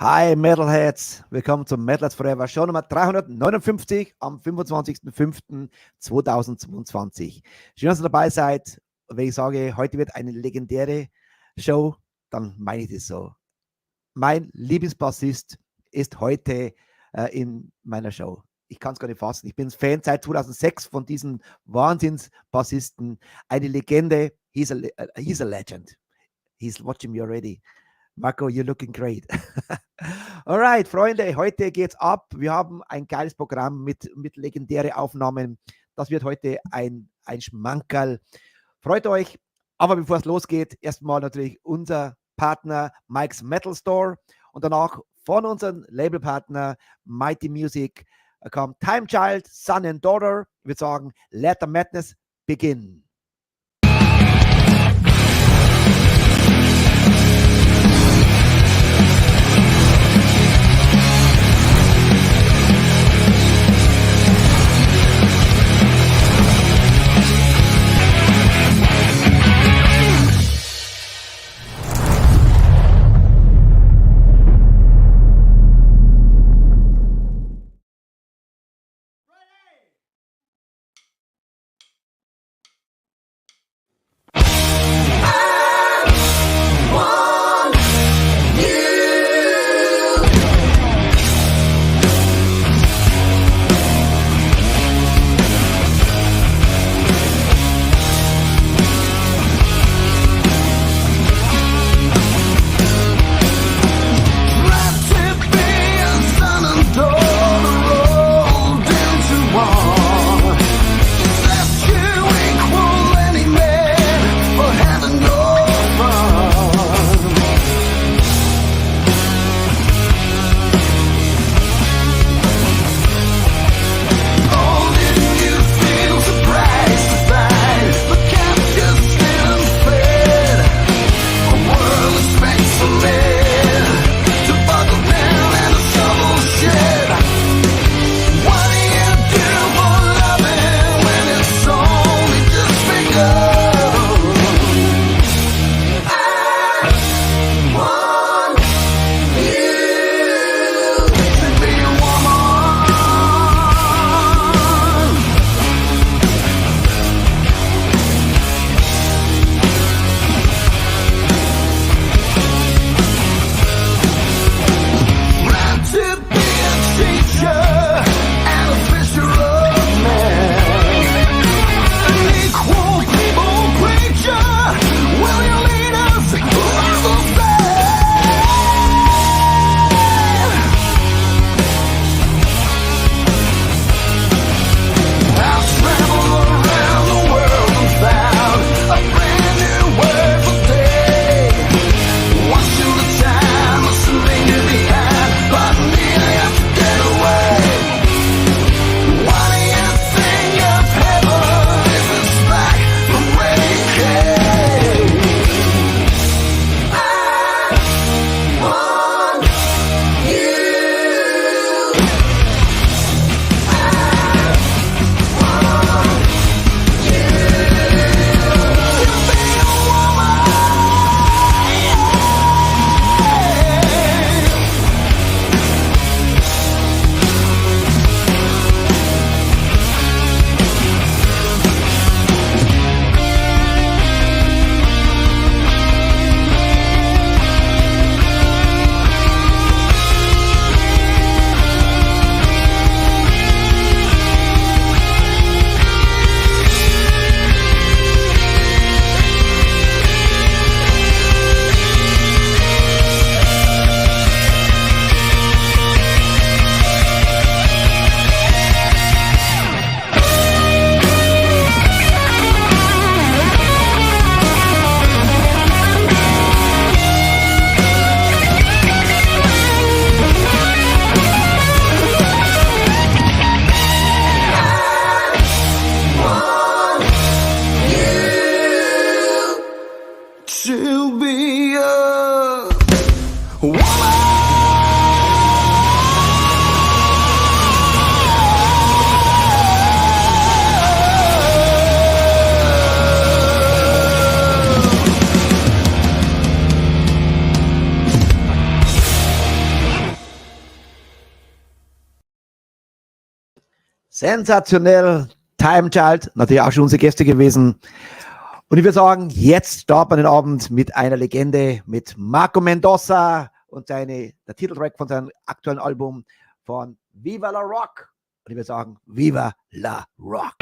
Hi Metalheads, willkommen zum METALHEADS FOREVER Show Nummer 359 am 25.05.2022. Schön, dass ihr dabei seid. Wenn ich sage, heute wird eine legendäre Show, dann meine ich das so. Mein Lieblingsbassist ist heute in meiner Show. Ich kann es gar nicht fassen. Ich bin Fan seit 2006 von diesen Wahnsinnsbassisten. Eine Legende. He's a legend. He's watching me already. Marco, you're looking great. Alright, Freunde, heute geht's ab. Wir haben ein geiles Programm mit legendären Aufnahmen. Das wird heute ein Schmankerl. Freut euch. Aber bevor es losgeht, erstmal natürlich unser Partner Mike's Metal Store und danach von unserem Labelpartner Mighty Music kommt Time Child, Son and Daughter. Ich würde sagen, let the madness begin. Sensationell. Time-Child, natürlich auch schon unsere Gäste gewesen. Und ich würde sagen, jetzt starten wir den Abend mit einer Legende, mit Marco Mendoza und der Titeltrack von seinem aktuellen Album von Viva la Rock. Und ich würde sagen, Viva la Rock.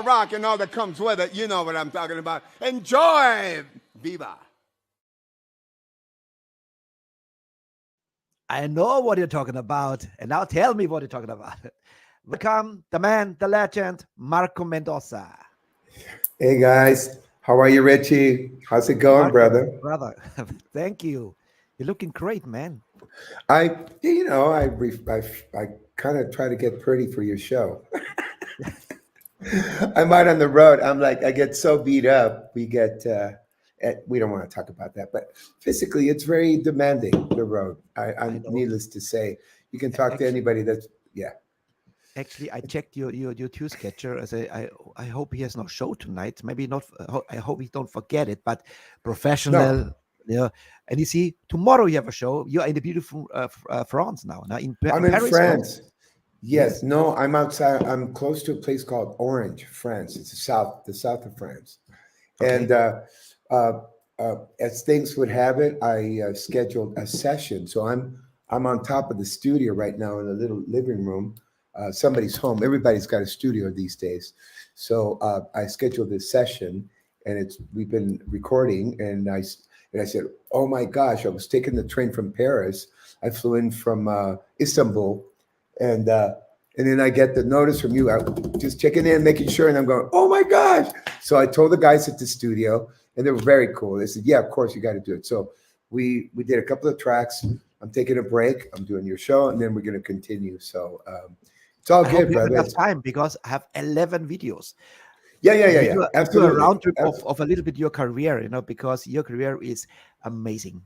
Rock and all that comes with it. You know what I'm talking about. Enjoy! Viva! I know what you're talking about. And now tell me what you're talking about. Welcome, the man, the legend, Marco Mendoza. Hey, guys. How are you, Richie? How's it going, brother? Brother, thank you. You're looking great, man. I kind of try to get pretty for your show. I'm out on the road. I'm like, I get so beat up. We get We don't want to talk about that, but physically, it's very demanding. The road. I'm needless to say, you can talk to anybody. Actually, I checked your tour sketcher. I hope he has no show tonight. Maybe not. I hope he don't forget it. But professional, No. yeah. And you see, tomorrow you have a show. You are in the beautiful France now. I'm Paris, in France. No? Yes. No, I'm outside. I'm close to a place called Orange, France. It's the south of France. Okay. And as things would have it, I scheduled a session. So I'm on top of the studio right now in a little living room. Somebody's home. Everybody's got a studio these days. So I scheduled this session, and we've been recording. And I said, oh my gosh, I was taking the train from Paris. I flew in from Istanbul, and then I get the notice from you. I just checking in, making sure, and I'm going, oh my gosh. So I told the guys at the studio, and they were very cool. They said, yeah, of course you got to do it. So we did a couple of tracks. I'm taking a break. I'm doing your show, and then we're going to continue. So it's all good, brother. Enough time because I have 11 videos. Yeah. Do Absolutely. a round trip of a little bit your career, because your career is amazing.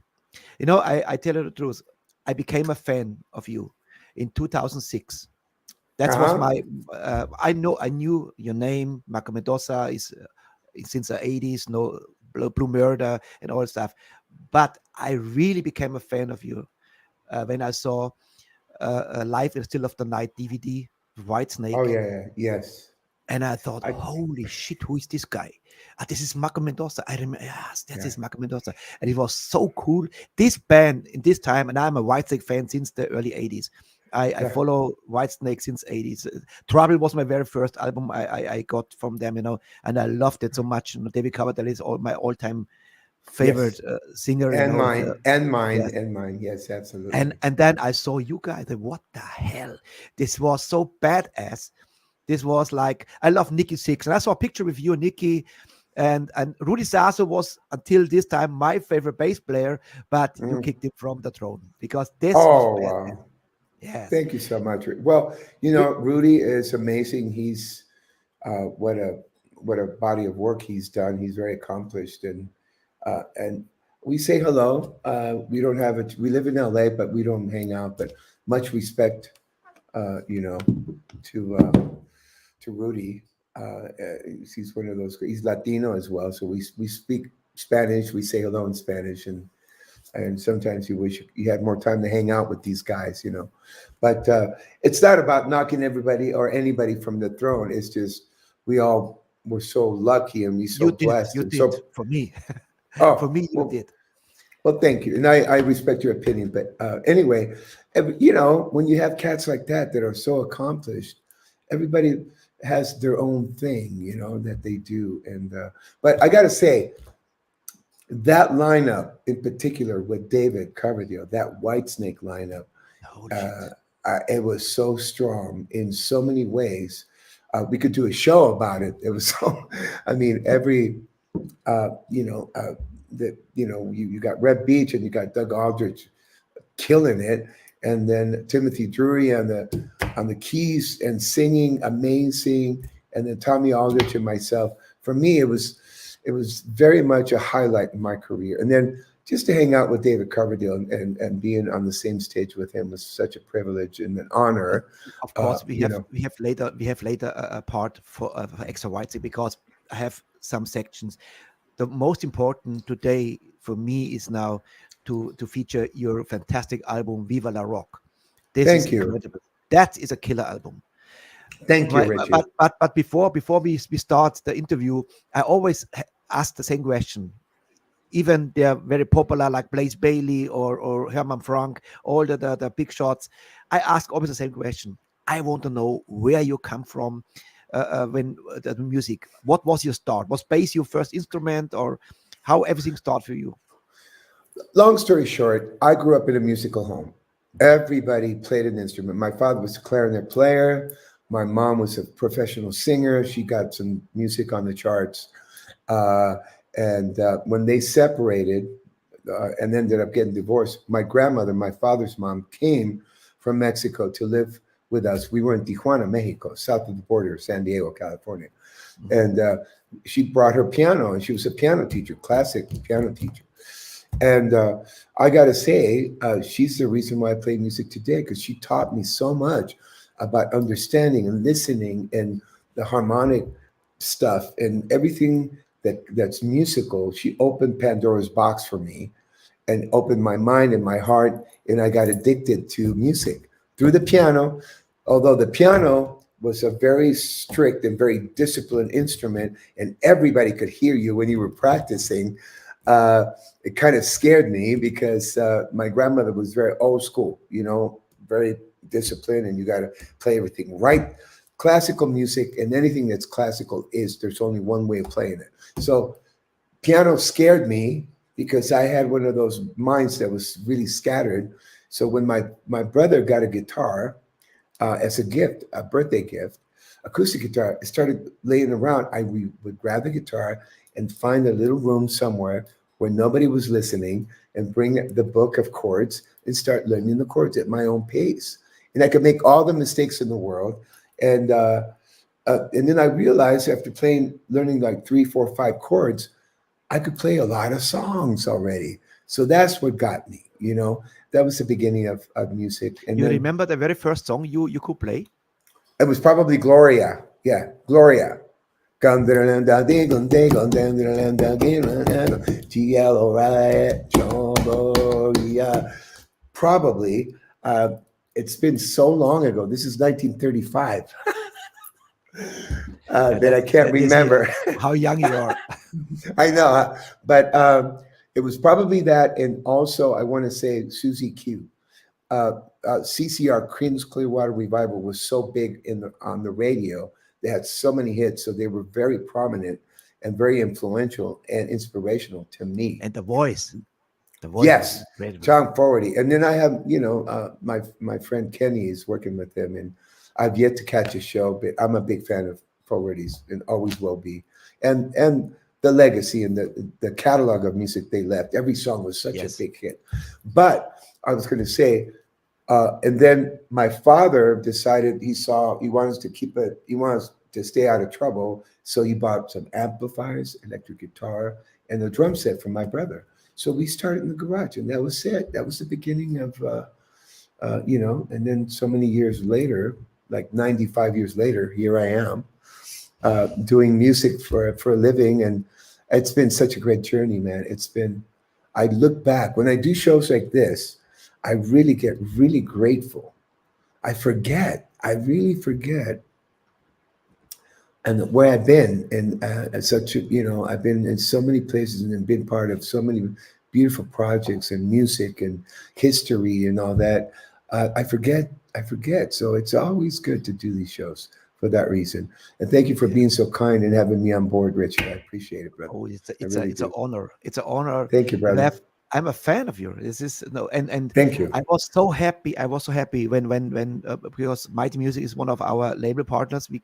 I tell you the truth. I became a fan of you in 2006. That was my. I knew your name. Marco Mendoza is since the 80s. No Blue Murder and all stuff, but I really became a fan of you when I saw Live in Still of the Night DVD, Whitesnake. Oh yeah, yes. And I thought, holy shit, who is this guy? This is Marco Mendoza. I remember, yes, that is Marco Mendoza. And it was so cool. This band in this time, and I'm a Whitesnake fan since the early 80s. I follow Whitesnake since 80s. Trouble was my very first album I got from them, and I loved it so much. David Coverdale is my all-time favorite singer. And mine. Yes, absolutely. And then I saw you guys. What the hell? This was so badass. This was like, I love Nicky Six, and I saw a picture with you, Nicky, and Rudy Sasso was until this time my favorite bass player, but you kicked him from the throne because this was badass. Wow. Yes. Thank you so much. Well, Rudy is amazing. He's what a body of work he's done. He's very accomplished, and we say hello. We don't have it. We live in LA, but we don't hang out. But much respect, to Rudy. He's one of those. He's Latino as well, so we speak Spanish. We say hello in Spanish, and sometimes you wish you had more time to hang out with these guys, But it's not about knocking everybody or anybody from the throne. It's just we're so lucky and we're so blessed. You did for me. For me, you did. Well, thank you, and I respect your opinion. But anyway, when you have cats like that are so accomplished, everybody has their own thing, that they do. And but I got to say, that lineup in particular with David Coverdale, that Whitesnake lineup, it was so strong in so many ways. We could do a show about it. It was so. I mean, you got Red Beach and you got Doug Aldrich killing it, and then Timothy Drury on the keys and singing amazing, and then Tommy Aldrich and myself. For me, it was very much a highlight in my career. And then just to hang out with David Coverdale and being on the same stage with him was such a privilege and an honor. Of course, we have later a part for Extra Whitesnake, because I have some sections. The most important today for me is now to feature your fantastic album Viva la Rock. Thank you. Incredible. That is a killer album. Thank you, Richie. But before we start the interview, I always ask the same question. Even they're very popular, like Blaze Bayley or Herman Frank, all the big shots. I ask always the same question. I want to know where you come from when the music. What was your start? Was bass your first instrument, or how everything started for you? Long story short, I grew up in a musical home. Everybody played an instrument. My father was a clarinet player. My mom was a professional singer. She got some music on the charts. And when they separated and ended up getting divorced, my grandmother, my father's mom, came from Mexico to live with us. We were in Tijuana, Mexico, south of the border of San Diego, California. And she brought her piano, and she was a piano teacher, classic piano teacher. And I got to say, she's the reason why I play music today, because she taught me so much about understanding and listening and the harmonic stuff and everything that's musical. She opened Pandora's box for me and opened my mind and my heart, and I got addicted to music through the piano, although the piano was a very strict and very disciplined instrument, and everybody could hear you when you were practicing. It kind of scared me because my grandmother was very old school, you know, very disciplined, and you got to play everything right. Classical music and anything that's classical there's only one way of playing it. So piano scared me because I had one of those minds that was really scattered. So when my brother got a guitar as a gift, a birthday gift, acoustic guitar, I started laying around. We would grab the guitar and find a little room somewhere where nobody was listening and bring the book of chords and start learning the chords at my own pace. And I could make all the mistakes in the world. And then I realized after learning like 3, 4, 5 chords, I could play a lot of songs already. So that's what got me, you know. That was the beginning of music. And you then, remember the very first song you could play? it was probably Gloria. Yeah, Gloria. Probably. It's been so long ago. This is 1935 that I can't remember. How young you are. I know, but it was probably that, and also I want to say Susie Q. CCR, Creedence Clearwater Revival, was so big on the radio. They had so many hits, so they were very prominent and very influential and inspirational to me. And the voice. Yes, John Fogerty. And then I have, you know, my friend Kenny is working with him, and I've yet to catch a show, but I'm a big fan of Fogerty's and always will be. And the legacy and the catalog of music they left. Every song was such a big hit. But I was going to say, and then my father decided he wanted to stay out of trouble. So he bought some amplifiers, electric guitar, and a drum set for my brother. So we started in the garage, and that was it. That was the beginning of, you know, and then so many years later, like 95 years later, here I am doing music for a living. And it's been such a great journey, man. I look back, when I do shows like this, I really get really grateful. I really forget and where I've been, and I've been in so many places and been part of so many beautiful projects and music and history and all that. I forget. So it's always good to do these shows for that reason. And thank you for being so kind and having me on board, Richard. I appreciate it, brother. Oh, it's an honor. It's an honor. Thank you, brother. I'm a fan of yours. And thank you. I was so happy when because Mighty Music is one of our label partners. We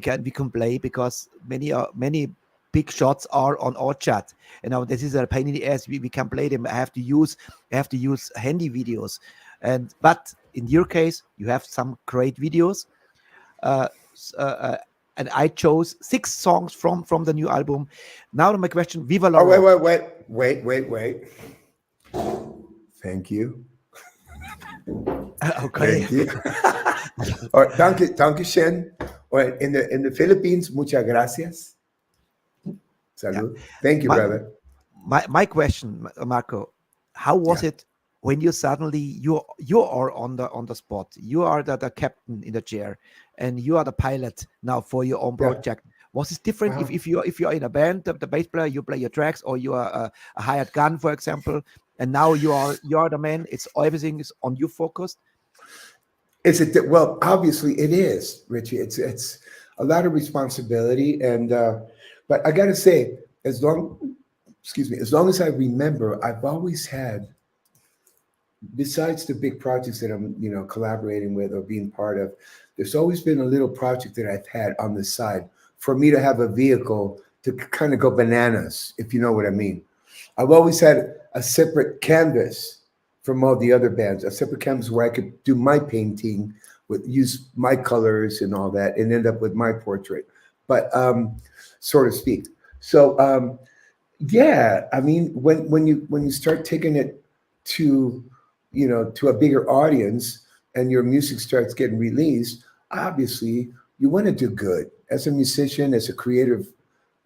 can play because many big shots are on our chat. And now this is a pain in the ass. We can play them. I have to use handy videos. But in your case, you have some great videos. And I chose 6 songs from the new album. Now my question, Viva la Rock. Wait. Thank you. Okay. Thank you. Or danke schön. Or in the Philippines, muchas gracias. Salud. Yeah. Thank you, brother. My question, Marco, how was it when you suddenly you are on the spot? You are the captain in the chair, and you are the pilot now for your own project. Yeah. Was it different if you are in a band, the bass player, you play your tracks, or you are a hired gun, for example, and now you are the man? Everything is on you focused. Well, obviously it is, Richie. It's a lot of responsibility, and but I got to say, as long as I remember, I've always had, besides the big projects that I'm, collaborating with or being part of, there's always been a little project that I've had on the side for me to have a vehicle to kind of go bananas, if you know what I mean. I've always had a separate canvas from all the other bands, a separate canvas where I could do my painting, use my colors and all that, and end up with my portrait. but so to speak. So yeah, I mean, when you start taking it to, you know, to a bigger audience and your music starts getting released, obviously you want to do good. As a musician, as a creative,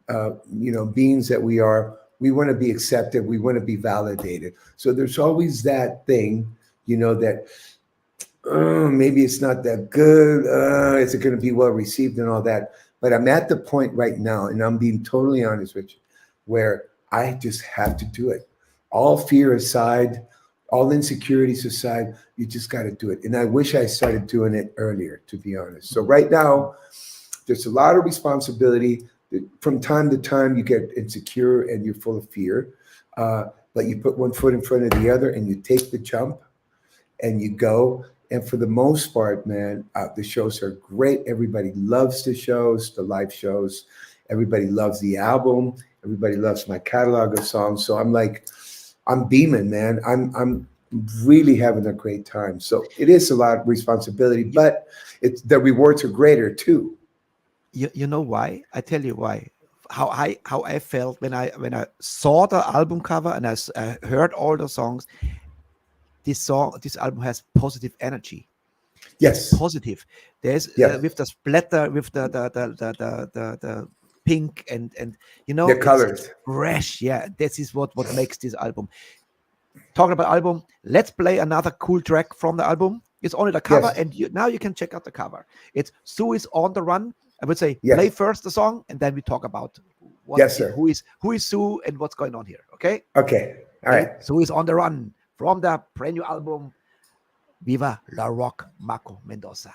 you know, beings that we are, we want to be accepted. We want to be validated. So there's always that thing, you know, that maybe it's not that good. Is it going to be well received and all that? But I'm at the point right now, and I'm being totally honest with you, where I just have to do it. All fear aside, all insecurities aside, you just got to do it. And I wish I started doing it earlier, to be honest. So right now, there's a lot of responsibility. From time to time, you get insecure and you're full of fear. But you put one foot in front of the other and you take the jump and you go. And for the most part, man, the shows are great. Everybody loves the shows, the live shows. Everybody loves the album. Everybody loves my catalog of songs. So I'm like, I'm beaming, man. I'm really having a great time. So it is a lot of responsibility, but the rewards are greater too. You know why? I tell you why. How I felt when I saw the album cover and I heard all the songs. This album has positive energy. Yes, positive. There's with the splatter, with the pink and you know the colors. It's fresh. Yeah, this is what makes this album. Talking about album, let's play another cool track from the album. It's only the cover, and now you can check out the cover. It's Sue is on the Run. I would say play first the song, and then we talk about who is Sue and what's going on here. Okay. Okay. All right. Sue is on the Run from the brand new album Viva la Rock, Marco Mendoza.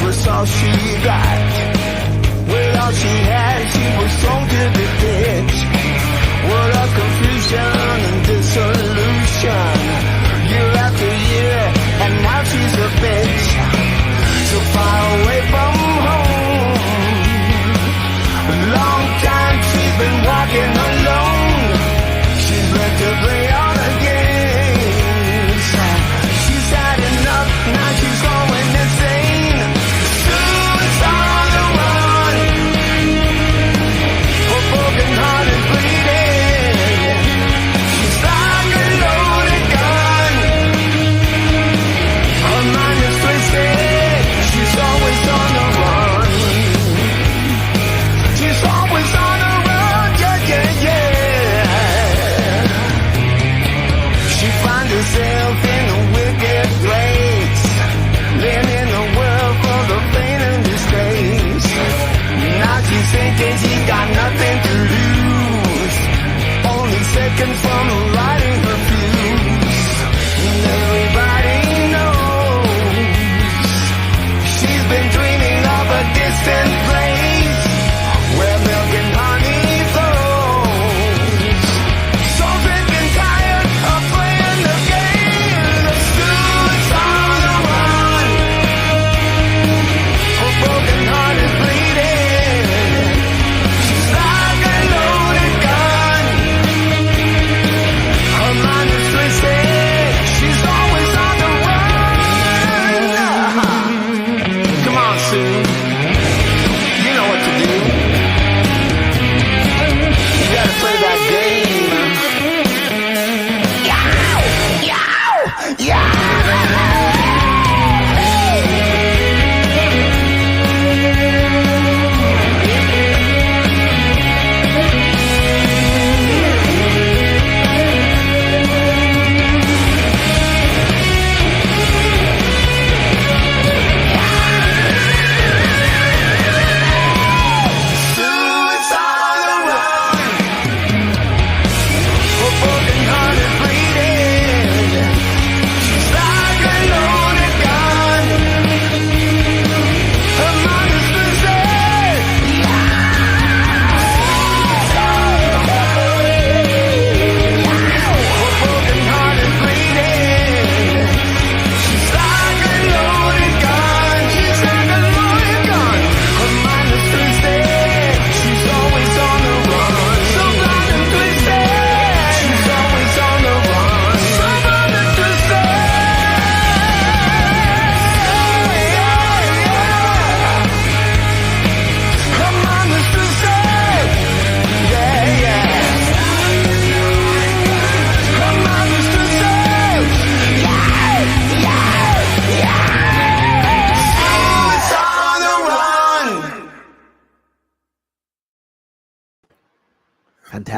Was all she got. With all she had, she was thrown to the ditch. What a confusion and dissolution. Year after year, and now she's a bitch. So far away from home. A long time she's been walking alone. She's learned to play all the games. She's had enough, now she's going insane.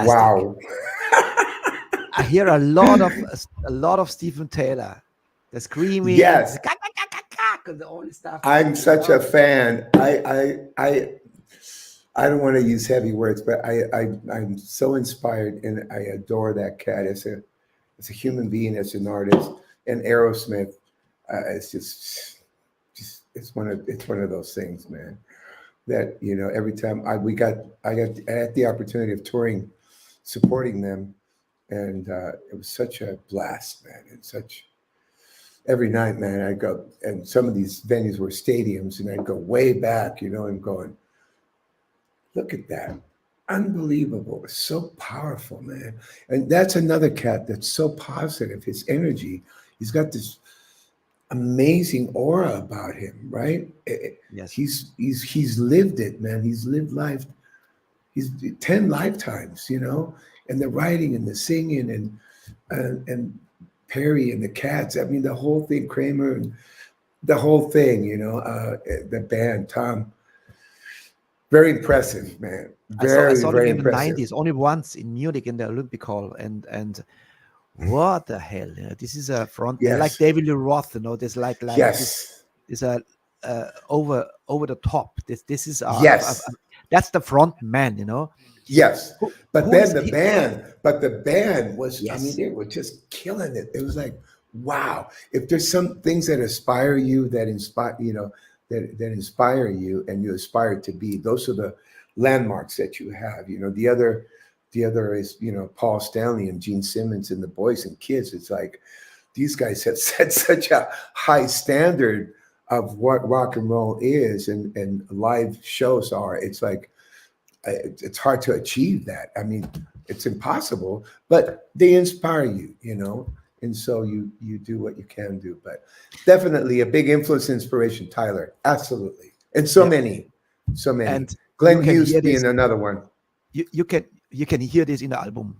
fantastic. Wow. I hear a lot of Stephen Taylor, the screaming, Yes. the cack, cack, cack, cack, cack, and all this stuff. I'm such a fan. I don't want to use heavy words, but I'm so inspired and I adore that cat as a human being, as an artist. And Aerosmith, it's just it's one of those things, man. That, you know, every time I had the opportunity of touring, supporting them, and it was such a blast, man. And every night, man, I'd go, and some of these venues were stadiums, and I'd go way back, you know, and going, look at that. Unbelievable. It's so powerful, man. And that's another cat that's so positive. His energy, he's got this amazing aura about him, right? Yes. He's lived it, man. He's lived life. He's 10 lifetimes, you know, and the writing and the singing and Perry and the Cats. I mean, the whole thing, Kramer and the whole thing, you know, the band, Tom. Very impressive, man. I saw very them in the impressive. 90s, only once in Munich in the Olympic Hall, and what the hell? You know, this is a front, Yes. like David Lee Roth, you know, this like Yes. this over the top. This is Yes. that's the front man, you know. Yes, but who then is the he? band was, I Yes. mean, they were just killing it. It was like, wow. If there's some things that inspire you, that inspire, you know, that inspire you and you aspire to be, those are the landmarks that you have. You know, the other is, you know, Paul Stanley and Gene Simmons and the Boys and Kids. It's like, these guys have set such a high standard of what rock and roll is and live shows are. It's like, it's hard to achieve that. I mean, it's impossible, but they inspire you, you know, and so you do what you can do. But definitely a big influence, inspiration, Tyler, absolutely, and so many. And Glenn you can Hughes hear being this- another one. You can hear this in the album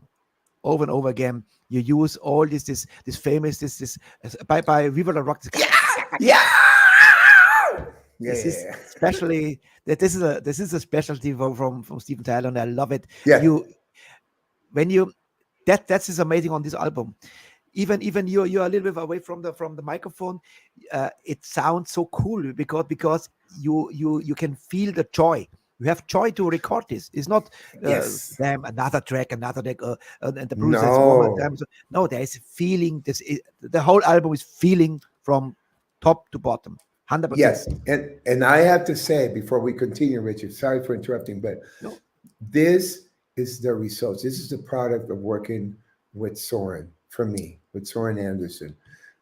over and over again. You use all this famous this by Viva la Rock. Yeah. This is especially that this is a specialty from Stephen Tyler, and I love it. Yeah. That's is amazing on this album. Even you're a little bit away from the microphone. It sounds so cool because you can feel the joy. You have joy to record this. It's not Yes. damn another track, and the Bruce No. No, there is feeling. The whole album is feeling from top to bottom. 100%. Yes, and I have to say before we continue, Richard, sorry for interrupting, but No. this is the results. This is the product of working with Soren, for me, with Soren Anderson.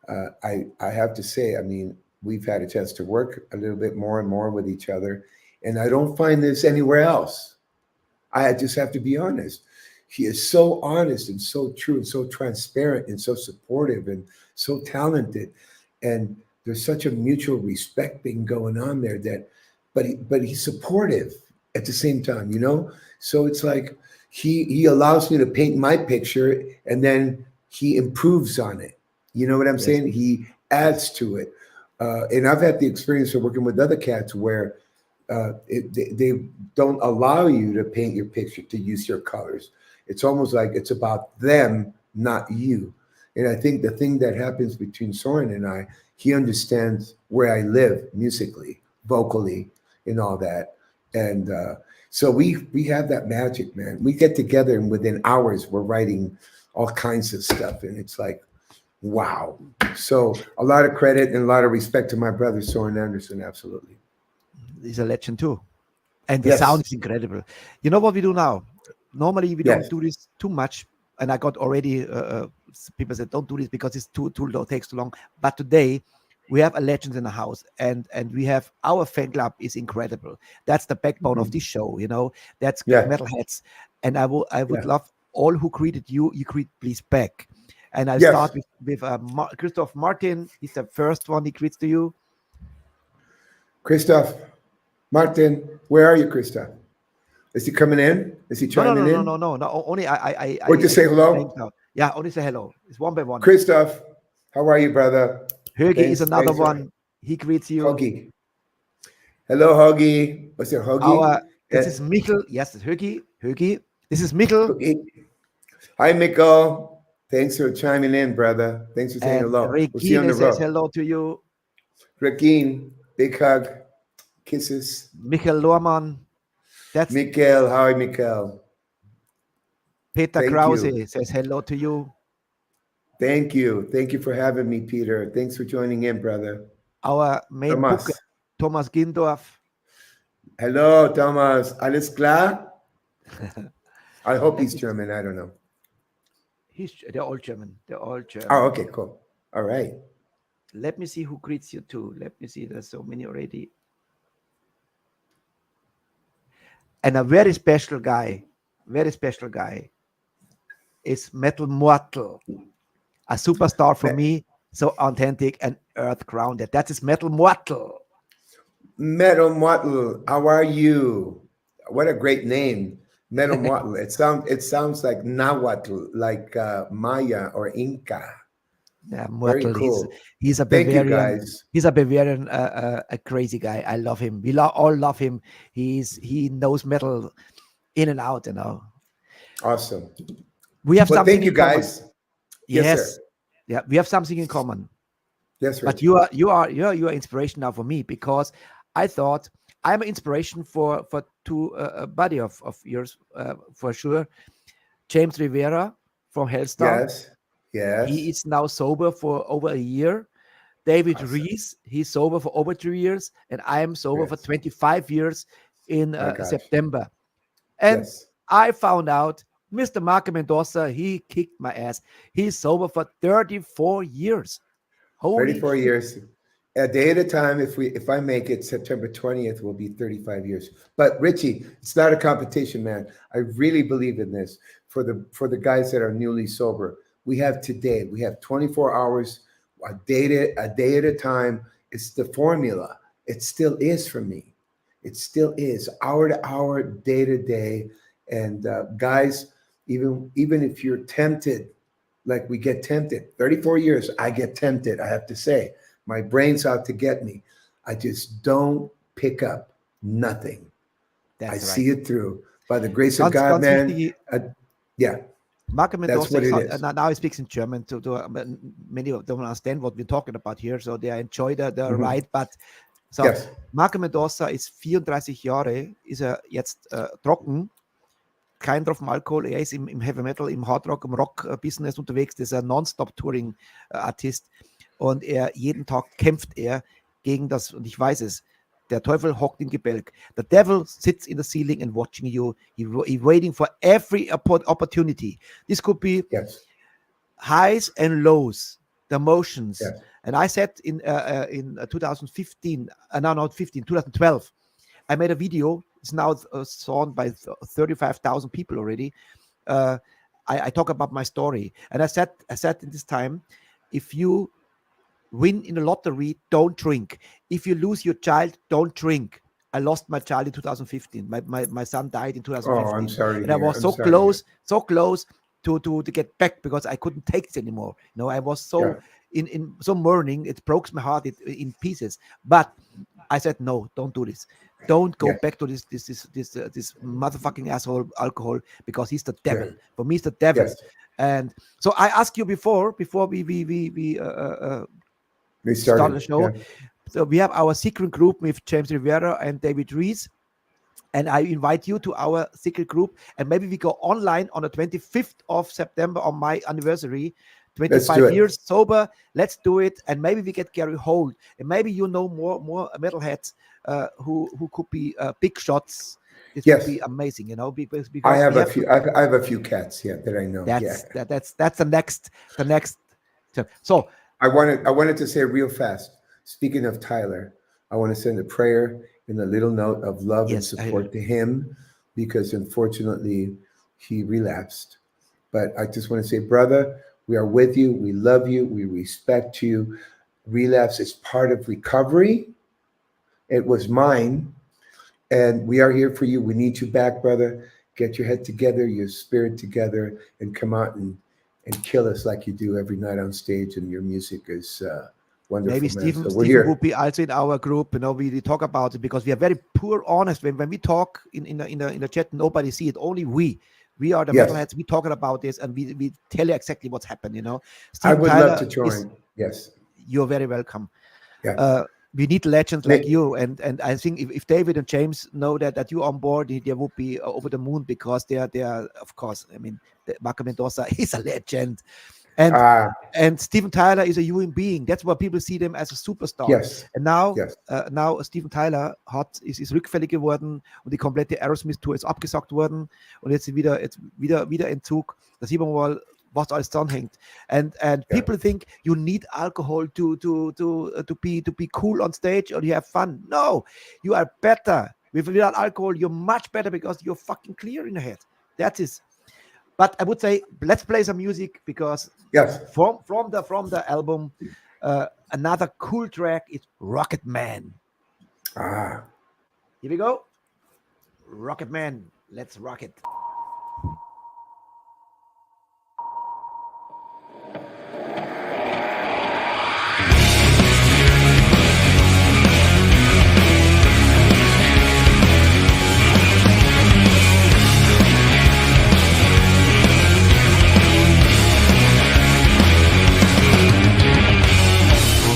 I have to say, I mean, we've had a chance to work a little bit more and more with each other, and I don't find this anywhere else. I just have to be honest. He is so honest and so true and so transparent and so supportive and so talented, and there's such a mutual respect thing going on there but he's supportive at the same time, you know? So it's like he allows me to paint my picture and then he improves on it. You know what I'm saying? He adds to it. And I've had the experience of working with other cats where they don't allow you to paint your picture, to use your colors. It's almost like it's about them, not you. And I think the thing that happens between Soren and I, he understands where I live musically, vocally, and all that. And so we have that magic, man. We get together and within hours we're writing all kinds of stuff. And it's like, wow. So a lot of credit and a lot of respect to my brother, Soren Anderson. Absolutely. He's a legend too. And the Yes. sound is incredible. You know what we do now? Normally we Yes. don't do this too much. And I got already people said don't do this because it's too long, takes too long. But today we have a legend in the house, and we have our fan club is incredible. That's the backbone of this show, you know. That's Metalheads, and I would love all who greeted you greet please back. And I'll start with Christoph Martin. He's the first one he greets to you. Christoph Martin, where are you, Christoph? Is he coming in? Is he chiming in? No. Only I. Or just say hello? Yeah, only say hello. It's one by one. Christoph, how are you, brother? Högi is another one. He greets you. Hoagie. Hello, Hoagie. What's your Hoagie? This is Michael. Yes, it's Högi. This is Michael. Hi, Mikko. Thanks for chiming in, brother. Thanks for saying And hello. We'll see you on Regine the says road. hello to you. Regine, big hug, kisses. Michael Lohrmann. That's Mikkel, hi, Mikkel. Peter Thank Krause you. says hello to you. Thank you. Thank you for having me, Peter. Thanks for joining in, brother. Our main Thomas. booker, Thomas Gindorf. Hello, Thomas. Alles klar? I hope he's German. I don't know. They're all German. They're all German. Oh, okay, cool. All right. Let me see who greets you too. Let me see. There's so many already. And a very special guy is Metal Mortal, a superstar for me, so authentic and earth grounded. That is Metal Mortal. Metal Mortal, how are you? What a great name, Metal Mortal. It sounds like Nahuatl, like Maya or Inca. Yeah, Very Mortal. cool. He's a Thank Bavarian. you, guys. He's a Bavarian, a crazy guy. I love him. We all love him. He knows metal in and out. Awesome. We have Well, something thank you, in common. guys. Yes, Yes, sir. Yeah, we have something in common. Yes, But Rich. you are inspiration now for me, because I thought I'm an inspiration for a buddy of yours, for sure. James Rivera from Hellstar. Yes. He is now sober for over a year. David Awesome. Rees, he's sober for over 3 years, and I am sober for Yes. 25 years in My gosh. September. And Yes. I found out Mr. Marco Mendoza, he kicked my ass. He's sober for 34 years. Holy 34 shit. years. A day at a time. If I make it, September 20th will be 35 years. But Richie, it's not a competition, man. I really believe in this. For the guys that are newly sober, we have 24 hours, a day at a time. It's the formula. It still is for me. It still is hour to hour, day to day. And guys, even if you're tempted, like we get tempted, 34 years, I get tempted. I have to say, my brain's out to get me. I just don't pick up nothing. That's I right. see it through by the grace of God, man. Yeah. Marco Mendoza, That's what it is. now he speaks in German. Many of them don't understand what we're talking about here, so they enjoy the ride. But so Yes. Marco Mendoza ist 34 Jahre, ist jetzt trocken, kein Tropfen Alkohol. Ist im Heavy Metal, im Hardrock, im Rock-Business unterwegs. Das ist ein Non-Stop-Touring-Artist. Und jeden Tag kämpft gegen das, und ich weiß es, der Teufel hockt im Gebälk. The devil sits in the ceiling and watching you. He's waiting for every opportunity. This could be highs and lows, the emotions. Yes. And I said in 2015, 2012, I made a video. It's now sawn by 35,000 people already. I talk about my story. And I said in this time, if you win in the lottery, don't drink. If you lose your child, don't drink. I lost my child in 2015. My son died in 2015. Oh, I'm sorry. And I was so close to get back, because I couldn't take it anymore. I was so in so mourning. It broke my heart in pieces. But I said, no, don't do this. Don't go back to this motherfucking asshole alcohol, because he's the devil. Yeah. For me, he's the devil. Yes. And so I asked you before we start the show. Yeah. So we have our secret group with James Rivera and David Rees. And I invite you to our secret group. And maybe we go online on the 25th of September on my anniversary. 25 years sober. Let's do it. And maybe we get Gary Holt. And maybe you know more metalheads who could be big shots. This would be amazing, because I have a few cats that I know. That's the next. So I wanted to say real fast. Speaking of Tyler, I want to send a prayer and a little note of love and support to him, because unfortunately he relapsed. But I just want to say, brother, we are with you. We love you. We respect you. Relapse is part of recovery. It was mine. And we are here for you. We need you back, brother. Get your head together, your spirit together, and come out and kill us like you do every night on stage. And your music is wonderful. Maybe Stephen will be also in our group. We talk about it, because we are very poor honest. When we talk in the chat, nobody see it. Only we We are the Yes. metalheads. We talking about this, and we tell you exactly what's happened. You know, I Steven would Tyler love to join. is- Yes. You're very welcome. Yeah. We need legends like Nick. you, and I think if David and James know that you're on board, they would be over the moon, because they are of course. I mean, Marco Mendoza is a legend, and Steven Tyler is a human being. That's why people see them as a superstar. Yes. And now, Yes. now Steven Tyler ist rückfällig geworden und die komplette Aerosmith-Tour ist abgesagt worden und jetzt wieder Entzug. Da sieht man mal, was alles dranhängt. And people think you need alcohol to be cool on stage or you have fun. No, you are better without alcohol. You're much better because you're fucking clear in the head. That is. But I would say let's play some music, because Yes. from the album, another cool track is Rocket Man. Ah. Here we go. Rocket Man. Let's rock it.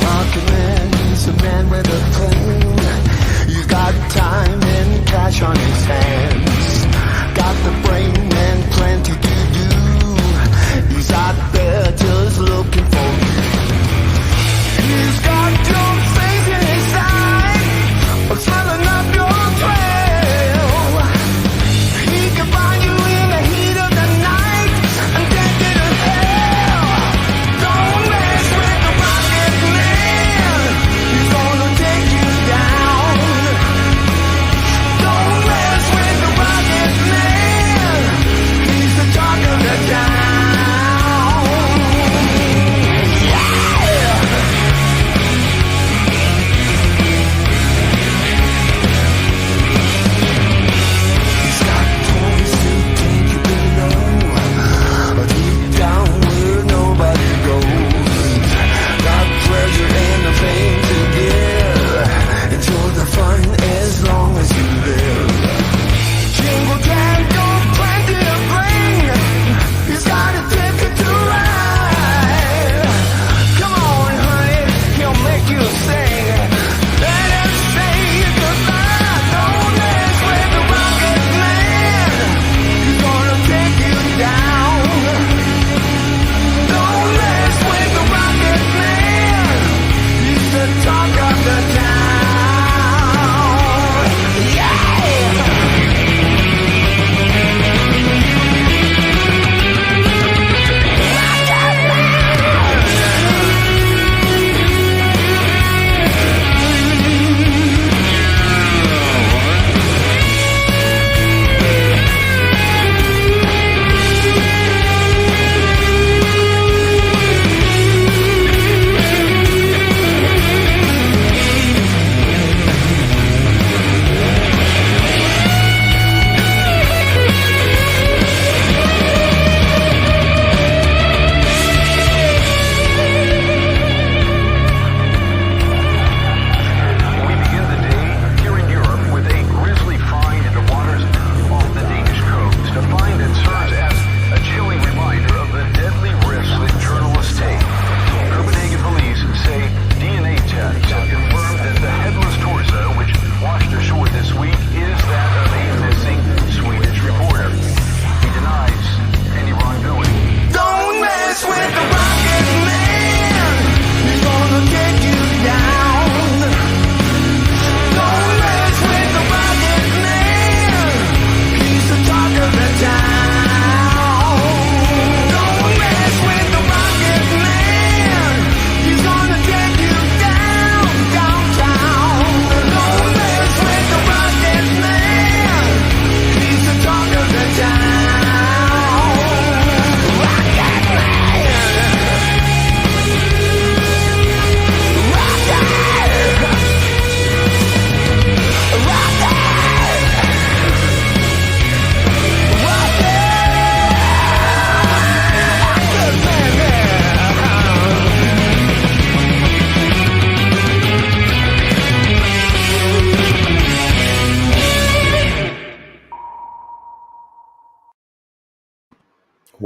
Rocket Man is a man with a plan. He's got time and cash on his hands. Got the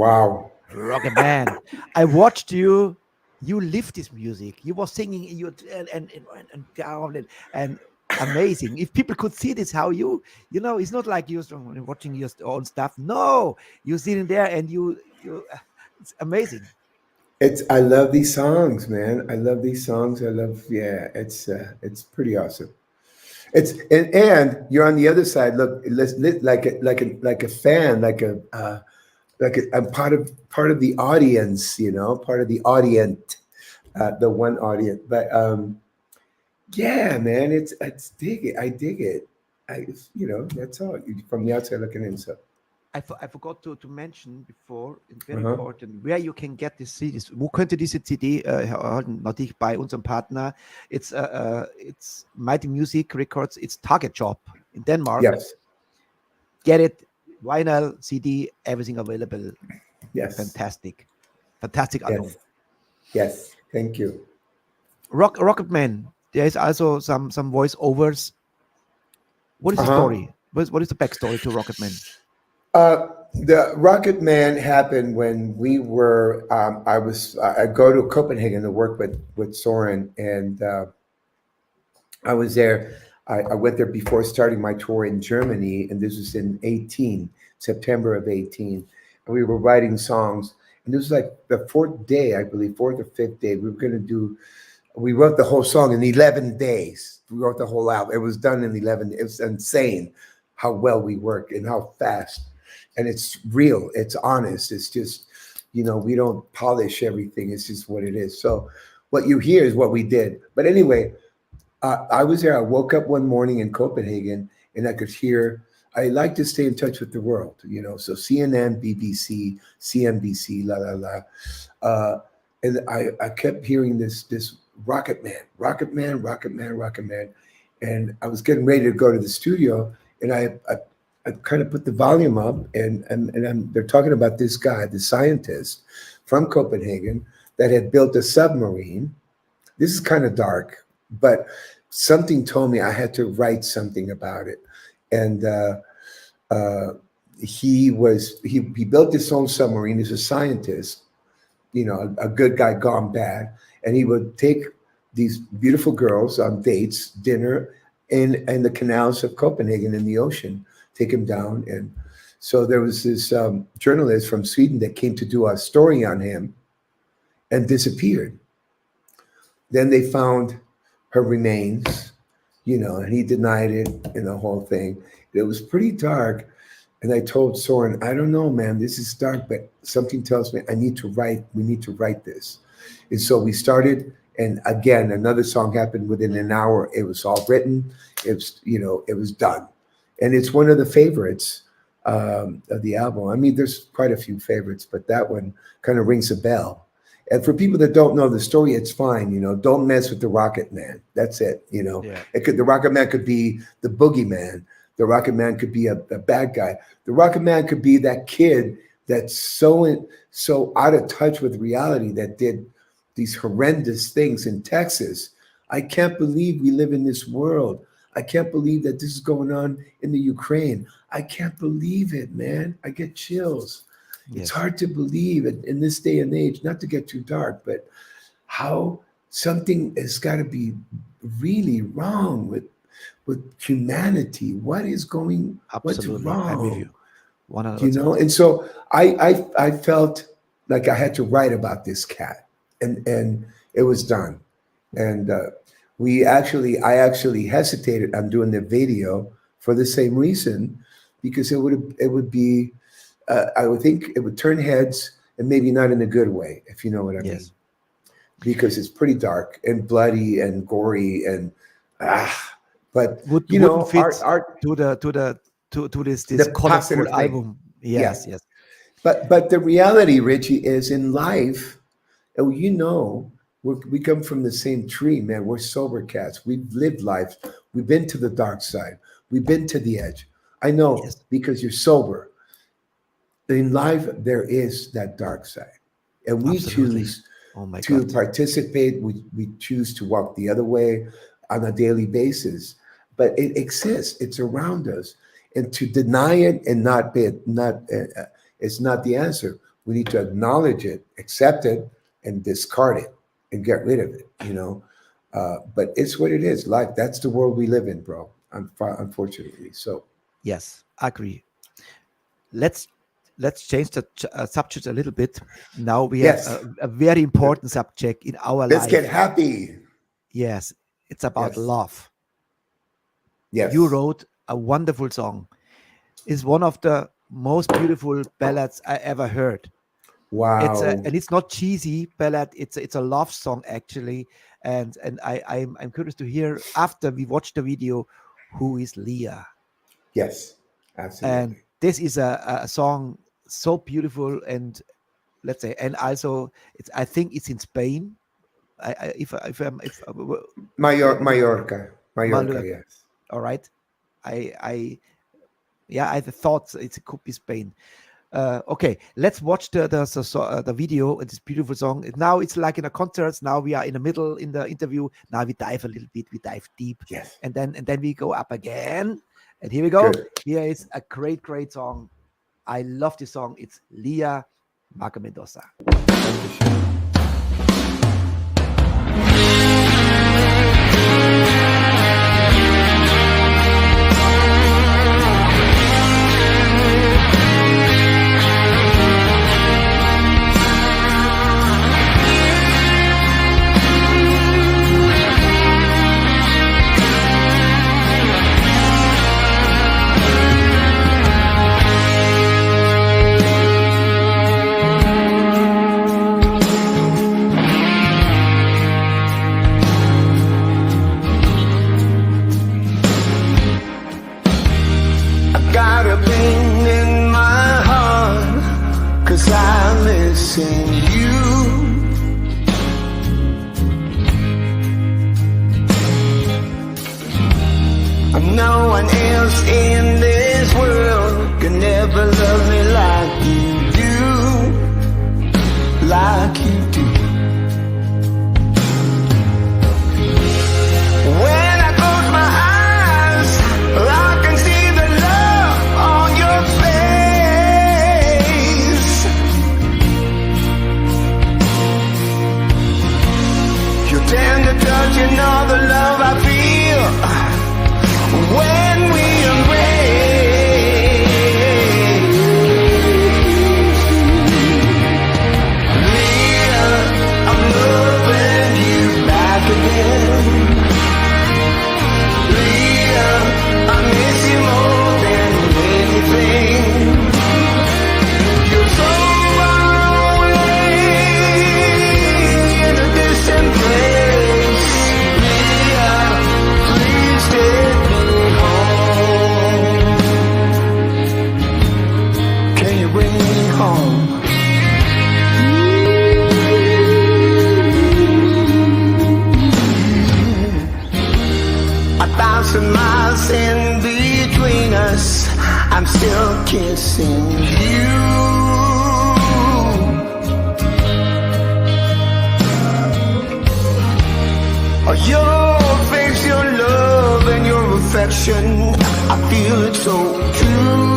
Wow. Rocket Man. I watched you. You live this music. You were singing and down and amazing. If people could see this, how you know, it's not like you're watching your own stuff. No, you're sitting there and you. It's amazing. I love these songs, man. I love these songs. It's pretty awesome. And you're on the other side. Look, like a fan, I'm part of the audience, part of the audience, the one audience. But yeah, man, it's dig it. I dig it. That's all. From the outside looking in. So I forgot to mention before, it's very Uh-huh. important, where you can get this CDs. Wo könnt ihr diese CD erhalten? Natürlich bei unserem Partner. It's Mighty Music Records. It's Target Shop in Denmark. yes, Get it. Vinyl, CD, everything available. yes, Fantastic album. yes. Thank you. Rocket Man. There is also some voiceovers. What is the Uh-huh. story? What is the backstory to Rocket Man? The Rocket Man happened when we were. I go to Copenhagen to work with Soren, and I was there. I went there before starting my tour in Germany, and this was in September of 18. And we were writing songs, and this was like the fourth day, I believe, fourth or fifth day. We wrote the whole song in 11 days. We wrote the whole album. It was done in 11. It was insane how well we work and how fast. And it's real. It's honest. It's just, we don't polish everything. It's just what it is. So what you hear is what we did. But anyway, I was there. I woke up one morning in Copenhagen and I could hear, I like to stay in touch with the world, so CNN, BBC, CNBC, la, la, la. And I kept hearing this Rocket Man, Rocket Man, Rocket Man, Rocket Man. And I was getting ready to go to the studio, and I kind of put the volume up, and they're talking about this guy, the scientist from Copenhagen that had built a submarine. This is kind of dark, but something told me I had to write something about it. And he built his own submarine. He's a scientist, a good guy gone bad. And he would take these beautiful girls on dates, dinner, in the canals of Copenhagen in the ocean, take him down. And so there was this journalist from Sweden that came to do a story on him and disappeared. Then they found her remains, and he denied it and the whole thing. It was pretty dark. And I told Soren, I don't know, man, this is dark, but something tells me we need to write this. And so we started, and again, another song happened within an hour. It was all written. It was done. And it's one of the favorites of the album. I mean, there's quite a few favorites, but that one kind of rings a bell. And for people that don't know the story, it's fine. Don't mess with the Rocket Man. That's it. Yeah. The Rocket Man could be the boogeyman. The Rocket Man could be a bad guy. The Rocket Man could be that kid that's so out of touch with reality that did these horrendous things in Texas. I can't believe we live in this world. I can't believe that this is going on in the Ukraine. I can't believe it, man. I get chills. Yes. It's hard to believe in this day and age, not to get too dark, but how something has got to be really wrong with humanity. What is going? Absolutely. What's wrong? I'm with you. 100%. And so I felt like I had to write about this cat, and it was done. And I actually hesitated on doing the video for the same reason, because it would be I would think it would turn heads, and maybe not in a good way, if you know what I mean. Yes. Because it's pretty dark and bloody and gory and but wouldn't fit art to this the colorful popular thing. album. Yes. But the reality, Richie, is in life, we come from the same tree, man. We're sober cats. We've lived life. We've been to the dark side. We've been to the edge. I know, Yes. because you're sober. In life, there is that dark side. And we Absolutely. choose Oh my to God. participate. We choose to walk the other way on a daily basis. But it exists. It's around us. And to deny it and it's not the answer. We need to acknowledge it, accept it, and discard it and get rid of it, you know. But it's what it is. Life. That's the world we live in, bro. Unfortunately. So yes, I agree. Let's change the subject a little bit. Now we have a very important subject in our life. Let's get happy. Yes, it's about love. Yes. You wrote a wonderful song. It's one of the most beautiful ballads I ever heard. Wow. And it's not cheesy ballad. It's a love song actually. And I'm curious to hear, after we watch the video, who is Leah. Yes, absolutely. And this is a song so beautiful, and let's say, and also I think it's in Spain. Mallorca, yes. All right. I thought it could be Spain. Okay, let's watch the video. It's a beautiful song. Now it's like in a concert. Now we are in the middle in the interview. Now we dive a little bit. We dive deep. Yes. And then we go up again. And here we go. Good. Here is a great song. I love this song. It's Leah, Marco Mendoza. No one else in this world can ever love me like you do, like you do. When I close my eyes, I can see the love on your face. Your tender touch and all the love I feel when we embrace. Leah, I'm loving you back again. Leah, I miss you more than anything. You're so far away in a distant place. Leah, please stay. Bring me home. 1,000 miles in between us, I'm still kissing you. Your face, your love, and your affection, I feel it so true.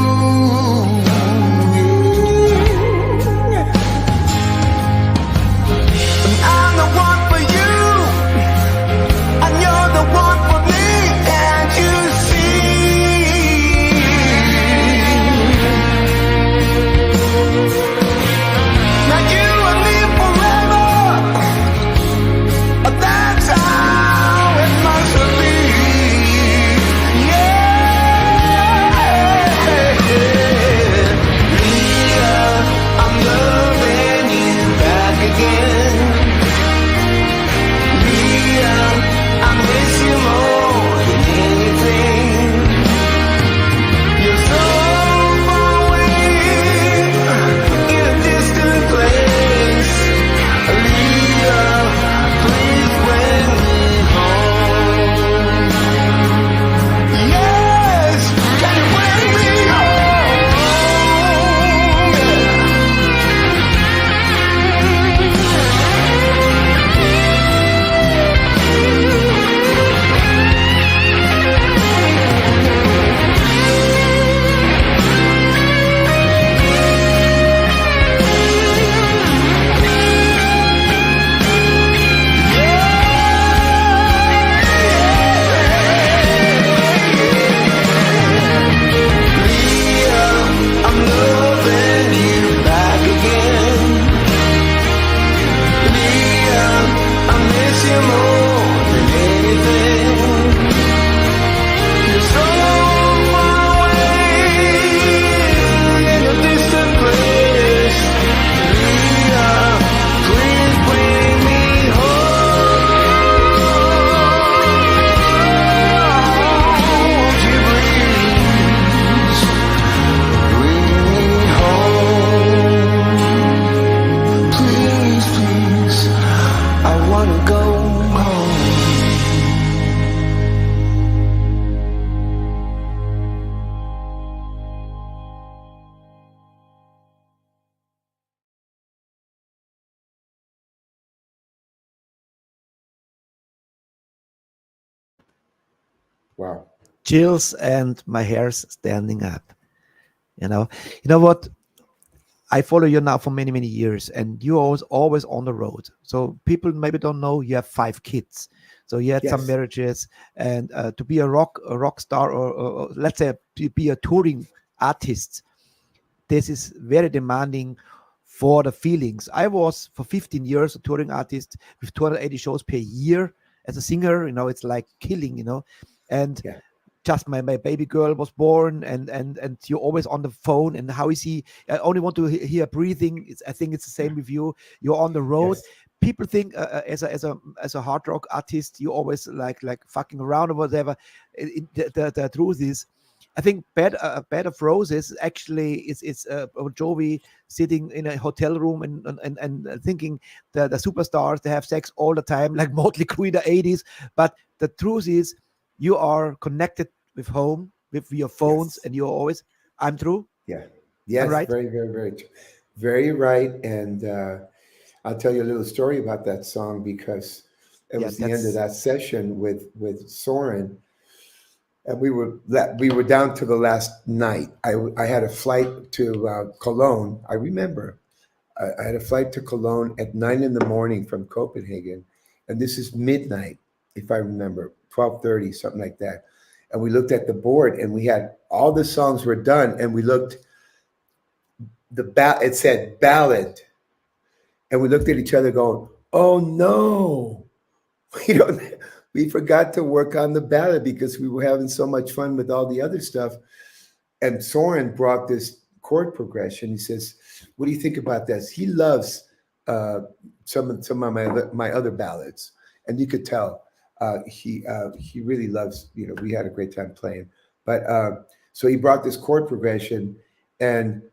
Wow. chills and my hair's standing up. You know what? I follow you now for many, many years, and you're always on the road. So people maybe don't know you have 5 kids. So you had some Yes. marriages, and to be a rock star, or let's say to be a touring artist, this is very demanding for the feelings. I was for 15 years a touring artist with 280 shows per year as a singer. It's like killing. And Yeah. just my baby girl was born, and you're always on the phone. And how is he? I only want to hear breathing. I think it's the same with you. You're on the road. Yes. People think as a hard rock artist, you always like fucking around or whatever. The truth is, I think Bed of Roses actually is Jovi sitting in a hotel room and thinking the superstars, they have sex all the time like Motley Crue in the 80s. But the truth is, you are connected with home, with your phones, Yes. and you're always. I'm true. Yeah. Yes. Right. Very, very, very, very right. And I'll tell you a little story about that song because it Yeah, was the end of that's that session with Soren, and we were down to the last night. I had a flight to Cologne. I remember I had a flight to Cologne at 9 in the morning from Copenhagen, and this is midnight, if I remember, 12:30, something like that. And we looked at the board, and we had all the songs were done, and we looked. It said ballad, and we looked at each other, going, "Oh no, we don't." We forgot to work on the ballad because we were having so much fun with all the other stuff. And Soren brought this chord progression. He says, "What do you think about this?" He loves some of my other ballads, and you could tell he really loves. We had a great time playing. But so he brought this chord progression, and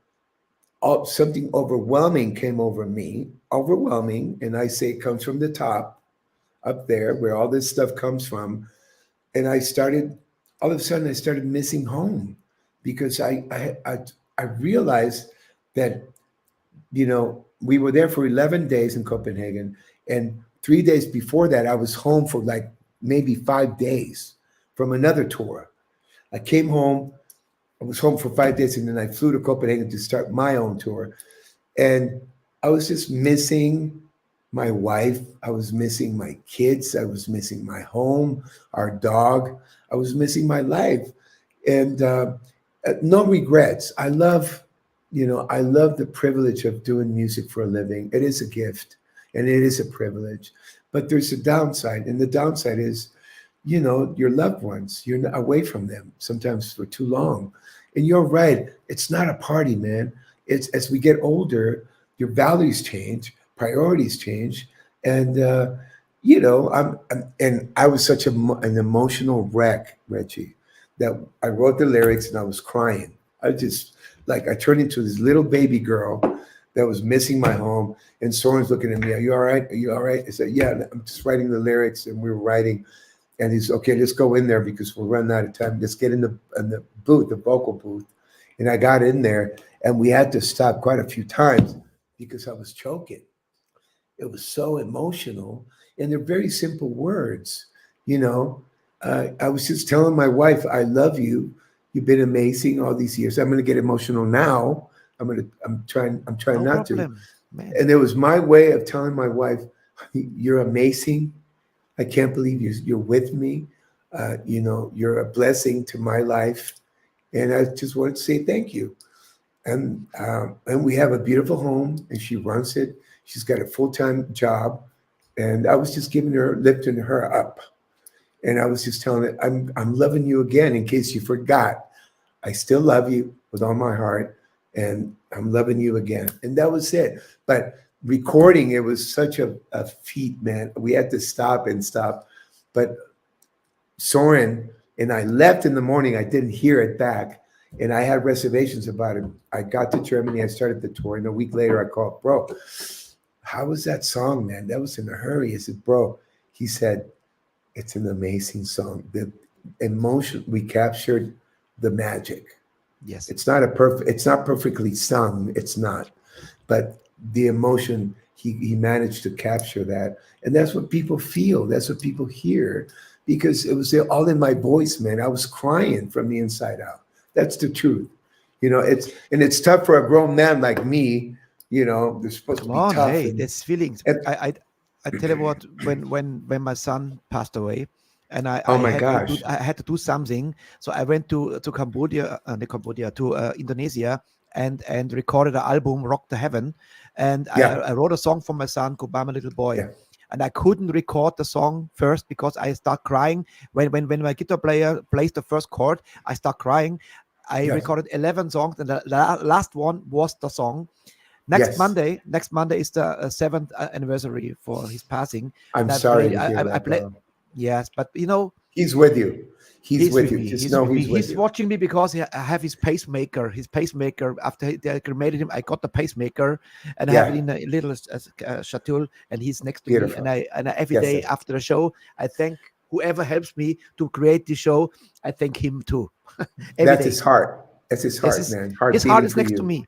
something overwhelming came over me. Overwhelming, and I say it comes from the top, up there where all this stuff comes from. And all of a sudden I started missing home because I realized that, we were there for 11 days in Copenhagen, and 3 days before that, I was home for like maybe 5 days from another tour. I came home, I was home for 5 days, and then I flew to Copenhagen to start my own tour. And I was just missing my wife. I was missing my kids. I was missing my home, our dog. I was missing my life. And no regrets. I love the privilege of doing music for a living. It is a gift and it is a privilege. But there's a downside. And the downside is, your loved ones, you're away from them sometimes for too long. And you're right. It's not a party, man. It's as we get older, your values change, priorities change, and I was such an emotional wreck, Reggie, that I wrote the lyrics and I was crying. I turned into this little baby girl that was missing my home, and Soren's looking at me. "Are you all right? Are you all right?" I said, "Yeah, I'm just writing the lyrics," and we were writing. And he's, "Okay, let's go in there because we're running out of time. Let's get in the booth, the vocal booth." And I got in there, and we had to stop quite a few times because I was choking. It was so emotional, and they're very simple words. I was just telling my wife, "I love you. You've been amazing all these years." I'm going to get emotional now. I'm trying no not problem, to. man. And it was my way of telling my wife, "You're amazing. I can't believe you're with me. You're a blessing to my life, and I just wanted to say thank you." And we have a beautiful home, and she runs it. She's got a full-time job, and I was just lifting her up, and I was just telling her, "I'm loving you again. In case you forgot, I still love you with all my heart, and I'm loving you again." And that was it. But recording, it was such a feat, man. We had to stop. But Soren and I left in the morning. I didn't hear it back, and I had reservations about it. I got to Germany. I started the tour, and a week later I called, "Bro, how was that song, man? That was in a hurry." I said, "Bro," he said, "it's an amazing song. The emotion, we captured the magic. Yes. It's not perfectly sung. It's not, but the emotion." he managed to capture that. And that's what people feel. That's what people hear, because it was all in my voice, man. I was crying from the inside out. That's the truth. It's tough for a grown man like me. They're supposed to be tough. Hey, there's feelings. I tell you what, when my son passed away, and I had to do something. So I went to Indonesia and recorded an album, Rock to Heaven. And I wrote a song for my son, Goodbye My Little Boy. Yeah. And I couldn't record the song first because I start crying. When my guitar player plays the first chord, I start crying. I recorded 11 songs, and the last one was the song. Next Monday is the 7th anniversary for his passing. I'm sorry to hear that. Yes, but he's with you. He's with you. Just know he's with you. He's watching me because I have his pacemaker. After they cremated him, I got the pacemaker, and I have it in a little schedule, and he's next to me. And I every day after the show, I thank whoever helps me to create the show. I thank him too. That's his heart. That's his heart, man. His heart is next to me.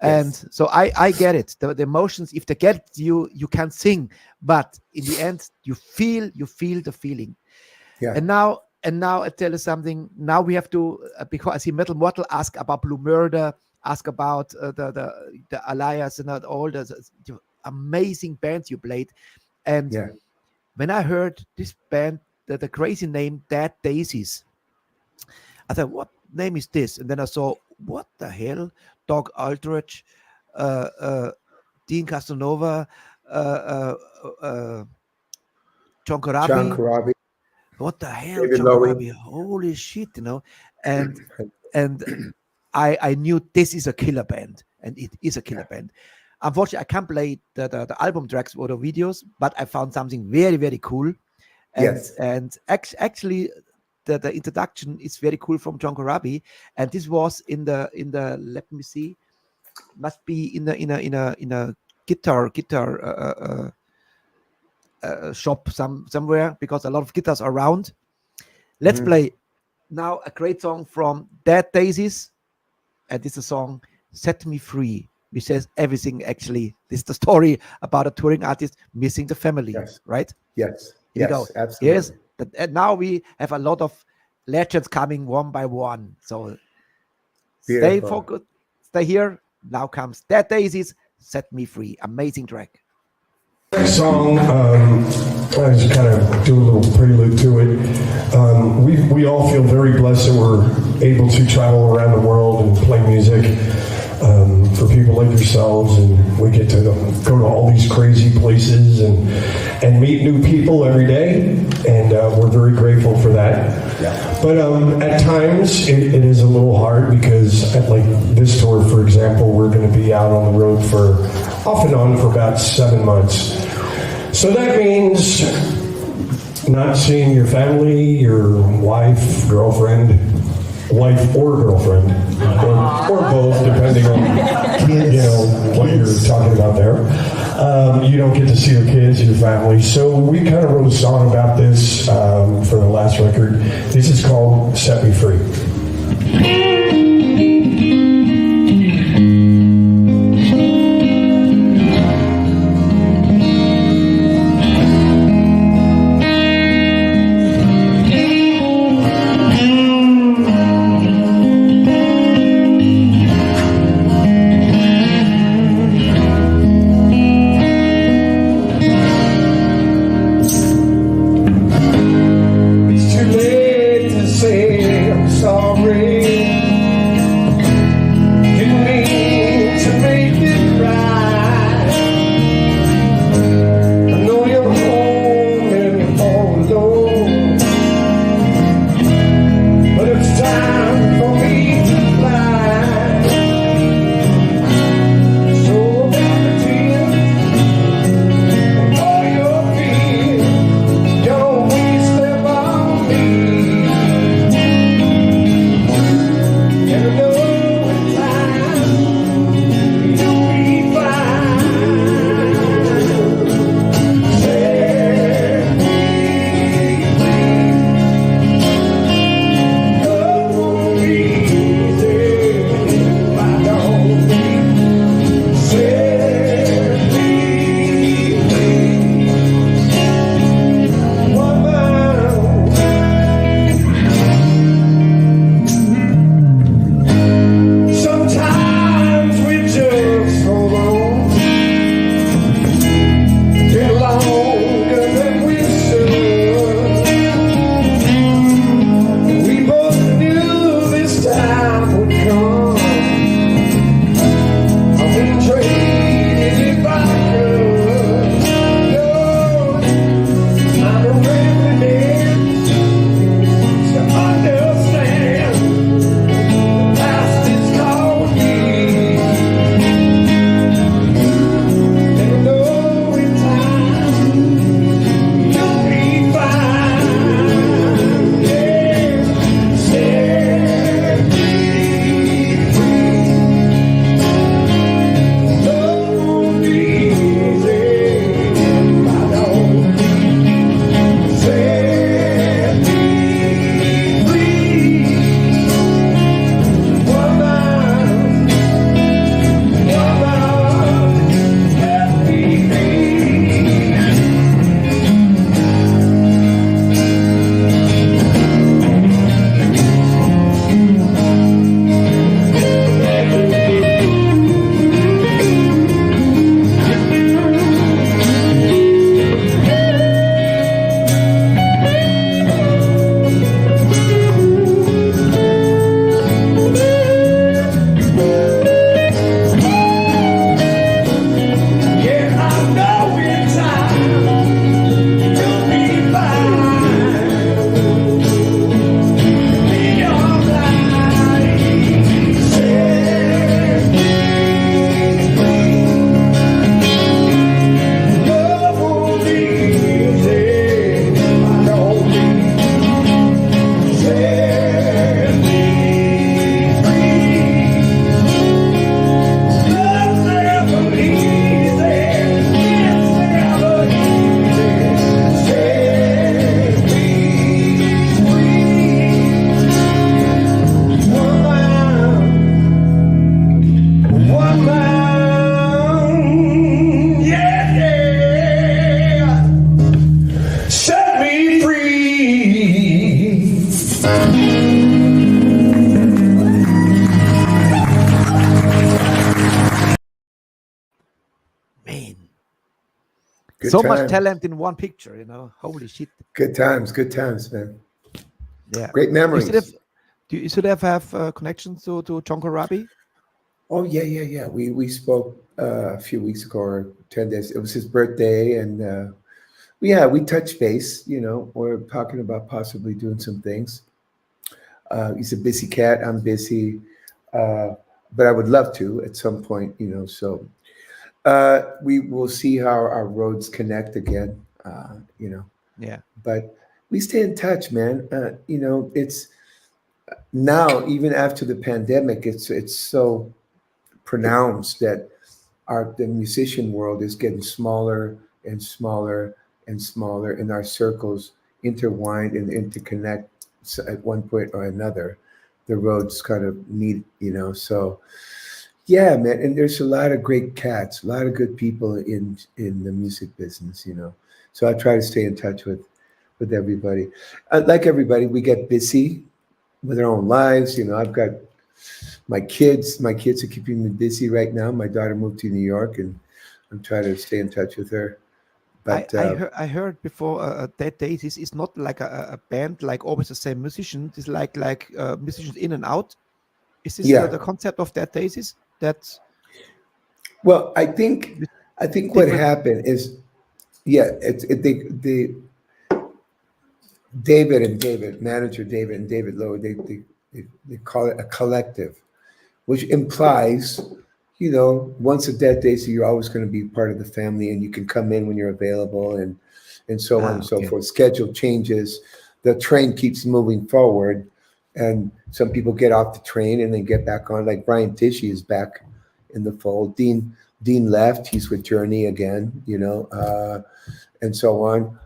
And so I get it. The emotions, if they get you can't sing, but in the end, you feel the feeling. Yeah. And now I tell you something. Now we have to, because I see Metal Mortal ask about Blue Murder, ask about the Alias and all the amazing bands you played. And when I heard this band, the crazy name Dead Daisies, I thought, what name is this? And then I saw, what the hell? Doug Aldrich, Dean Casanova, John Corabi. What the hell, David John Corabi? Holy shit, And I knew this is a killer band, and it is a killer band. Unfortunately, I can't play the album tracks or the videos, but I found something very, very cool. And actually, the introduction is very cool from John Corabi, and this was in the let me see, must be in a guitar shop somewhere, because a lot of guitars are around. Let's play now a great song from Dead Daisies, and this is a song Set Me Free, which says everything. Actually, this is the story about a touring artist missing the family, right? Yes. Here we go. Absolutely. Yes. And now we have a lot of legends coming one by one. So stay focused, stay here. Now comes Dead Daisies, Set Me Free. Amazing track. Next song, I just kind of do a little prelude to it. We all feel very blessed that we're able to travel around the world and play music for people like yourselves, and we get to go to all these crazy places and meet new people every day, and we're very grateful for that. But at times it is a little hard, because like this tour, for example, we're going to be out on the road for off and on for about 7 months. So that means not seeing your family, your wife, girlfriend, or girlfriend, or both, depending on what you're talking about there. You don't get to see your kids, your family. So we kind of wrote a song about this for the last record. This is called Set Me Free. Sorry. Good So much times. talent in one picture, Holy shit. Good times, man. Yeah. Great memories. You should have connections to John Corabi? Oh yeah. We spoke a few weeks ago or 10 days. It was his birthday, and we touched base. We're talking about possibly doing some things. He's a busy cat. I'm busy, but I would love to at some point. So we will see how our roads connect again. Yeah. But we stay in touch, man. It's now, even after the pandemic, it's so pronounced that the musician world is getting smaller and smaller and smaller, and our circles intertwined and interconnect. So at one point or another, the roads kind of meet. So yeah, man. And there's a lot of great cats, a lot of good people in the music business. So I try to stay in touch with everybody. Like everybody, we get busy with our own lives. I've got my kids. My kids are keeping me busy right now. My daughter moved to New York, and I'm trying to stay in touch with her. But I heard before Dead Daisies is not like a band, like always the same musicians. It's like musicians in and out. Is this the concept of Dead Daisies? Well, I think what happened is, manager David and David Lowe, they call it a collective, which implies, once a Dead Daisy, you're always going to be part of the family, and you can come in when you're available, and so on and so forth. Schedule changes, the train keeps moving forward, and some people get off the train and then get back on. Like Brian Tichy is back in the fold. Dean left; he's with Journey again, and so on.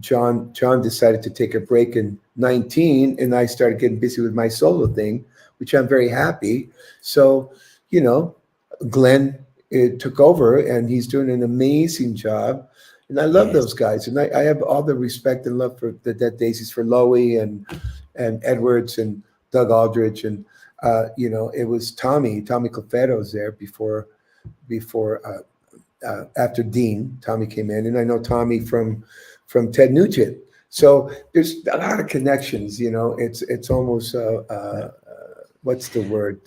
John decided to take a break in 19, and I started getting busy with my solo thing, which I'm very happy. So, Glenn took over, and he's doing an amazing job. And I love those guys. And I have all the respect and love for the Dead Daisies, for Lowy and Edwards and Doug Aldrich. And, it was Tommy Clefetto's there before after Dean. Tommy came in, and I know Tommy from Ted Nugent. So there's a lot of connections. It's almost what's the word?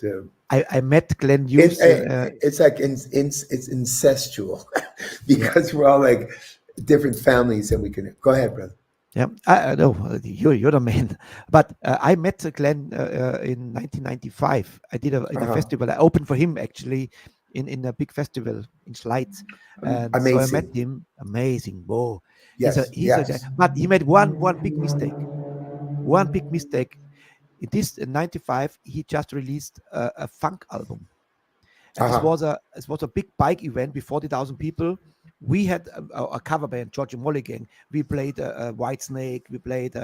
I met Glenn Hughes. It's like it's incestual because we're all like different families, and we can go ahead, brother. Yeah, I know you're the man. But I met Glenn in 1995. I did a festival. I opened for him actually in a big festival in Schleiz. And amazing. So I met him. Amazing. Whoa. Yes, He's a guy. But he made one big mistake. One big mistake. It is in 95. He just released a funk album. And it was a big bike event with 40,000 people. We had a cover band, George and Molly Gang. We played Whitesnake. We played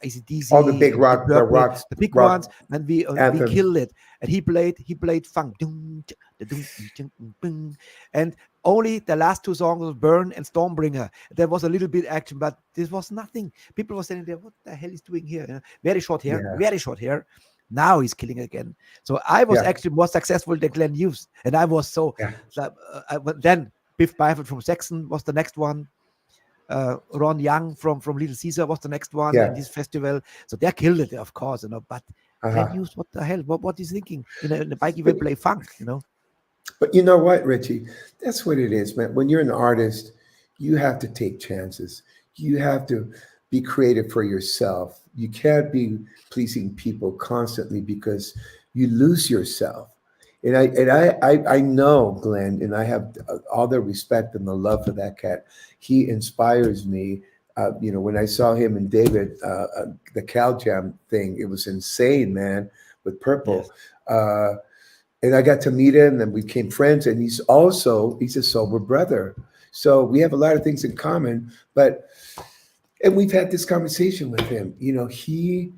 AC/DC. All the big rock, the big ones, and we killed it. And he played funk. And only the last two songs was Burn and Stormbringer. There was a little bit action, but this was nothing. People were saying there, what the hell is doing here? Very short hair. Now he's killing again. So I was actually more successful than Glenn Hughes, and I was so. Then Biff Byford from Saxon was the next one. Ron Young from Little Caesar was the next one in this festival. So they killed it, of course, But Glenn Hughes, what the hell? What is he thinking? In the bike event, play funk, But you know what, Richie? That's what it is, man. When you're an artist, you have to take chances. You have to be creative for yourself. You can't be pleasing people constantly because you lose yourself. And I know Glenn, and I have all the respect and the love for that cat. He inspires me. When I saw him and David, the Cal Jam thing, it was insane, man, with Purple. Yes. And I got to meet him, and we became friends. And he's a sober brother. So we have a lot of things in common. And we've had this conversation with him. He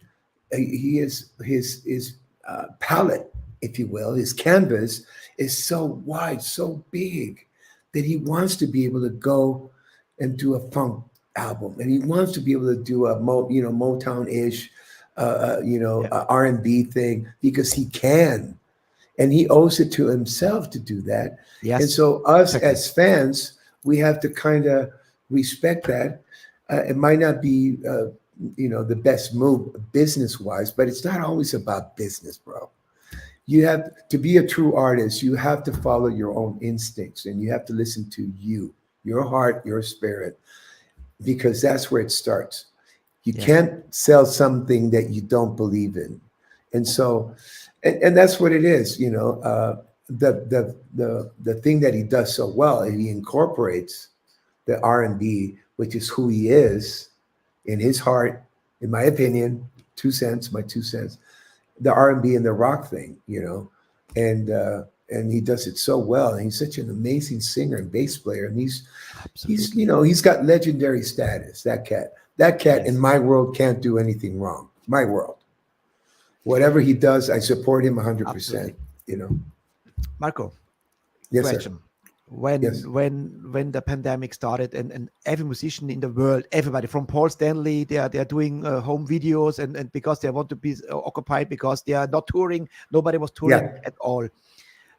is his palette, if you will, his canvas is so wide, so big that he wants to be able to go and do a funk album, and he wants to be able to do a Motown-ish, R&B thing because he can. and he owes it to himself to do that. Yes. And so us Exactly. as fans, we have to kind of respect that. It might not be, the best move business-wise, but it's not always about business, bro. You have to be a true artist. You have to follow your own instincts, and you have to listen to you, your heart, your spirit, because that's where it starts. You Yes. can't sell something that you don't believe in. And so, and that's what it is, the thing that he does so well, and he incorporates the R&B, which is who he is in his heart, in my opinion, my 2 cents, the R&B and the rock thing, and he does it so well. And he's such an amazing singer and bass player. And he's he's got legendary status, that cat. That cat in my world can't do anything wrong. My world. Whatever he does, I support him 100%. Absolutely. Marco, Yes, sir. question. When Yes. when the pandemic started, and every musician in the world, everybody from Paul Stanley, they are doing home videos, and because they want to be occupied, because they are not touring, nobody was touring at all.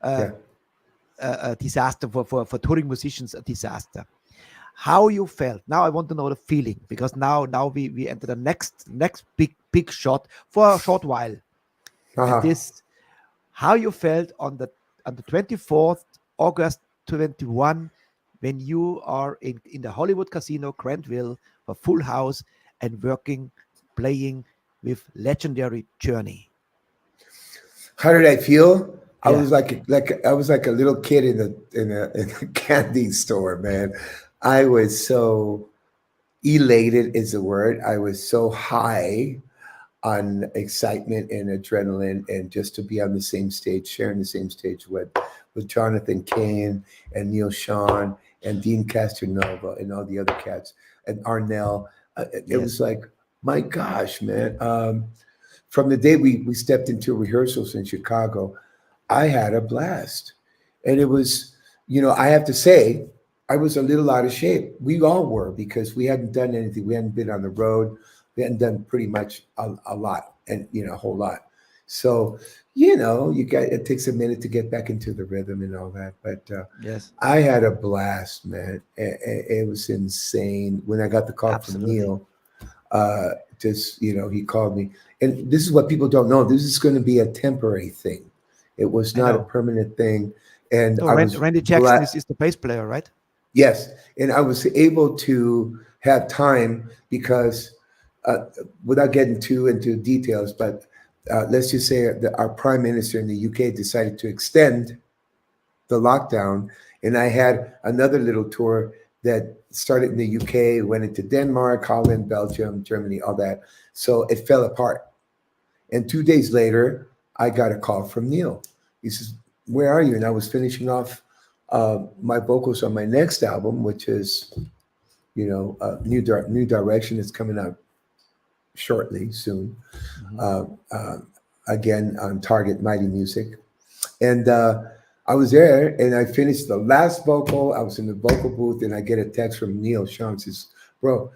A disaster for touring musicians, a disaster. How you felt? Now I want to know the feeling, because now we enter the next big shot for a short while. And this, how you felt on the 24th August 21, when you are in the Hollywood Casino Grantville for Full House and playing with legendary Journey. How did I feel? I Yeah. was like a little kid in a candy store, man. I was so elated is the word. I was so high on excitement and adrenaline, and just to be on the same stage, sharing the same stage with Jonathan Cain and Neil Sean and Dean Castronova and all the other cats and Arnell. It was like, my gosh, man. From the day we stepped into rehearsals in Chicago, I had a blast. And it was, I have to say, I was a little out of shape. We all were, because we hadn't done anything. We hadn't been on the road. We hadn't done pretty much a lot, and a whole lot. So, it takes a minute to get back into the rhythm and all that. But Yes. I had a blast, man. It was insane. When I got the call from Neil, he called me. And this is what people don't know. This is going to be a temporary thing. It was not a permanent thing. And Randy Jackson is the bass player, right? Yes. And I was able to have time because, without getting too into details, but let's just say that our prime minister in the UK decided to extend the lockdown. And I had another little tour that started in the UK, went into Denmark, Holland, Belgium, Germany, all that. So it fell apart. And 2 days later, I got a call from Neil. He says, "Where are you?" And I was finishing off my vocals on my next album, which is, New Direction. Is coming out shortly, soon. Again, on Target Mighty Music. And I was there, and I finished the last vocal. I was in the vocal booth, and I get a text from Neil Sean. Says, "Bro,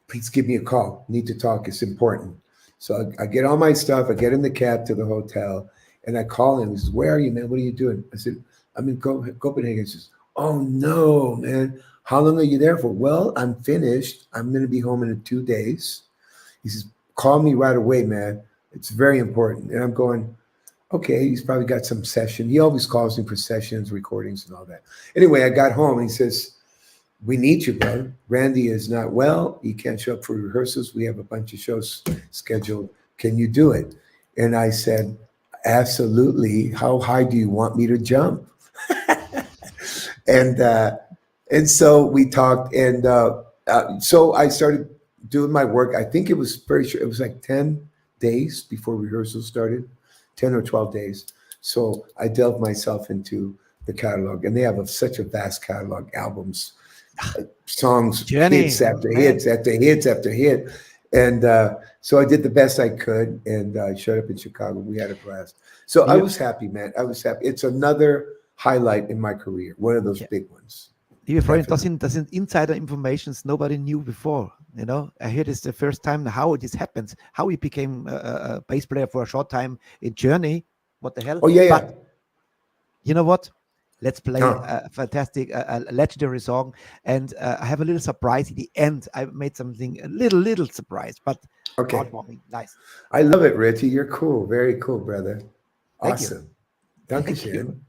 please give me a call. Need to talk. It's important." So I get all my stuff. I get in the cab to the hotel, and I call him. He says, "Where are you, man? What are you doing?" I said, "I'm in Copenhagen." He says, "Oh, no, man. How long are you there for?" "Well, I'm finished. I'm going to be home in 2 days." He says, "Call me right away, man. It's very important." And I'm going, okay, he's probably got some session. He always calls me for sessions, recordings, and all that. Anyway, I got home, and he says, "We need you, bro. Randy is not well. He can't show up for rehearsals. We have a bunch of shows scheduled. Can you do it?" And I said, "Absolutely. How high do you want me to jump?" And so we talked, and so I started doing my work. I think it was very short. It was like 10 days before rehearsals started, 10 or 12 days. So I delved myself into the catalog, and they have such a vast catalog, albums, songs, Journey, hits after hits after hits after hit. And so I did the best I could, and I showed up in Chicago. We had a blast. So I was happy, man. I was happy. It's another highlight in my career, one of those big ones. Liebe Freunde, das sind Insider-Informations nobody knew before. I hear this the first time how this happens, how he became a bass player for a short time in Journey, what the hell? Oh yeah, yeah. But you know what? Let's play Oh. a fantastic, a legendary song. And I have a little surprise at the end. I made something, a little surprise, but Okay. heartwarming. Nice. I love it, Richie. You're cool. Very cool, brother. Thank you. Awesome. Danke Thank you. schön.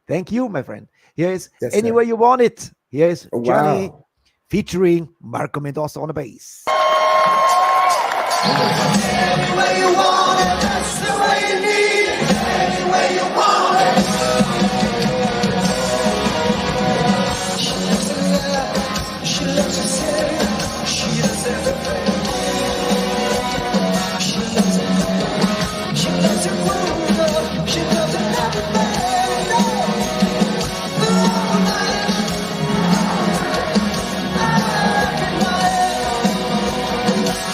Thank you, my friend. Here is Yes, Anywhere sir. You Want It. Here is Oh, Johnny wow. featuring Marco Mendoza on the bass. Anyway you want it, that's the way you need it. Anyway you want it. She loves to say, she does everything. She loves it. She loves it well. She does it everything. All night. Every night.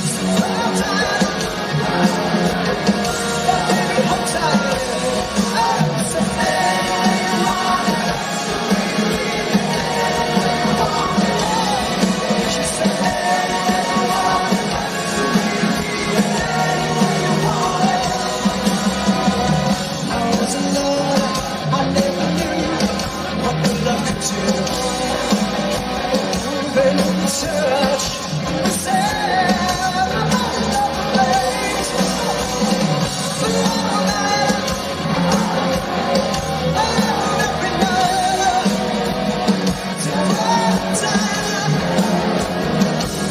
Sometimes.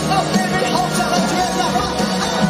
But baby, hold tight.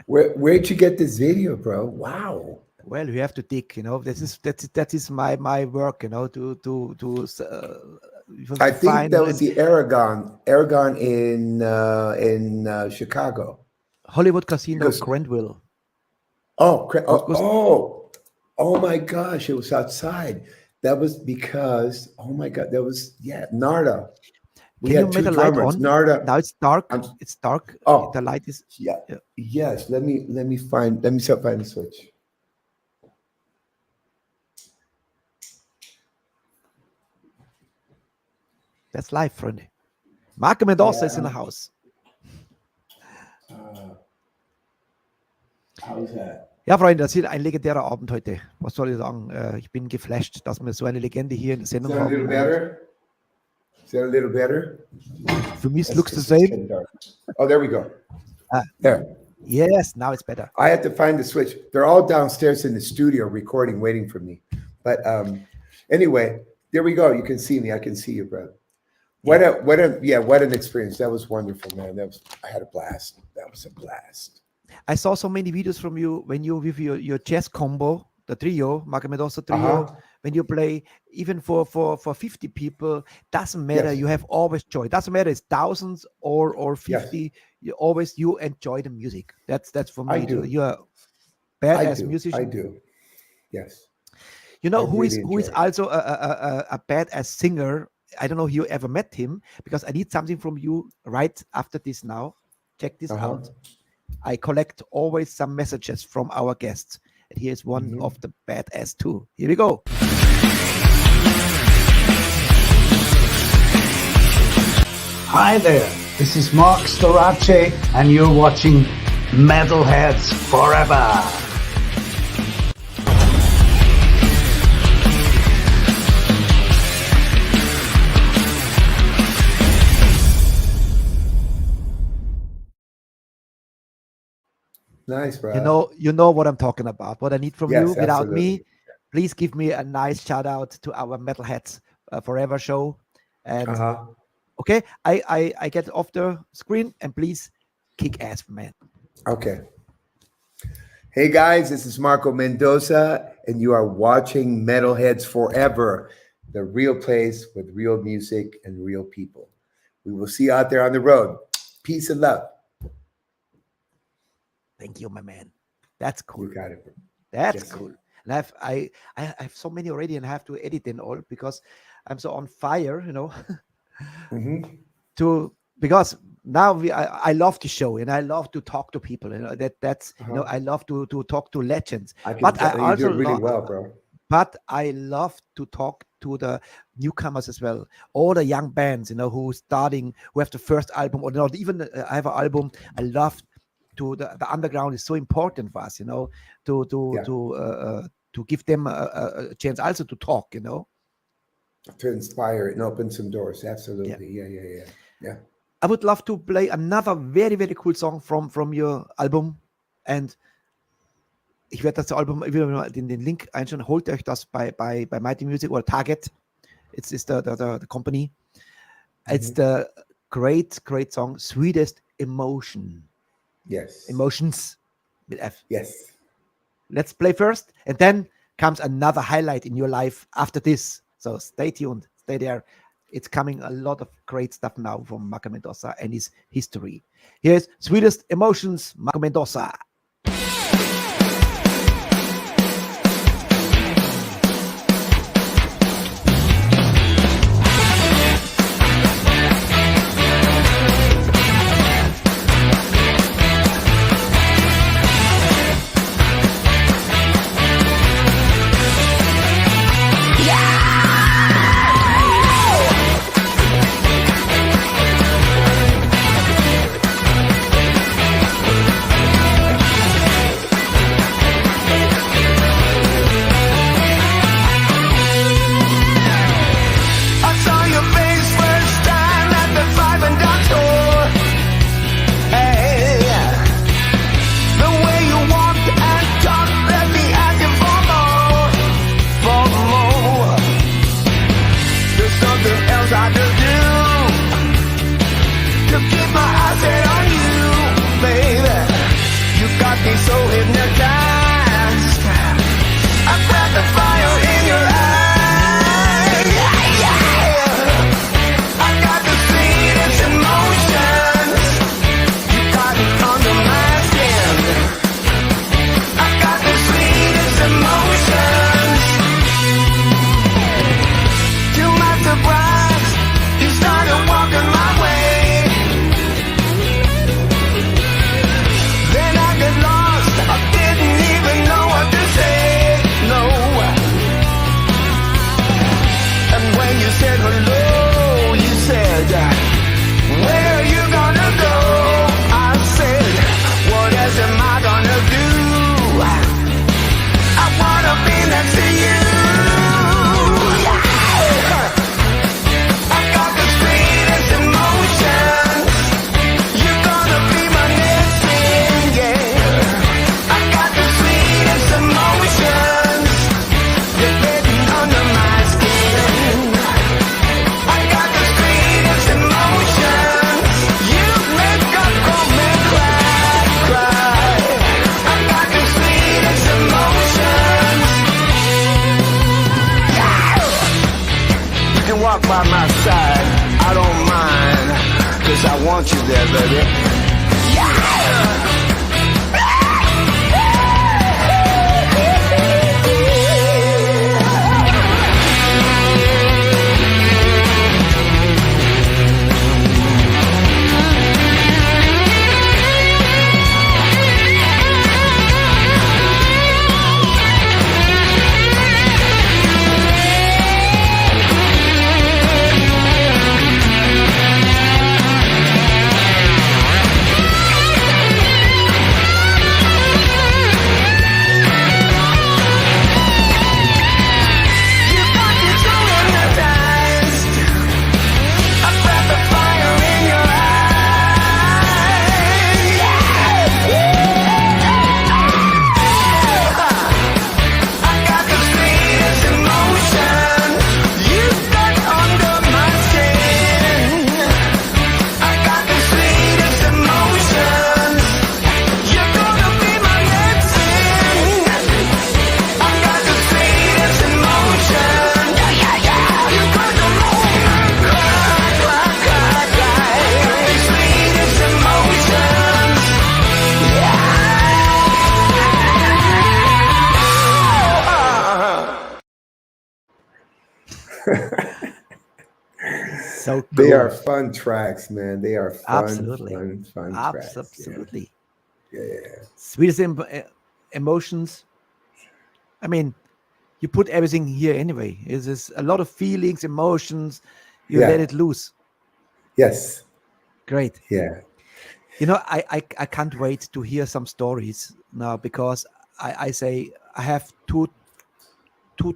Where'd you get this video, bro? Wow. Well, you have to dig, that is my work, I think that was the Aragon in Chicago. Hollywood Casino, Because- Grandville. Oh my gosh, it was outside. That was because, oh my God, that was, Narda. We Can had you two make a light drummers. on? Narda. Now it's dark. I'm- It's dark. Oh. The light is. Yeah. Yeah. Yes. Let me find the switch. That's live, friend. Marco Mendoza is in the house. How's that? Ja, Freunde, das wird ein legendärer Abend heute. Was soll ich sagen? Ich bin geflasht, dass wir so eine Legende hier in der Is Sendung that a little haben. better? Is that a little better? Für mich looks the It's same. getting dark. Oh, there we go. Ah. There. Yes, now it's better. I had to find the switch. They're all downstairs in the studio recording, waiting for me. But anyway, There we go. You can see me. I can see you, brother. What an experience. That was wonderful, man. I had a blast. That was a blast. I saw so many videos from you when you with your jazz combo, the trio, Mendoza trio, when you play even for 50 people, doesn't matter. Yes. You have always joy. Doesn't matter it's thousands or 50. Yes. You enjoy the music. That's for me. I do. You're a badass musician. I do. Yes. You know who really is enjoy it. also a badass singer. I don't know if you ever met him, because I need something from you right after this now. Check this out. I collect always some messages from our guests. And here's one of the badass too. Here we go. Hi there, this is Mark Storace, and you're watching Metalheads Forever. Nice, bro. You know what I'm talking about. What I need from you. Without absolutely. me, please give me a nice shout out to our Metalheads Forever show. And okay, I get off the screen, and please kick ass, man. Okay. Hey guys, this is Marco Mendoza, and you are watching Metalheads Forever, the real place with real music and real people. We will see you out there on the road. Peace and love. Thank you, my man. That's cool. You got it, bro. That's Yes, cool. And I have so many already, and I have to edit them all because I'm so on fire, because now I love the show, and I love to talk to people. That's I love to talk to legends. But I also do it really well, bro. But I love to talk to the newcomers as well. All the young bands, who have the first album, or not even I have an album. I love the underground is so important for us, to give them a chance also to talk, To inspire and open some doors. Absolutely. Yeah. I would love to play another very, very cool song from your album. And ich werde das Album, ich will mal den Link einschauen. Holt euch das bei Mighty Music oder Target. It's the company. It's the great song, Sweetest Emotion. Yes. Emotions with F. Yes. Let's play first, and then comes another highlight in your life after this. So stay tuned, stay there. It's coming a lot of great stuff now from Marco Mendoza and his history. Here's Sweetest Emotions, Marco Mendoza. Yeah! by my side, I don't mind, 'cause I want you there, baby. So cool. They are fun tracks, man. They are fun, Absolutely. fun tracks. Absolutely. Yeah. Sweetest emotions. I mean, you put everything here anyway. It's a lot of feelings, emotions. You Yeah. let it loose. Yes. Great. Yeah. You know, I can't wait to hear some stories now, because I say I have two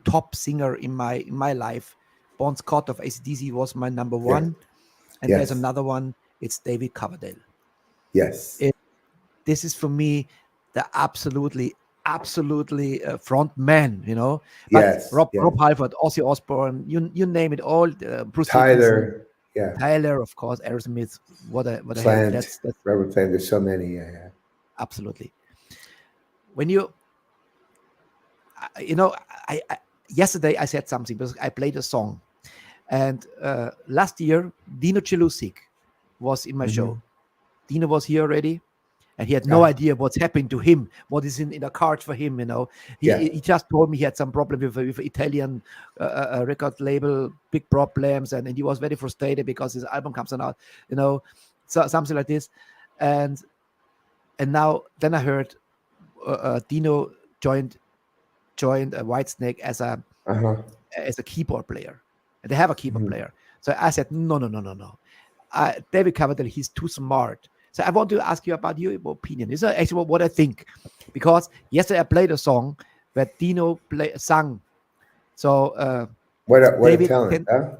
top singer in my life. Bon Scott of AC/DC was my number one, and Yes. there's another one. It's David Coverdale. Yes. This is for me the absolutely front man, you know. But Yes. Rob Halford, Ozzy Osbourne, you name it all. Bruce Tyler. Dickinson, Yeah. Tyler, of course, Aerosmith. What a Plant. that's Robert Plant. There's so many. Yeah. absolutely. When you know, I yesterday I said something because I played a song, and last year Dino Celusic was in my show. Dino was here already, and he had no idea what's happened to him, what is in the cards for him. You know, he just told me he had some problem with Italian record label, big problems, and he was very frustrated because his album comes out, you know, so something like this. And now then I heard Dino joined Whitesnake as a keyboard player, and they have a keyboard player. So I said, no. David Coverdale, he's too smart. So I want to ask you about your opinion. This is actually what I think, because yesterday I played a song that Dino sang. So what a David talent, huh?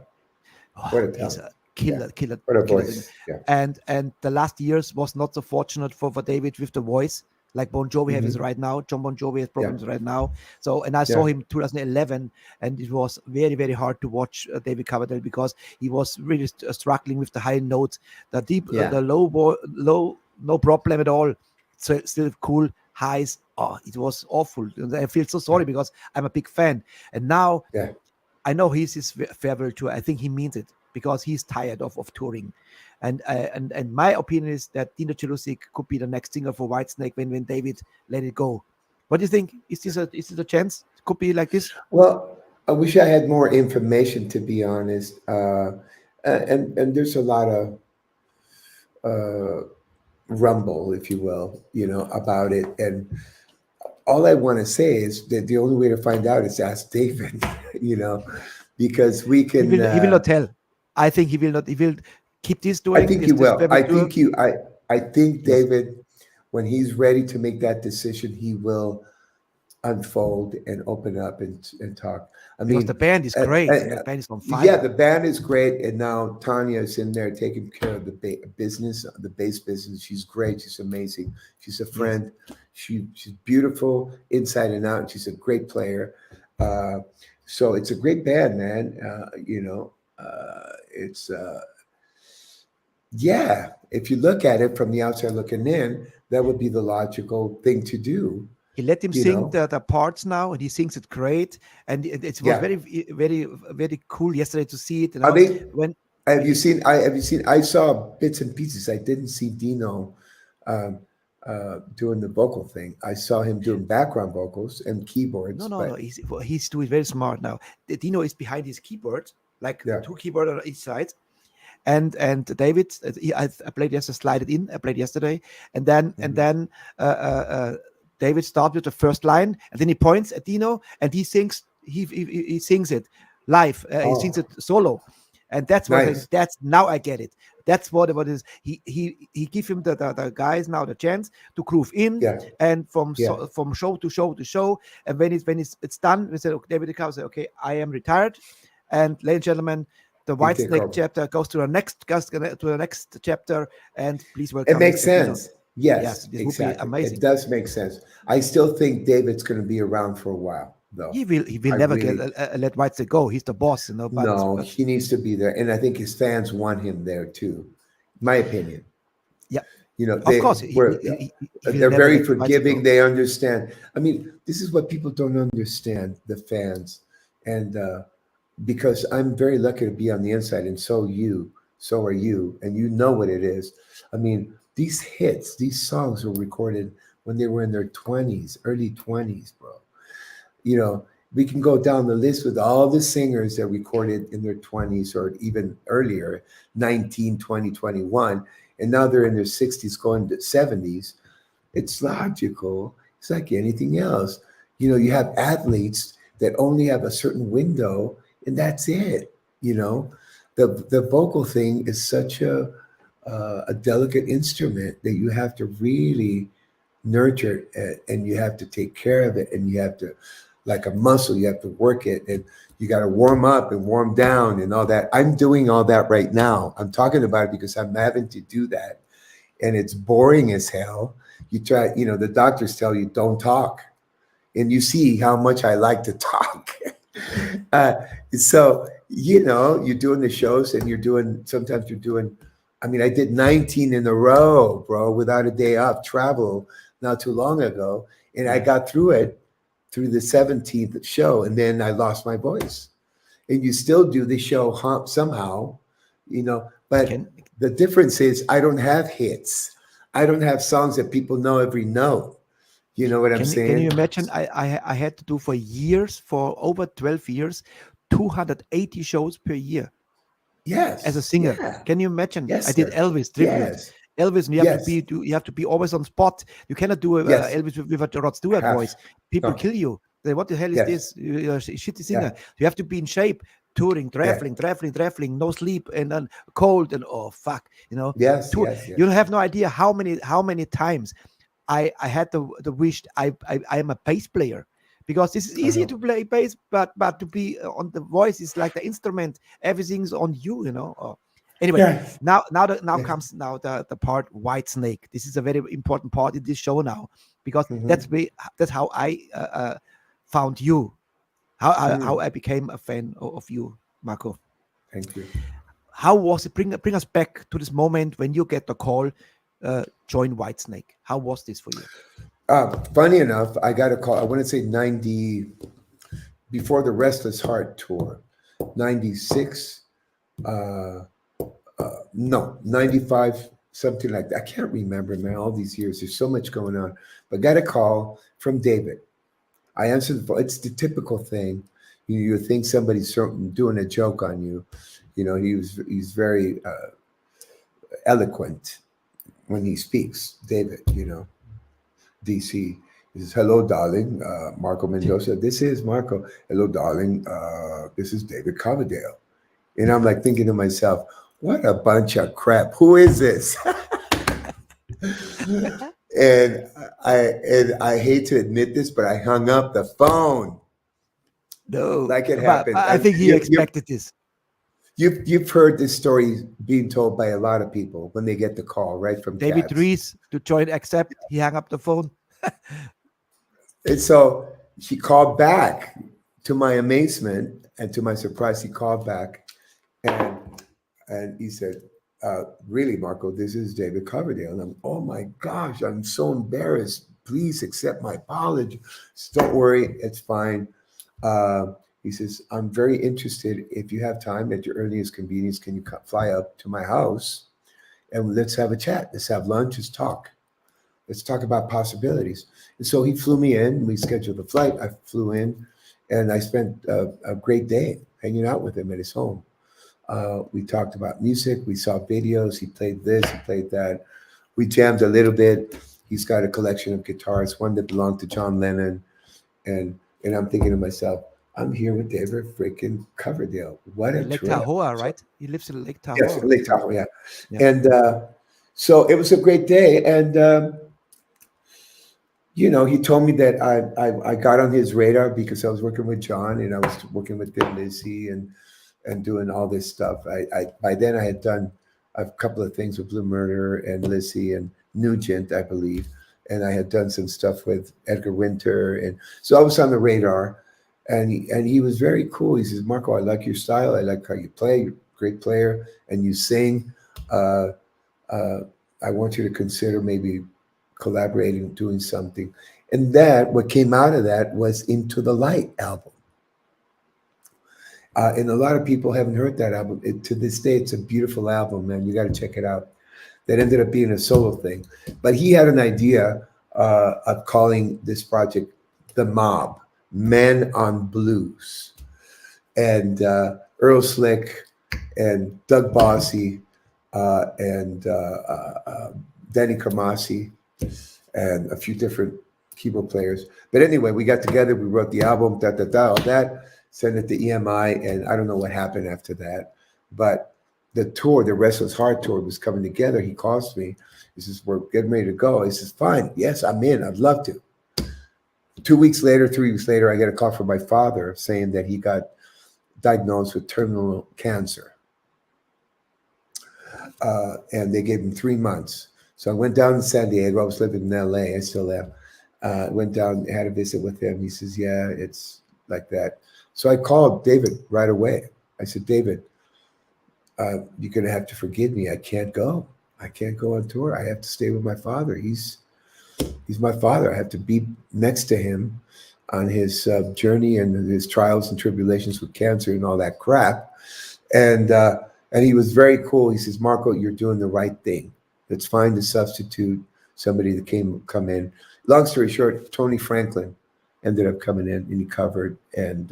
What a talent. He's a killer. What a voice. Yeah. And the last years was not so fortunate for David with the voice, like Bon Jovi has right now. John Bon Jovi has problems right now. So, and I saw him 2011, and it was very, very hard to watch David Coverdale, because he was really struggling with the high notes, the deep, the low, no problem at all. So still cool highs. Oh, it was awful. And I feel so sorry because I'm a big fan. And now I know he's his farewell tour. I think he means it, because he's tired of touring. And my opinion is that Dino Celusic could be the next singer for Whitesnake when David let it go. What do you think? Is this a chance? It could be like this? Well, I wish I had more information, to be honest. And there's a lot of rumble, if you will, you know, about it. And all I want to say is that the only way to find out is ask David, you know, because we can. He will not tell. I think he will not. He will keep this doing. I think he will. I think David, when he's ready to make that decision, he will unfold and open up and talk. I mean, the band is great. The band is on fire. Yeah, the band is great, and now Tanya is in there taking care of the business, the bass business. She's great. She's amazing. She's a friend. She's beautiful inside and out. She's a great player. So it's a great band, man. You know, it's if you look at it from the outside looking in, that would be the logical thing to do. He let him you sing know. the parts now, and he sings it great. And it was very, very, very cool yesterday to see it. You know, Are they? when Have you seen? I saw bits and pieces. I didn't see Dino doing the vocal thing. I saw him doing background vocals and keyboards. no, he's doing very smart now. Dino is behind his keyboard, like two keyboards on each side. And David, I played yesterday, slide it in. I played yesterday, and then David started with the first line, and then he points at Dino, and he sings. He sings it live. He sings it solo, and that's what. That's now I get it. That's what it is. He give him the guys now the chance to groove in, and from show to show. And when it's done, we said, okay, David Cow said, okay, I am retired, and ladies and gentlemen, the Whitesnake chapter goes to the next chapter, and please welcome. It makes sense. Yes, exactly. Amazing. It does make sense. I still think David's going to be around for a while, though. He will never let Whitesnake go. He's the boss, you know. But he needs to be there, and I think his fans want him there too. My opinion. Yeah. You know, of course, they're very forgiving. They understand. I mean, this is what people don't understand, the fans, and because I'm very lucky to be on the inside, and so are you, and you know what it is. I mean, these hits, these songs were recorded when they were in their 20s, early 20s, bro. You know, we can go down the list with all the singers that recorded in their 20s or even earlier, 19, 20, 21, and now they're in their 60s going to 70s. It's logical. It's like anything else. You know, you have athletes that only have a certain window, and that's it. You know, the vocal thing is such a delicate instrument that you have to really nurture it, and you have to take care of it, and you have to, like a muscle, you have to work it, and you got to warm up and warm down and all that. I'm doing all that right now. I'm talking about it because I'm having to do that, and it's boring as hell. You try, you know, the doctors tell you don't talk, and you see how much I like to talk. So, you know, you're doing the shows, and sometimes you're doing, I mean, I did 19 in a row, bro, without a day off, travel not too long ago. And I got through it through the 17th show, and then I lost my voice. And you still do the show somehow, you know, but the difference is I don't have hits. I don't have songs that people know every note. You know what I'm saying? Can you imagine? I had to do for over 12 years, 280 shows per year. Yes. As a singer. Yeah. Can you imagine? Yes, I did Elvis tribute. Yes. Elvis, and you have to be always on spot. You cannot do Elvis with a Rod Stewart voice. People kill you. Say, what the hell is this? You're a shitty singer. You have to be in shape, touring, traveling, no sleep, and then cold, and oh fuck, you know. Yes. You have no idea how many times I had the wish I am a bass player, because this is easy to play bass, but to be on the voice is like the instrument. Everything's on you, you know. Anyway, now comes the part Whitesnake. This is a very important part in this show now, because that's how I found you, how I became a fan of you, Marco. Thank you. How was it? Bring us back to this moment when you get the call, join Whitesnake. How was this for you? Funny enough, I got a call. I want to say 90, before the Restless Heart tour, 96. 95, something like that. I can't remember, man, all these years. There's so much going on. But got a call from David. I answered the phone. It's the typical thing. You think somebody's doing a joke on you. You know, he's very eloquent when he speaks. David, you know, DC. He says, hello, darling. Marco Mendoza. This is Marco. Hello, darling. This is David Coverdale. And I'm like thinking to myself, what a bunch of crap. Who is this? and I hate to admit this, but I hung up the phone. No. Like it happened. I think he expected this. You've heard this story being told by a lot of people when they get the call, right? From David cats. Rees to join Accept. He hung up the phone. And so he called back. To my amazement and to my surprise, he called back. And he said, really, Marco, this is David Coverdale. And I'm, oh my gosh, I'm so embarrassed. please accept my apology. Don't worry, it's fine. He says, I'm very interested. If you have time at your earliest convenience, can you fly up to my house and let's have a chat. Let's have lunch. Let's talk. Let's talk about possibilities. And so he flew me in. We scheduled the flight. I flew in, and I spent a great day hanging out with him at his home. We talked about music. We saw videos. He played this. He played that. We jammed a little bit. He's got a collection of guitars, one that belonged to John Lennon. And I'm thinking to myself, I'm here with David freaking Coverdale. What a Lake trip. Tahoe, right? He lives in Lake Tahoe. Yes, Lake Tahoe, yeah. Yeah. And so it was a great day. And, you know, he told me that I got on his radar because I was working with John and I was working with Thin Lizzy and doing all this stuff. By then I had done a couple of things with Blue Murder and Lizzy and Nugent, I believe. And I had done some stuff with Edgar Winter. And so I was on the radar. And he was very cool. He says, Marco, I like your style. I like how you play. You're a great player. And you sing. I want you to consider maybe collaborating, doing something. And what came out of that was Into the Light album. And a lot of people haven't heard that album. To this day, it's a beautiful album, man. You got to check it out. That ended up being a solo thing. But he had an idea of calling this project The Mob, Men on Blues. And Earl Slick and Doug Bossy and Danny Kamasi and a few different keyboard players. But anyway, we got together, we wrote the album, all that, sent it to EMI, and I don't know what happened after that. But the tour, the Restless Heart tour was coming together. He calls me. He says, we're getting ready to go. He says, fine, yes, I'm in. I'd love to. 3 weeks later, I get a call from my father saying that he got diagnosed with terminal cancer. And they gave him 3 months. So I went down to San Diego. I was living in LA. I still am. Went down, had a visit with him. He says, yeah, it's like that. So I called David right away. I said, David, you're going to have to forgive me. I can't go. I can't go on tour. I have to stay with my father. He's my father. I have to be next to him on his journey and his trials and tribulations with cancer and all that crap. And he was very cool. He says, Marco, you're doing the right thing. Let's find a substitute, somebody that come in. Long story short, Tony Franklin ended up coming in and he covered, and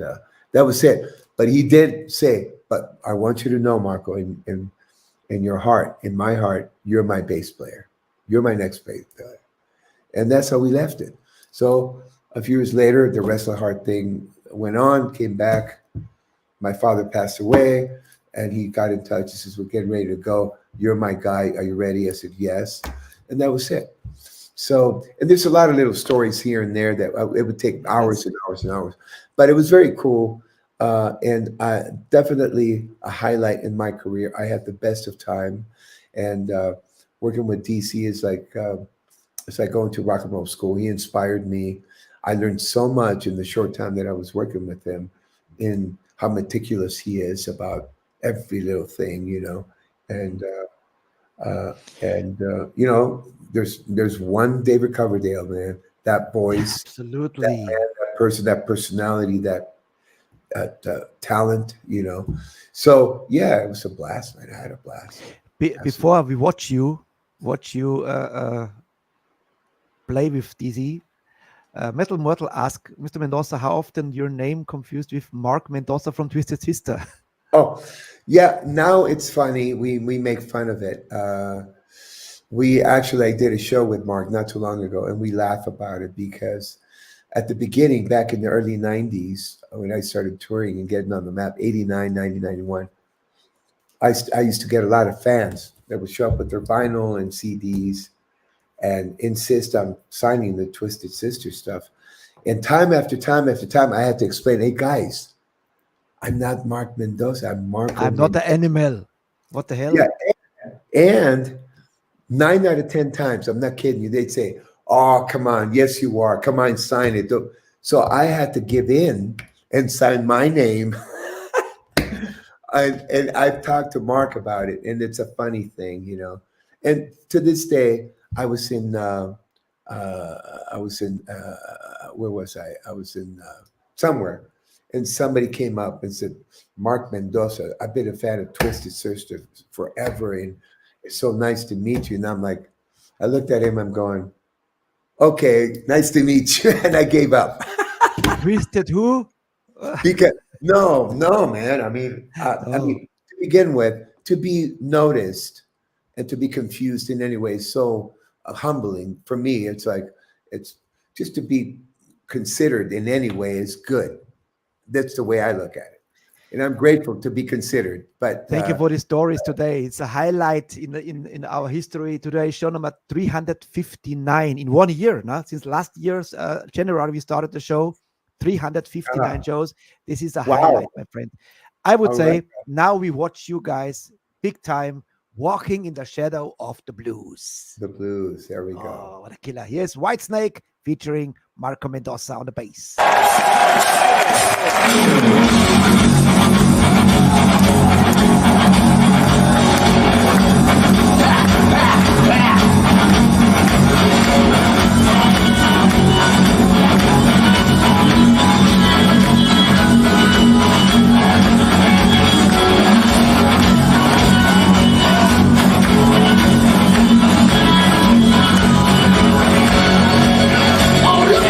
that was it. But he did say, but I want you to know, Marco, in your heart, in my heart, you're my bass player. You're my next bass player. And that's how we left it. So a few years later, the Restless Heart thing went on, came back. My father passed away, and he got in touch. He says, we're getting ready to go. You're my guy. Are you ready? I said, yes. And that was it. So, and there's a lot of little stories here and there that it would take hours and hours and hours. But it was very cool. And definitely a highlight in my career. I had the best of time. And working with DC is like... it's like going to rock and roll school. He inspired me. I learned so much in the short time that I was working with him in how meticulous he is about every little thing, you know. And you know, there's one David Coverdale, man. That voice, absolutely, that man, that person, that personality, that talent, you know. So yeah, it was a blast, man. I had a blast. Before we watch you play with DC, Metal Mortal asked Mr. Mendoza how often your name confused with Mark Mendoza from Twisted Sister. Oh, yeah. Now it's funny. We make fun of it. I did a show with Mark not too long ago, and we laugh about it because at the beginning, back in the early 90s, when I started touring and getting on the map, 89, 90, 91, I used to get a lot of fans that would show up with their vinyl and CDs and insist on signing the Twisted Sister stuff. And time after time after time, I had to explain, hey, guys, I'm not Mark Mendoza. I'm Marco I'm not the animal. What the hell? Yeah. And 9 out of 10 times, I'm not kidding you, they'd say, oh, come on. Yes, you are. Come on, sign it. So I had to give in and sign my name. And I've talked to Mark about it, and it's a funny thing, you know. And to this day, I was in I was in where was I? I was in somewhere, and somebody came up and said, "Mark Mendoza, I've been a fan of Twisted Sister forever, and it's so nice to meet you." And I'm like, I looked at him, I'm going, "Okay, nice to meet you," and I gave up. Twisted who? Because no, man. I mean, to begin with, to be noticed and to be confused in any way is so humbling for me. It's like, it's just to be considered in any way is good. That's the way I look at it, and I'm grateful to be considered. But thank you for the stories today. It's a highlight in our history today. Show number 359 in 1 year. Now, since last year's January, we started the show. 359 shows. This is a highlight, my friend. I would say now we watch you guys big time walking in the shadow of the blues. The blues. There we go. Oh, what a killer. Here's Whitesnake featuring Marco Mendoza on the bass. Oh, no!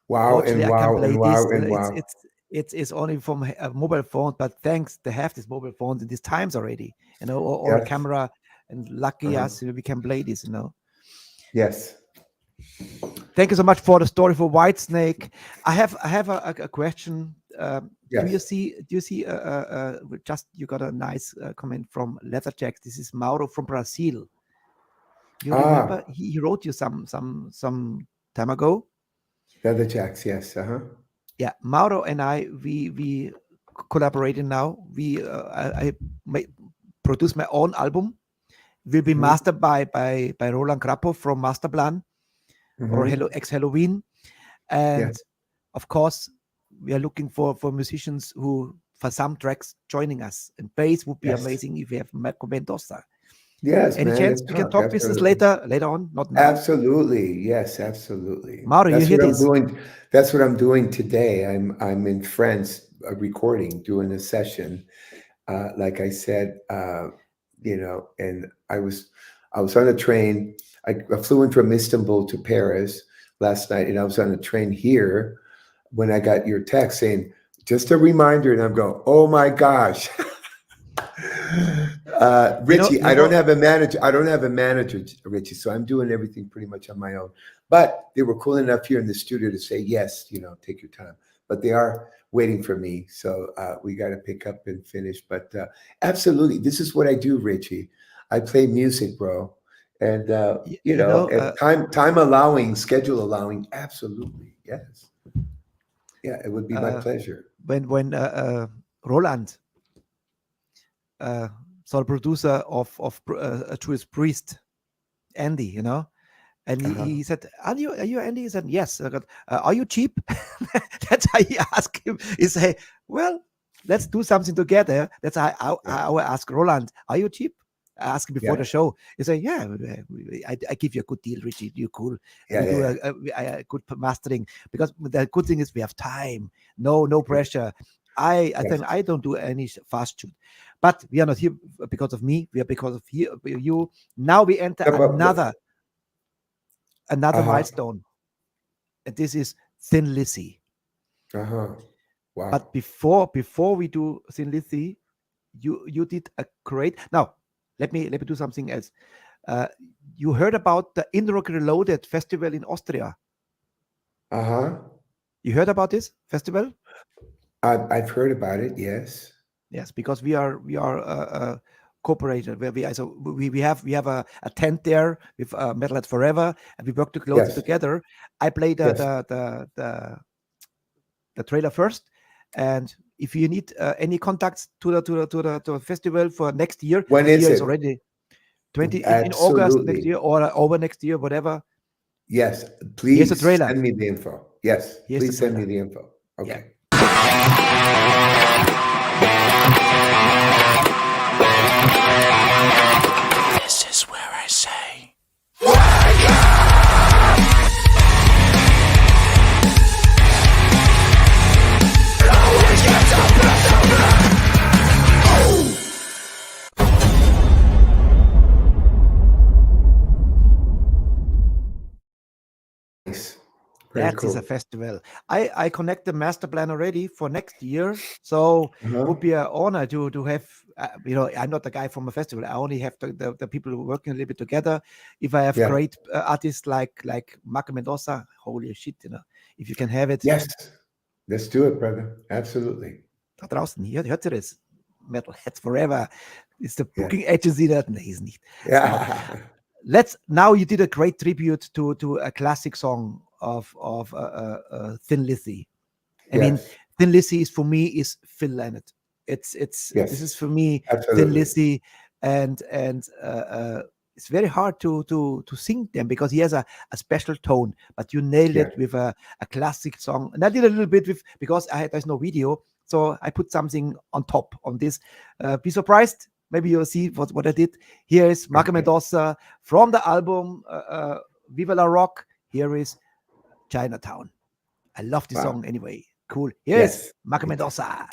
Wow, Fortunately, and I can wow, play and wow, this. and wow. It's only from a mobile phone, but thanks they have this mobile phones in these times already, or a Yes. camera, and lucky Uh-huh. us, we can play this, Yes. Thank you so much for the story for Whitesnake. I have a question. Yes. Do you see just you got a nice comment from Leatherjacks. This is Mauro from Brazil. You remember he wrote you some time ago? Leatherjacks, yes. Uh-huh. Yeah, Mauro and we collaborating now. I produce my own album. Will be mastered by Roland Krappo from Masterplan or ex Halloween, and of course we are looking for musicians who for some tracks joining us. And bass would be amazing if we have Mendoza. Yes, Any man, chance we can talk business later on? Not now. Absolutely, yes, absolutely. Mauro, you hear this? That's what I'm doing today. I'm in France recording, doing a session. Like I said, and I was on a train. I flew in from Istanbul to Paris last night, and I was on a train here when I got your text saying, just a reminder, and I'm going, oh my gosh. Richie, I don't have a manager, Richie, so I'm doing everything pretty much on my own. But they were cool enough here in the studio to say, yes, take your time. But they are waiting for me, so we got to pick up and finish. But absolutely, this is what I do, Richie. I play music, bro. And time allowing, schedule allowing, absolutely, yes. Yeah, it would be my pleasure. When Roland, so the producer of Jewish priest, Andy, and he said, "Are you Andy?" He said, "Yes." I got, "Are you cheap?" That's how he asked him. He say, "Well, let's do something together." That's how I ask Roland, "Are you cheap?" I asked him before the show. He said, "Yeah, I give you a good deal, Richie. You're cool. We do a good mastering, because the good thing is we have time. No pressure. I think I don't do any fast shoot, but we are not here because of me. We are because of you. Now we enter another milestone, and this is Thin Lizzy. Wow. But before we do Thin Lizzy, you did a great. Now let me do something else. You heard about the Rock Reloaded festival in Austria? You heard about this festival? I've heard about it. Yes. Yes, because we are cooperated. Where we have a tent there with Metalheads Forever, and we work closely together. I played the trailer first, and if you need any contacts to the festival for next year, when is it? Already 20 in August next year or over next year, whatever. Yes, please Here's the trailer. Send me the info. Yes, please send me the info. Okay. Yeah. This is where I say, that is a festival. I connect the master plan already for next year, so it would be an honor to have. I'm not the guy from a festival. I only have the people working a little bit together. If I have great artists like Mendoza, holy shit, if you can have it. Yes, let's do it, brother. Absolutely. Da draußen, hört ihr das? Metalheads Forever. Is the booking agency that? Nee, is nicht. Yeah. Now you did a great tribute to a classic song of Thin Lizzy. I mean, Thin Lizzy is for me is Phil Lynott. This is for me Thin Lizzy, and it's very hard to sing them because he has a special tone. But you nailed it with a classic song, and I did a little bit with because there's no video, so I put something on top on this. Be surprised. Maybe you'll see what I did. Here is Mendoza from the album Viva la Rock. Here is Chinatown. I love this song anyway. Cool. Here is Mendoza.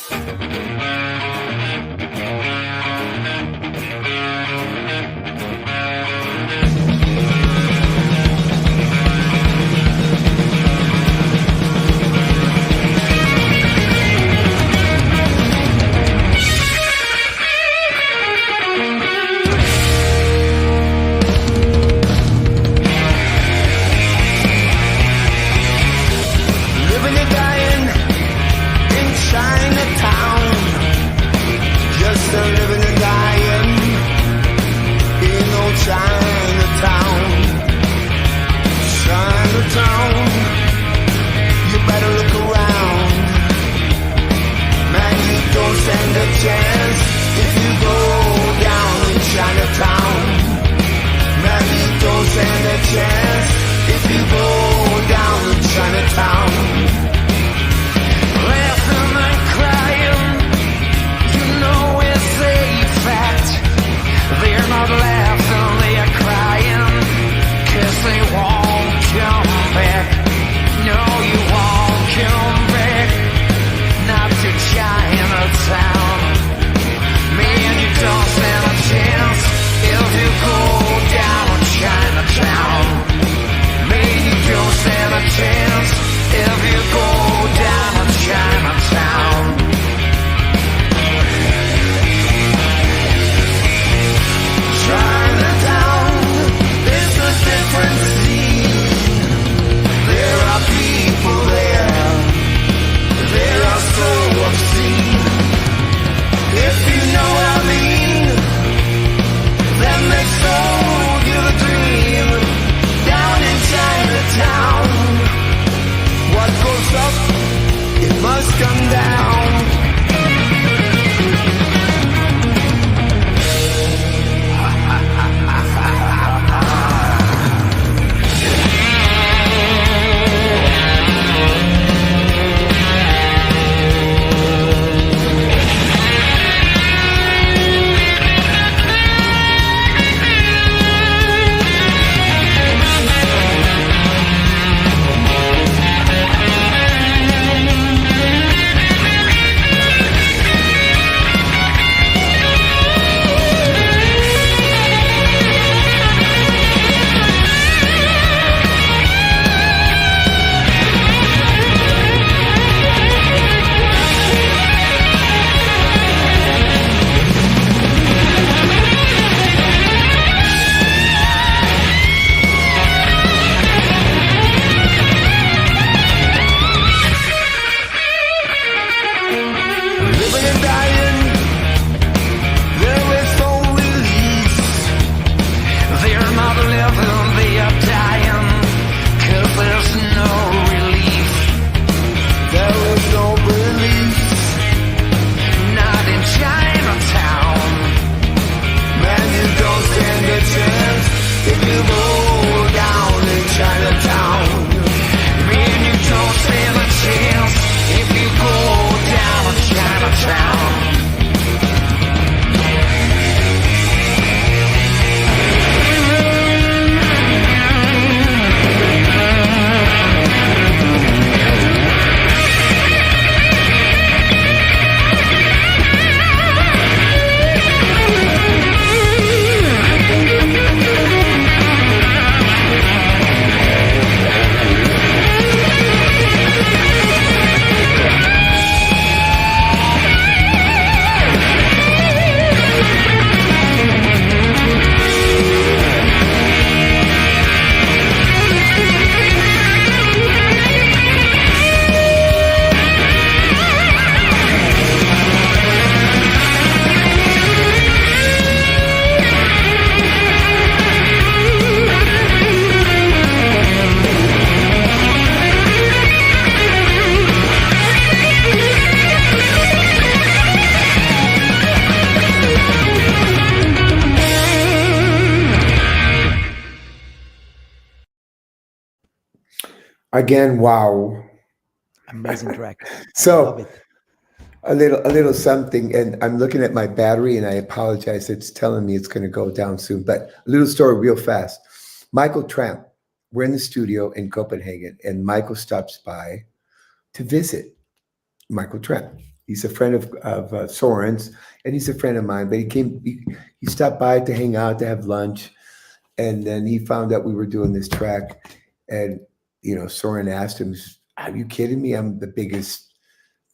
Again, wow. Amazing track. I So love it. a little something, and I'm looking at my battery, and I apologize. It's telling me it's going to go down soon. But a little story, real fast. Michael Tramp. We're in the studio in Copenhagen, and Michael stops by to visit. Michael Tramp. He's a friend of Soren's, and he's a friend of mine. But he stopped by to hang out, to have lunch, and then he found out we were doing this track, and Soren asked him, "Are you kidding me? I'm the biggest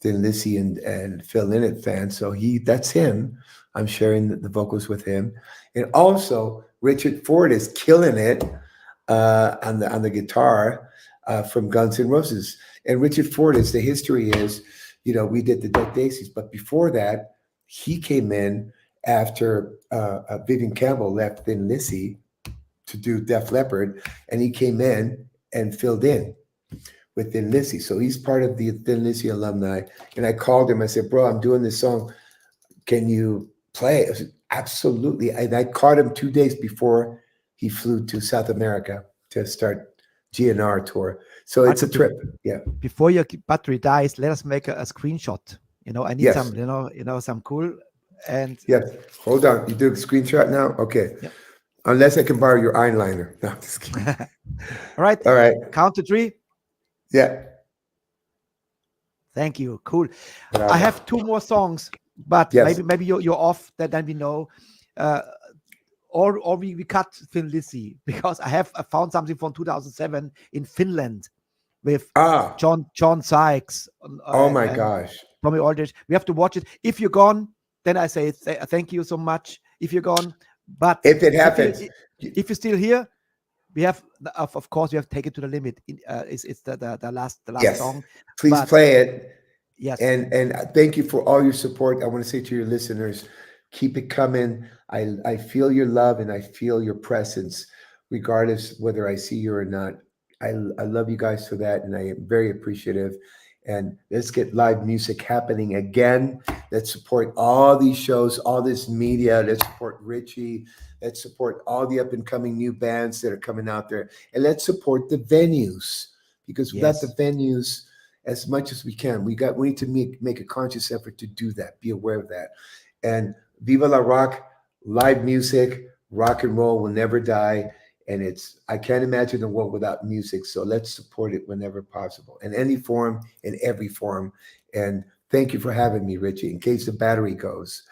Thin Lizzy and Phil Lynott fan." So that's him. I'm sharing the vocals with him, and also Richard Ford is killing it on the guitar from Guns N' Roses. And Richard Ford the history is, we did the Dead Daisies, but before that, he came in after Vivian Campbell left Thin Lizzy to do Def Leppard, and he came in and filled in with Thin Lizzy. So he's part of the Thin Lizzy alumni. And I called him. I said, "Bro, I'm doing this song. Can you play it?" I said, "Absolutely." And I caught him 2 days before he flew to South America to start GNR tour. So it's a trip. Yeah. Before your battery dies, let us make a screenshot. I need Yes. some, some cool. And Yes. Hold on. You do a screenshot now? Okay. Yep. Unless I can borrow your eyeliner. No, I'm just kidding. All right. All right. Count to 3. Yeah. Thank you. Cool. Bravo. I have 2 more songs, but Yes. maybe you're off. Then we know. Or we cut Thin Lizzy, because I found something from 2007 in Finland with John Sykes. Oh my gosh. Tommy Aldridge. We have to watch it. If you're gone, then I say thank you so much. If you're gone, but If it happens, if you're still here, we have, of course, we have taken to the limit. It's the last yes. song. Please play it. Yes. And thank you for all your support. I want to say to your listeners, keep it coming. I feel your love and I feel your presence, regardless whether I see you or not. I love you guys for that, and I am very appreciative. And let's get live music happening again. Let's support all these shows, all this media. Let's support Richie. Let's support all the up and coming new bands that are coming out there. And let's support the venues, because without the venues, as much as we can, we need to make a conscious effort to do that. Be aware of that. And Viva la Rock, live music, rock and roll will never die. And I can't imagine a world without music. So let's support it whenever possible, in any form, in every form. And thank you for having me, Richie, in case the battery goes.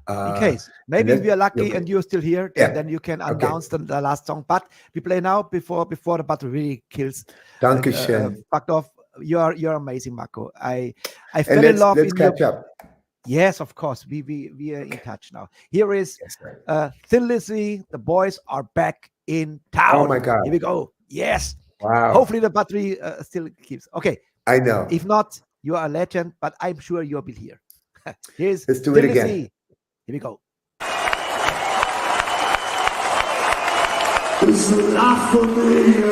In case. Maybe we are lucky and you're still here, then you can announce the last song. But we play now before the battery really kills. Dankeschön. Fucked off. You're amazing, Marco. I fell in love. Let's catch up. Yes, of course. We are in touch now. Here is Thin Lizzy. The boys are back in town. Oh my God. Here we go. Yes. Wow. Hopefully the battery still keeps. Okay. I know. If not, you are a legend, but I'm sure you'll be here. Here's Let's do Thin it again. Lizzy. Here we go. It's a lot for me.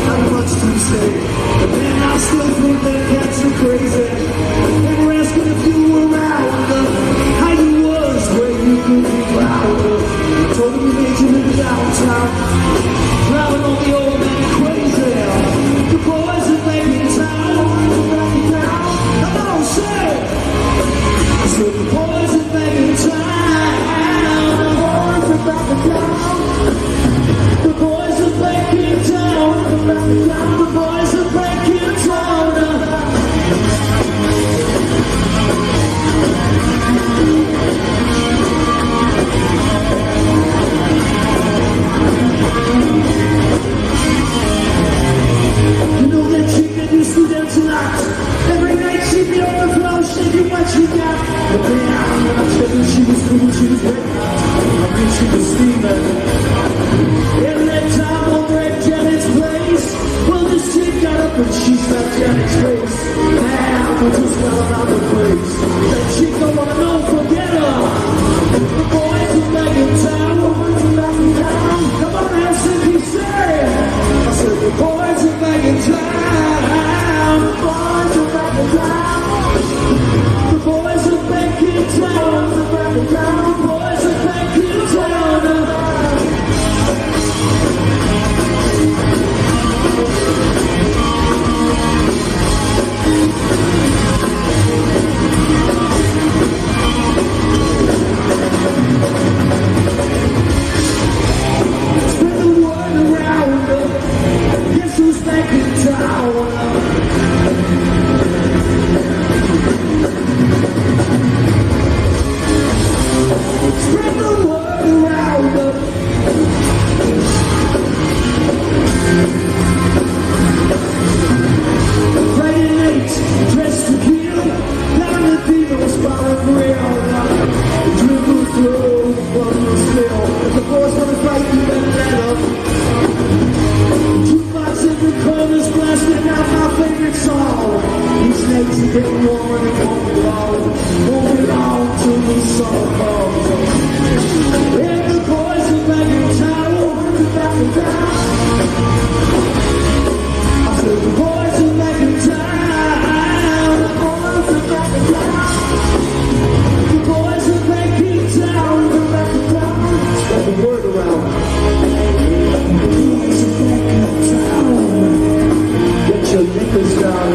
I up and she slapped Janet's face. Now we just fell around the place. That chick don't wanna know, forget her. The boys are back in town. Come on, Helsinki, say. I said the boys are back in town. The boys are back in town. The boys are back in town. The boys are back in town. Spread the word around. Guess who's back in town? Spread the word around. Friday night, dressed to kill. Down the Dinos bar and grill. Dribble through from the still. If the boys wanna fight, you better let them. Jukebox in the corners blasting out my favorite song. These nights are getting warmer and it won't be long. Moving on to the song. And the boys are back in town. Back in town. I said the boys are back in town. The boys are back in town. The boys are back in town. They're back in town. Spread the word around. The boys are back in town. Get your knickers down.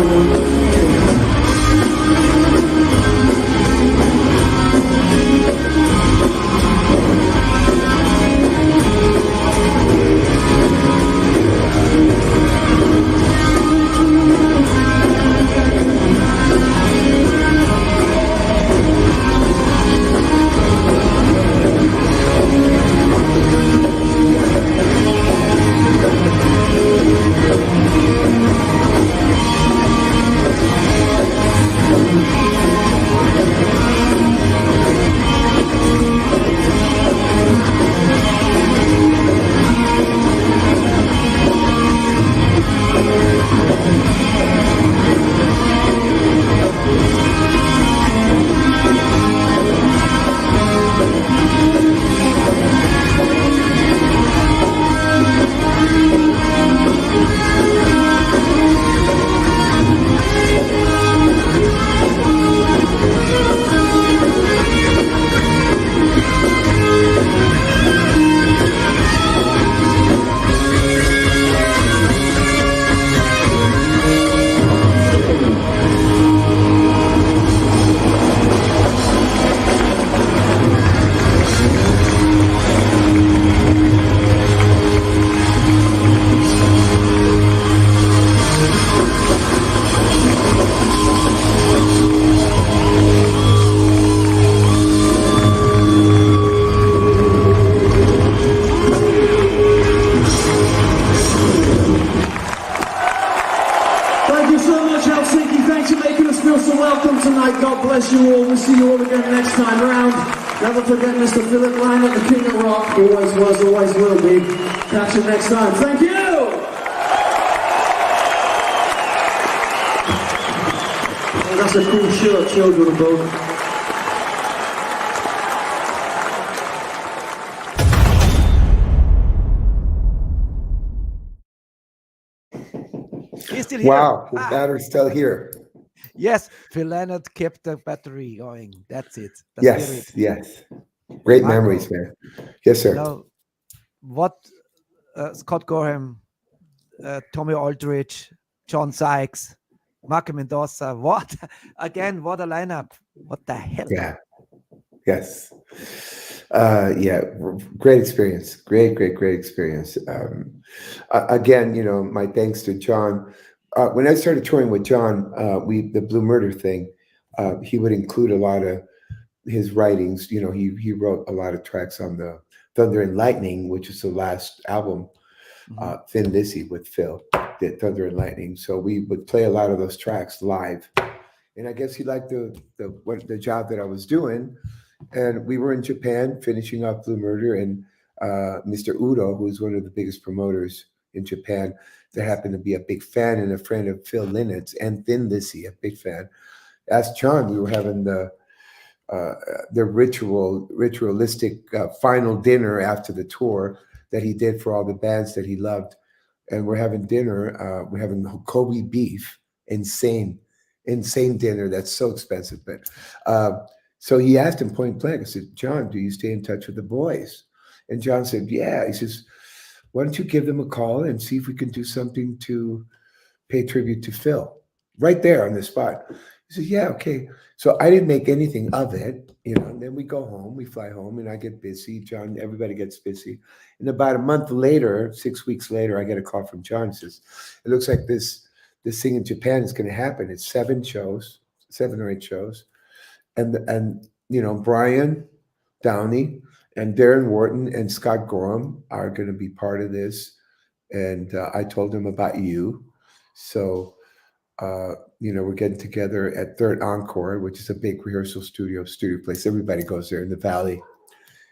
bless you all. We'll see you all again next time round. Never forget Mr. Philip Lynott, the King of Rock. Always was, always will be. Catch you next time. Thank you! Oh, that's a cool shirt, children of both. He's still here. Wow, the battery's still here. Yes, Phil Lynott kept the battery going. That's it. The Yes, spirit. yes. Great Marco, memories, man. Yes, sir. Now, what Scott Gorham, Tommy Aldridge, John Sykes, Marco Mendoza, what? Again, what a lineup. What the hell? Yeah. Yes. Yeah, great experience. Great experience. Again, you know, my thanks to John. When I started touring with John, the Blue Murder thing, he would include a lot of his writings. You know, he wrote a lot of tracks on the Thunder and Lightning, which is the last album, Thin Lizzy with Phil, did Thunder and Lightning. So we would play a lot of those tracks live. And I guess he liked the job that I was doing. And we were in Japan finishing up Blue Murder, and Mr. Udo, who's one of the biggest promoters in Japan, that happened to be a big fan and a friend of Phil Lynnett's and Thin Lizzy, a big fan, asked John. We were having the ritualistic final dinner after the tour that he did for all the bands that he loved, and we're having dinner. We're having Kobe beef, insane dinner that's so expensive. But so he asked him point blank. I said, John, do you stay in touch with the boys? And John said, yeah. He says, why don't you give them a call and see if we can do something to pay tribute to Phil right there on the spot. He said, yeah, okay. So I didn't make anything of it, and then we go home, we fly home, and I get busy. John, everybody gets busy. And about a month later, 6 weeks later, I get a call from John. Says, it looks like this thing in Japan is going to happen. It's 7 or 8 shows. And Brian Downey and Darren Wharton and Scott Gorham are going to be part of this. And I told him about you. So, we're getting together at Third Encore, which is a big rehearsal studio place. Everybody goes there in the Valley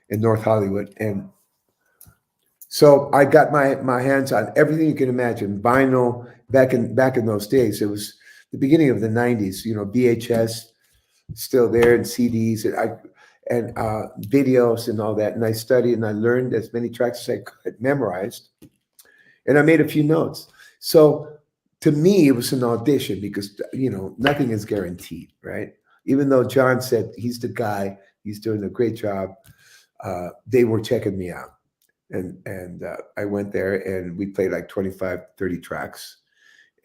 in North Hollywood. And so I got my hands on everything you can imagine. Vinyl, back in those days, it was the beginning of the 90s, VHS still there, and CDs and videos and all that. And I studied and I learned as many tracks as I could, memorized. And I made a few notes. So to me, it was an audition because, nothing is guaranteed, right? Even though John said he's the guy, he's doing a great job, they were checking me out. And I went there and we played like 25, 30 tracks.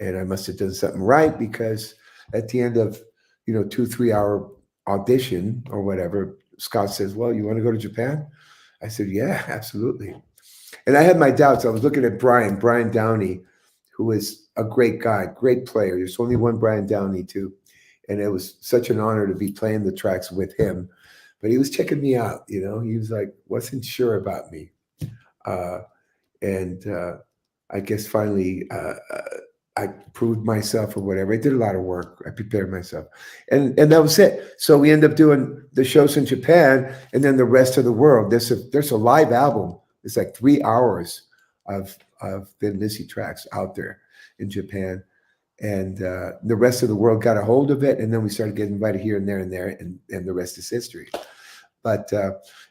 And I must have done something right because at the end of, 2-3 hour audition or whatever, Scott says, well, you want to go to Japan? I said, yeah, absolutely. And I had my doubts. I was looking at Brian Downey, who is a great guy, great player. There's only one Brian Downey too. And it was such an honor to be playing the tracks with him. But he was checking me out, he was like, wasn't sure about me. And I guess finally I proved myself or whatever. I did a lot of work. I prepared myself. And that was it. So we ended up doing the shows in Japan and then the rest of the world. There's a live album. It's like 3 hours of the Lizzy tracks out there in Japan. And the rest of the world got a hold of it. And then we started getting invited here and there and the rest is history. But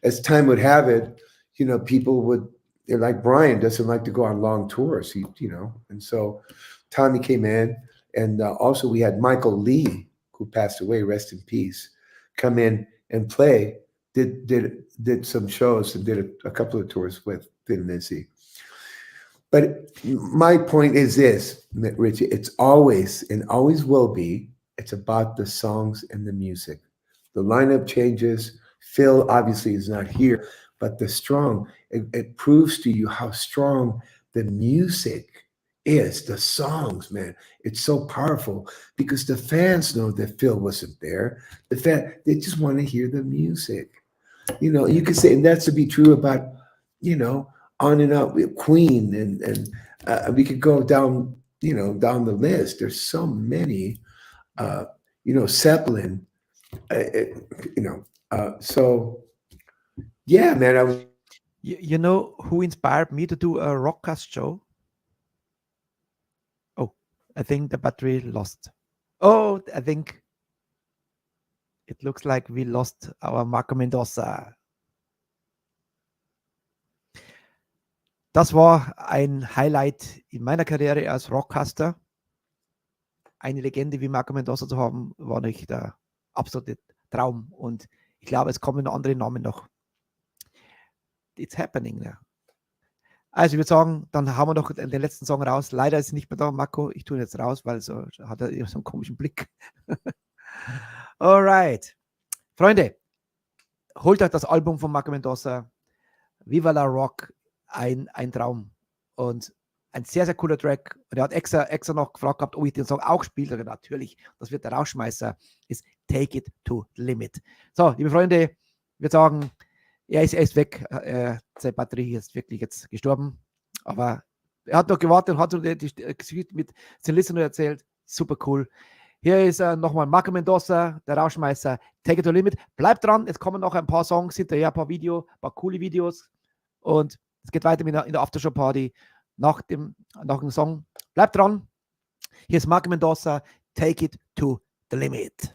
as time would have it, people like Brian doesn't like to go on long tours, and so Tommy came in, and also we had Michael Lee, who passed away, rest in peace, come in and play, did some shows and did a couple of tours with Thin Lizzy. But my point is this, Richie, it's always and always will be, it's about the songs and the music. The lineup changes. Phil obviously is not here, but it proves to you how strong the music is, the songs, man. It's so powerful because the fans know that Phil wasn't there. They just want to hear the music. You could say, and that's to be true about, on and up with Queen and we could go down, down the list. There's so many, Zeppelin, so yeah, man, I was. You know who inspired me to do a rockcast show? Oh, I think the battery lost. Oh, I think it looks like we lost our Marco Mendoza. Das war ein Highlight in meiner Karriere als Rockcaster. Eine Legende wie Marco Mendoza zu haben, war nicht der absolute Traum. Und ich glaube, es kommen noch andere Namen noch. It's happening now. Also ich würde sagen, dann haben wir noch den letzten Song raus. Leider ist es nicht mehr da, Marco. Ich tue ihn jetzt raus, weil so hat er so einen komischen Blick. Alright. Freunde, holt euch das Album von Marco Mendoza. Viva la Rock. Ein Traum. Und ein sehr, sehr cooler Track. Und er hat extra noch gefragt gehabt, ob ich den Song auch spiele. Und natürlich, das wird der Rauschmeißer, ist Take It to the Limit. So, liebe Freunde, ich würde sagen, er ist weg. Seine Batterie ist wirklich jetzt gestorben. Aber er hat noch gewartet und hat die Geschichte mit seinen Listenern erzählt. Super cool. Hier ist nochmal Marco Mendoza, der Rauschmeißer, Take It to the Limit. Bleibt dran, es kommen noch ein paar Songs hinterher, ein paar coole Videos. Und es geht weiter in der Aftershow-Party. nach dem Song. Bleibt dran. Hier ist Mendoza, Take It to the Limit.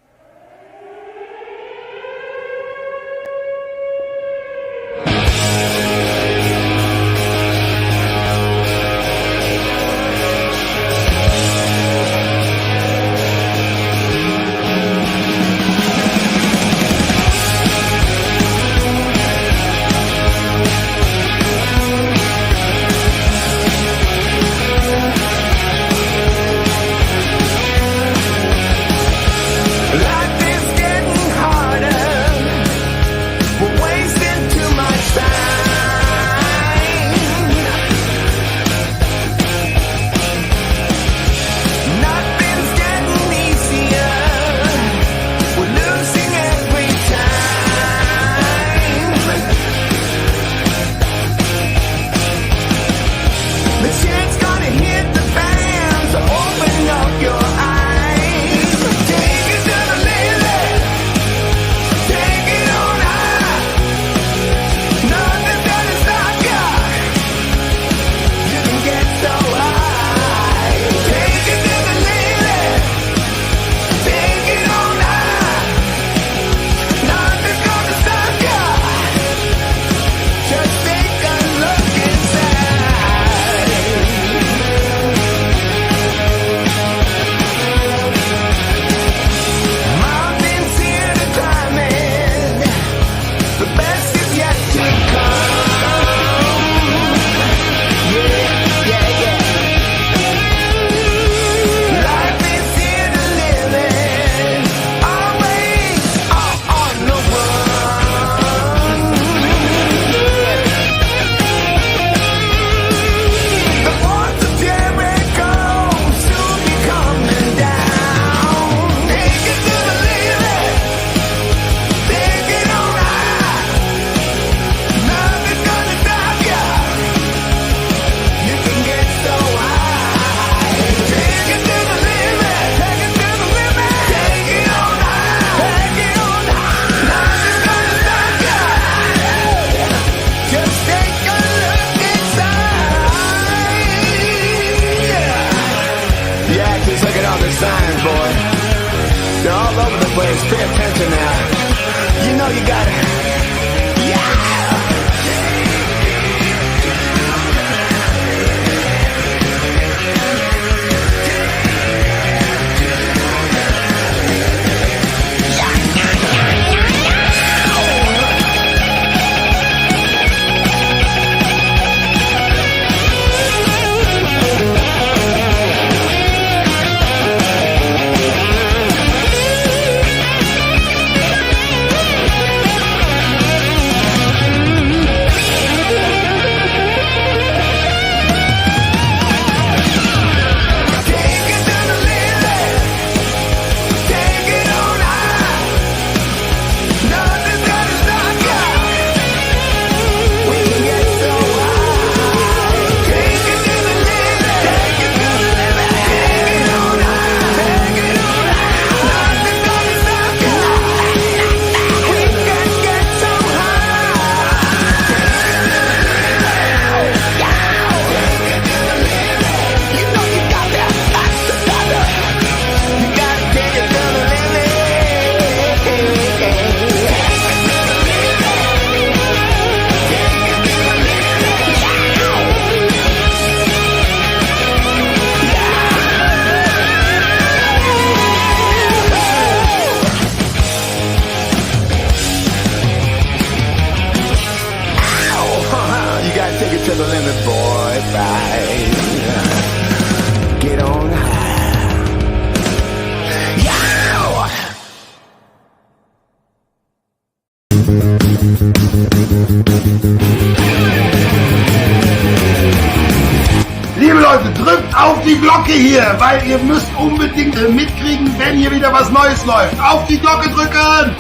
Liebe Leute, drückt auf die Glocke hier, weil ihr müsst unbedingt mitkriegen, wenn hier wieder was Neues läuft. Auf die Glocke drücken!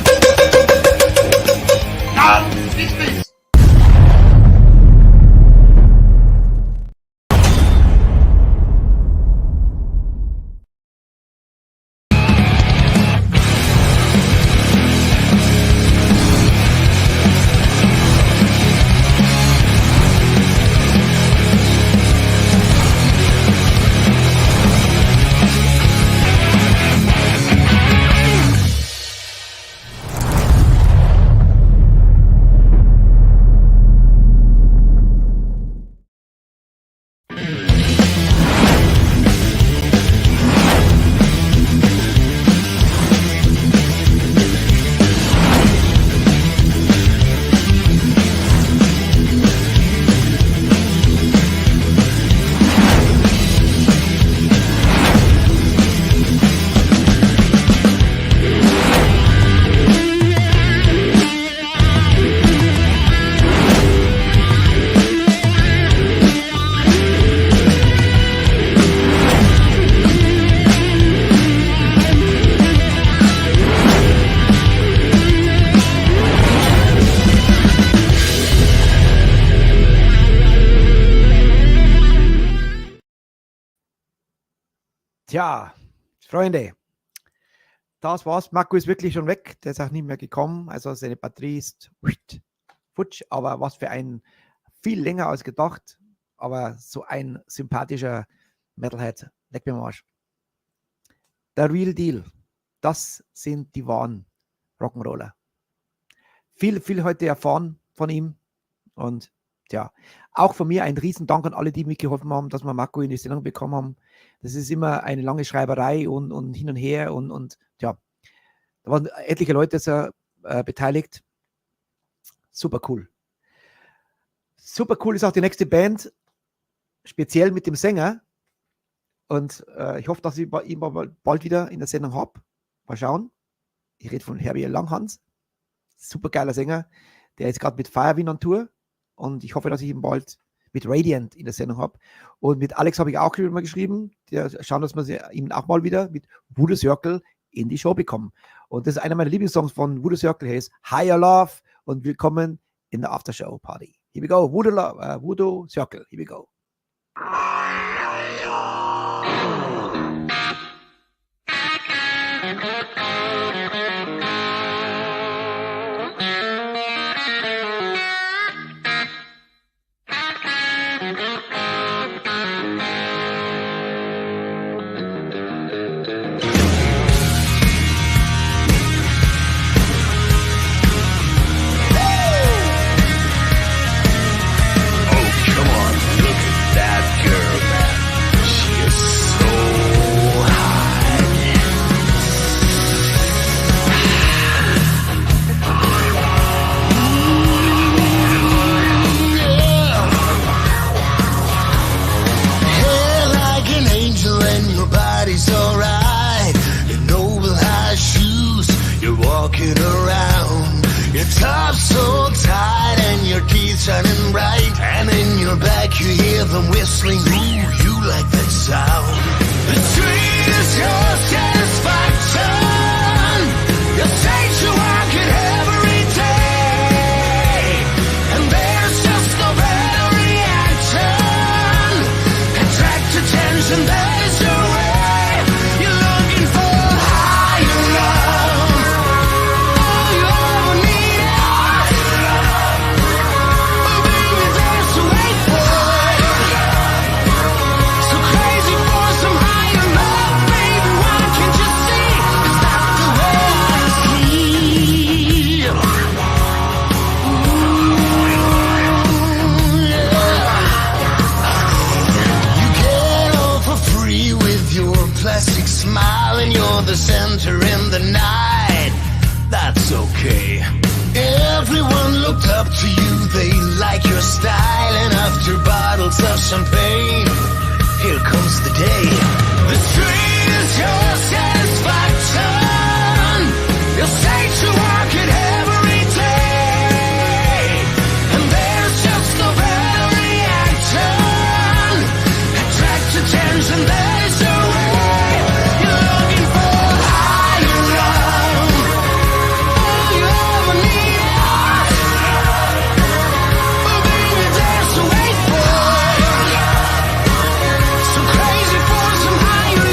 Ganz wichtig! Tja, Freunde, das war's. Marco ist wirklich schon weg. Der ist auch nicht mehr gekommen. Also seine Batterie ist futsch. Aber was für ein, viel länger als gedacht. Aber so ein sympathischer Metalhead. Leck mir am Arsch. Der Real Deal. Das sind die wahren Rock'n'Roller. Viel heute erfahren von ihm. Und ja, auch von mir ein Riesendank an alle, die mitgeholfen haben, dass wir Marco in die Sendung bekommen haben. Das ist immer eine lange Schreiberei und hin und her und ja, da waren etliche Leute sehr, beteiligt. Super cool. Super cool ist auch die nächste Band, speziell mit dem Sänger. Und ich hoffe, dass ich ihn bald wieder in der Sendung habe. Mal schauen. Ich rede von Herbie Langhans. Super geiler Sänger. Der ist gerade mit Firewind on Tour. Und ich hoffe, dass ich ihn bald mit Radiant in der Sendung habe. Und mit Alex habe ich auch mal geschrieben. Der schauen, dass wir ihn auch mal wieder mit Voodoo Circle in die Show bekommen. Und das ist einer meiner Lieblingssongs von Voodoo Circle. Heißt Higher Love und willkommen in der Aftershow Party. Here we go. Voodoo Circle. Here we go. Shining bright, and in your back you hear them whistling. Ooh, you like that sound. The street is your satisfaction. You say you work it every day, and there's just no better reaction. Attract attention, that is your way. You're looking for higher love. All you ever need is plastic smile and you're the center in the night. That's okay. Everyone looked up to you, they like your style, and after bottles of champagne, here comes the day. The street is your satisfaction. You say to work it every day, and there's just no better reaction. Attract attention, that is your way. So crazy for some higher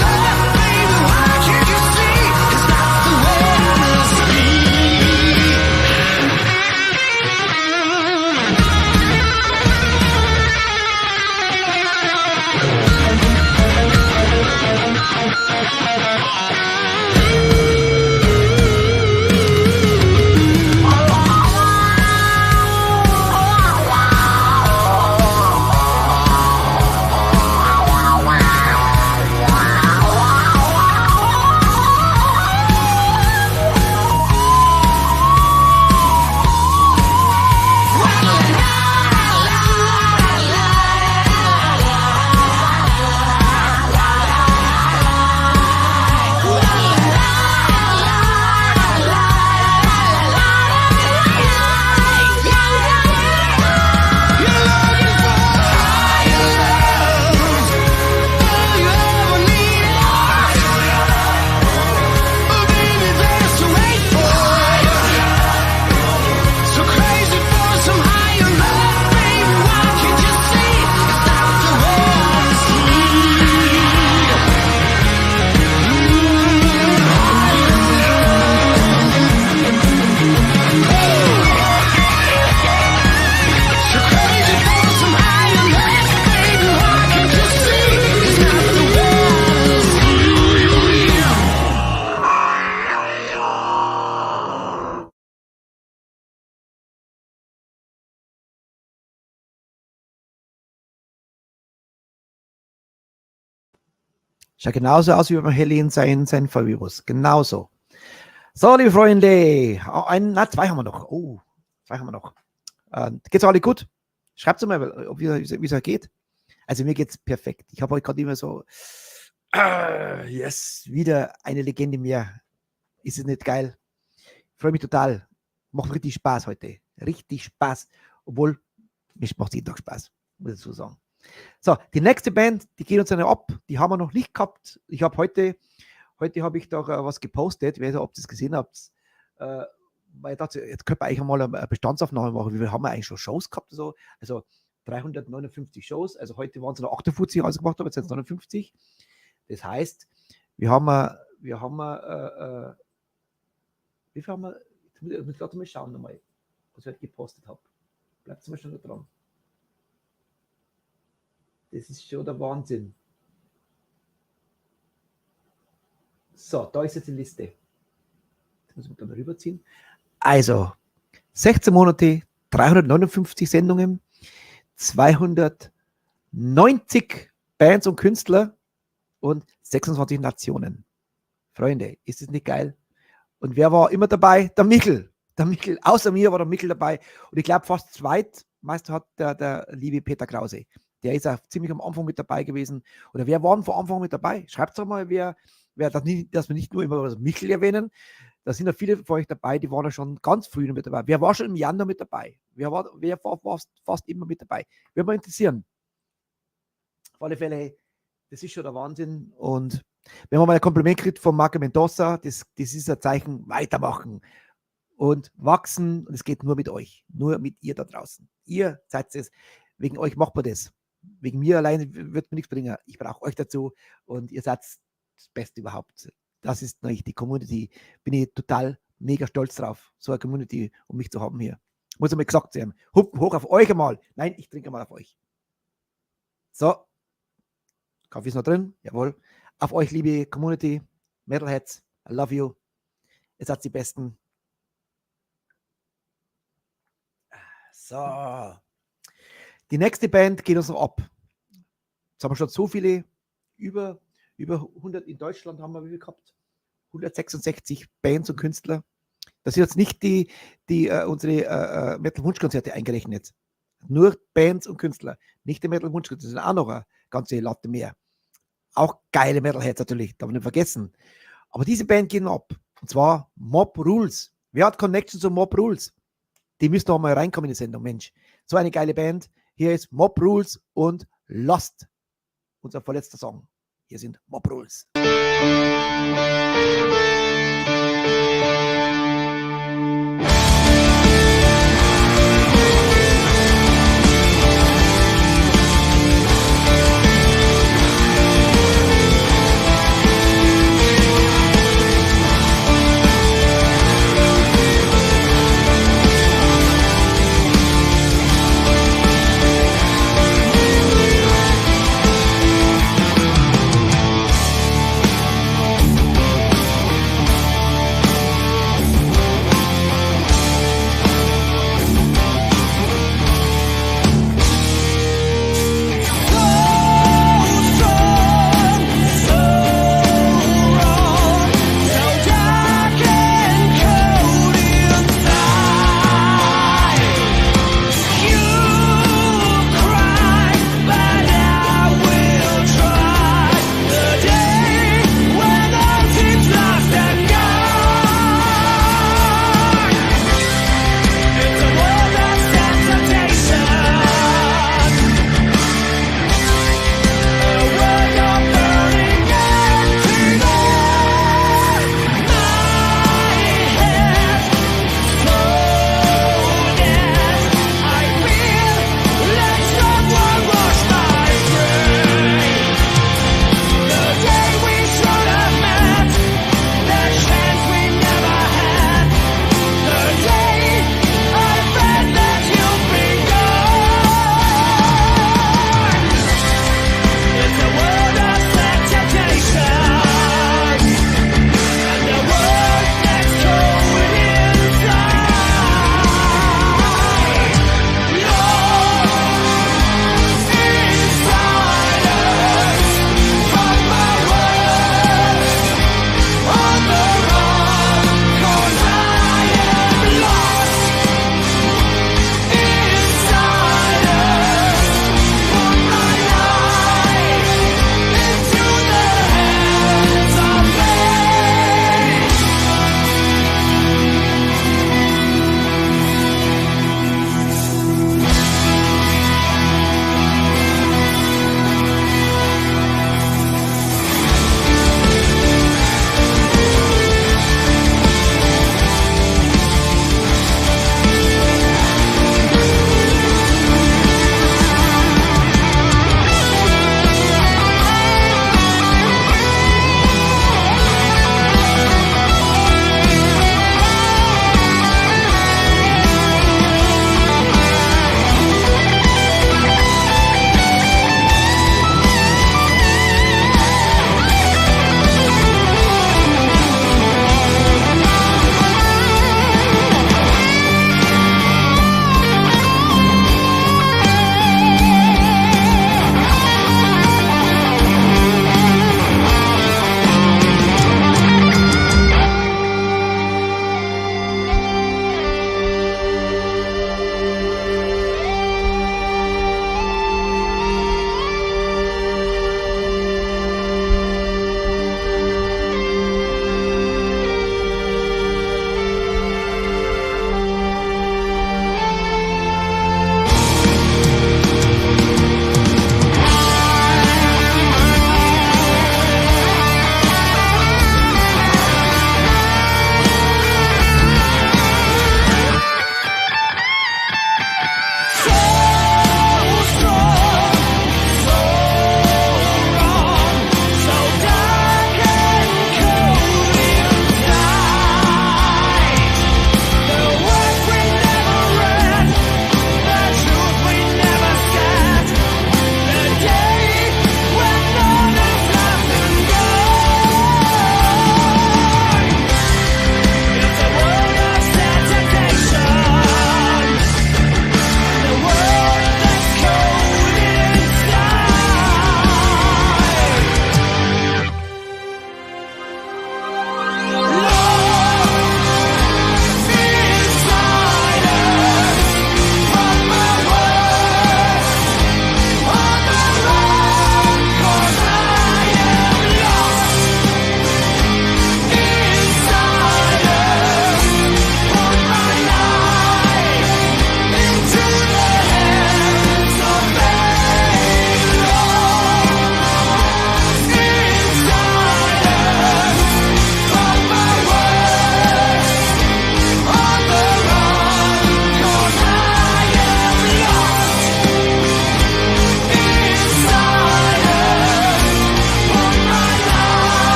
Schaut genauso aus wie beim Heli sein Virus. Genauso. So, liebe Freunde. Zwei haben wir noch. Oh, zwei haben wir noch. Geht's alle gut? Schreibt es mal, wie es euch geht. Also mir geht's perfekt. Ich habe heute gerade immer so, yes, wieder eine Legende mehr. Ist es nicht geil? Ich freue mich total. Macht richtig Spaß heute. Richtig Spaß. Obwohl, mir macht jeden Tag Spaß, muss ich dazu sagen. So, die nächste Band, die geht uns eine ab. Die haben wir noch nicht gehabt. Ich habe heute habe ich doch was gepostet. Ich weiß nicht, ob ihr das gesehen habt. Weil ich dachte, jetzt könnte man eigentlich mal eine Bestandsaufnahme machen. Wie viel haben wir eigentlich schon Shows gehabt? Also 359 Shows. Also heute waren es noch 58, als ich gemacht habe, jetzt sind es 59. Das heißt, wie viel haben wir, ich muss gerade mal schauen nochmal, was ich heute gepostet habe. Bleibt zum Beispiel noch dran. Das ist schon der Wahnsinn. So, da ist jetzt die Liste. Das muss ich dann rüberziehen. Also, 16 Monate, 359 Sendungen, 290 Bands und Künstler und 26 Nationen. Freunde, ist das nicht geil? Und wer war immer dabei? Der Michel. Der Michel, außer mir war der Michel dabei. Und ich glaube, fast zweitmeister hat der liebe Peter Krause. Der ist auch ziemlich am Anfang mit dabei gewesen. Oder wer war von Anfang mit dabei? Schreibt doch mal, wer dass wir nicht nur immer Michel erwähnen. Da sind ja viele von euch dabei, die waren ja schon ganz früh mit dabei. Wer war schon im Januar mit dabei? Wer war fast immer mit dabei? Würde mich interessieren. Auf alle Fälle, das ist schon der Wahnsinn. Und wenn man mal ein Kompliment kriegt von Marco Mendoza, das ist ein Zeichen, weitermachen und wachsen. Und es geht nur mit euch, nur mit ihr da draußen. Ihr seid es. Wegen euch macht man das. Wegen mir alleine wird mir nichts bringen. Ich brauche euch dazu und ihr seid das Beste überhaupt. Das ist eigentlich die Community. Bin ich total mega stolz drauf, so eine Community, um mich zu haben hier. Muss einmal gesagt sein. Hoch auf euch einmal. Nein, ich trinke mal auf euch. So. Kaffee ist noch drin. Jawohl. Auf euch, liebe Community. Metalheads. I love you. Ihr seid die Besten. So. Die nächste Band geht uns noch ab. Jetzt haben wir schon so viele, über 100 in Deutschland haben wir wie viel gehabt? 166 Bands und Künstler. Das sind jetzt nicht unsere Metal-Wunschkonzerte eingerechnet. Nur Bands und Künstler. Nicht die Metal-Wunschkonzerte, das sind auch noch eine ganze Latte mehr. Auch geile Metalheads natürlich, darf man nicht vergessen. Aber diese Band geht noch ab. Und zwar Mob Rules. Wer hat Connection zu Mob Rules? Die müssen doch mal reinkommen in die Sendung, Mensch. So eine geile Band. Hier ist Mob Rules und Lost. Unser vorletzter Song. Hier sind Mob Rules.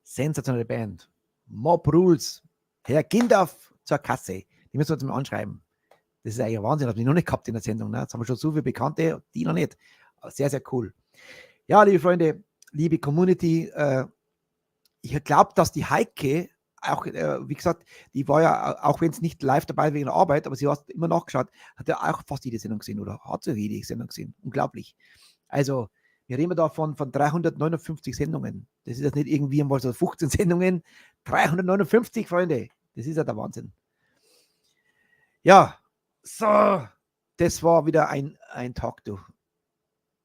sensationelle Band. Mob Rules. Herr Gindorf zur Kasse. Die müssen wir uns mal anschreiben. Das ist eigentlich Wahnsinn, das haben wir noch nicht gehabt in der Sendung. Ne? Jetzt haben wir schon so viele Bekannte, die noch nicht. Aber sehr, sehr cool. Ja, liebe Freunde, liebe Community, ich glaube, dass die Heike auch, wie gesagt, die war ja, auch wenn es nicht live dabei wegen der Arbeit, aber sie hat immer nachgeschaut, hat ja auch fast jede Sendung gesehen oder hat sie jede Sendung gesehen. Unglaublich. Also, wir reden da von 359 Sendungen. Das ist jetzt nicht irgendwie einmal so 15 Sendungen. 359, Freunde. Das ist ja der Wahnsinn. Ja, so, das war wieder ein Tag, du.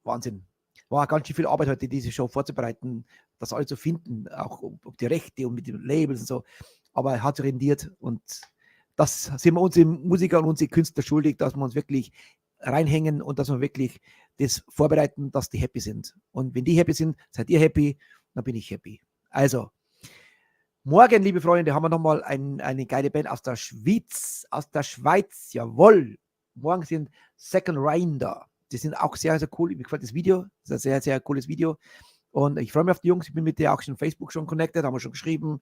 Wahnsinn. War ganz schön viel Arbeit heute, diese Show vorzubereiten, das alles zu finden, auch ob die Rechte und mit den Labels und so. Aber er hat rendiert und das sind wir unsere Musiker und unsere Künstler schuldig, dass wir uns wirklich reinhängen und dass wir wirklich das vorbereiten, dass die happy sind. Und wenn die happy sind, seid ihr happy, dann bin ich happy. Also, morgen, liebe Freunde, haben wir nochmal eine geile Band aus der Schweiz, jawohl. Morgen sind Second Rain da. Die sind auch sehr, sehr cool. Mir gefällt das Video. Das ist ein sehr, sehr cooles Video. Und ich freue mich auf die Jungs. Ich bin mit der auch schon auf Facebook schon connected, haben wir schon geschrieben.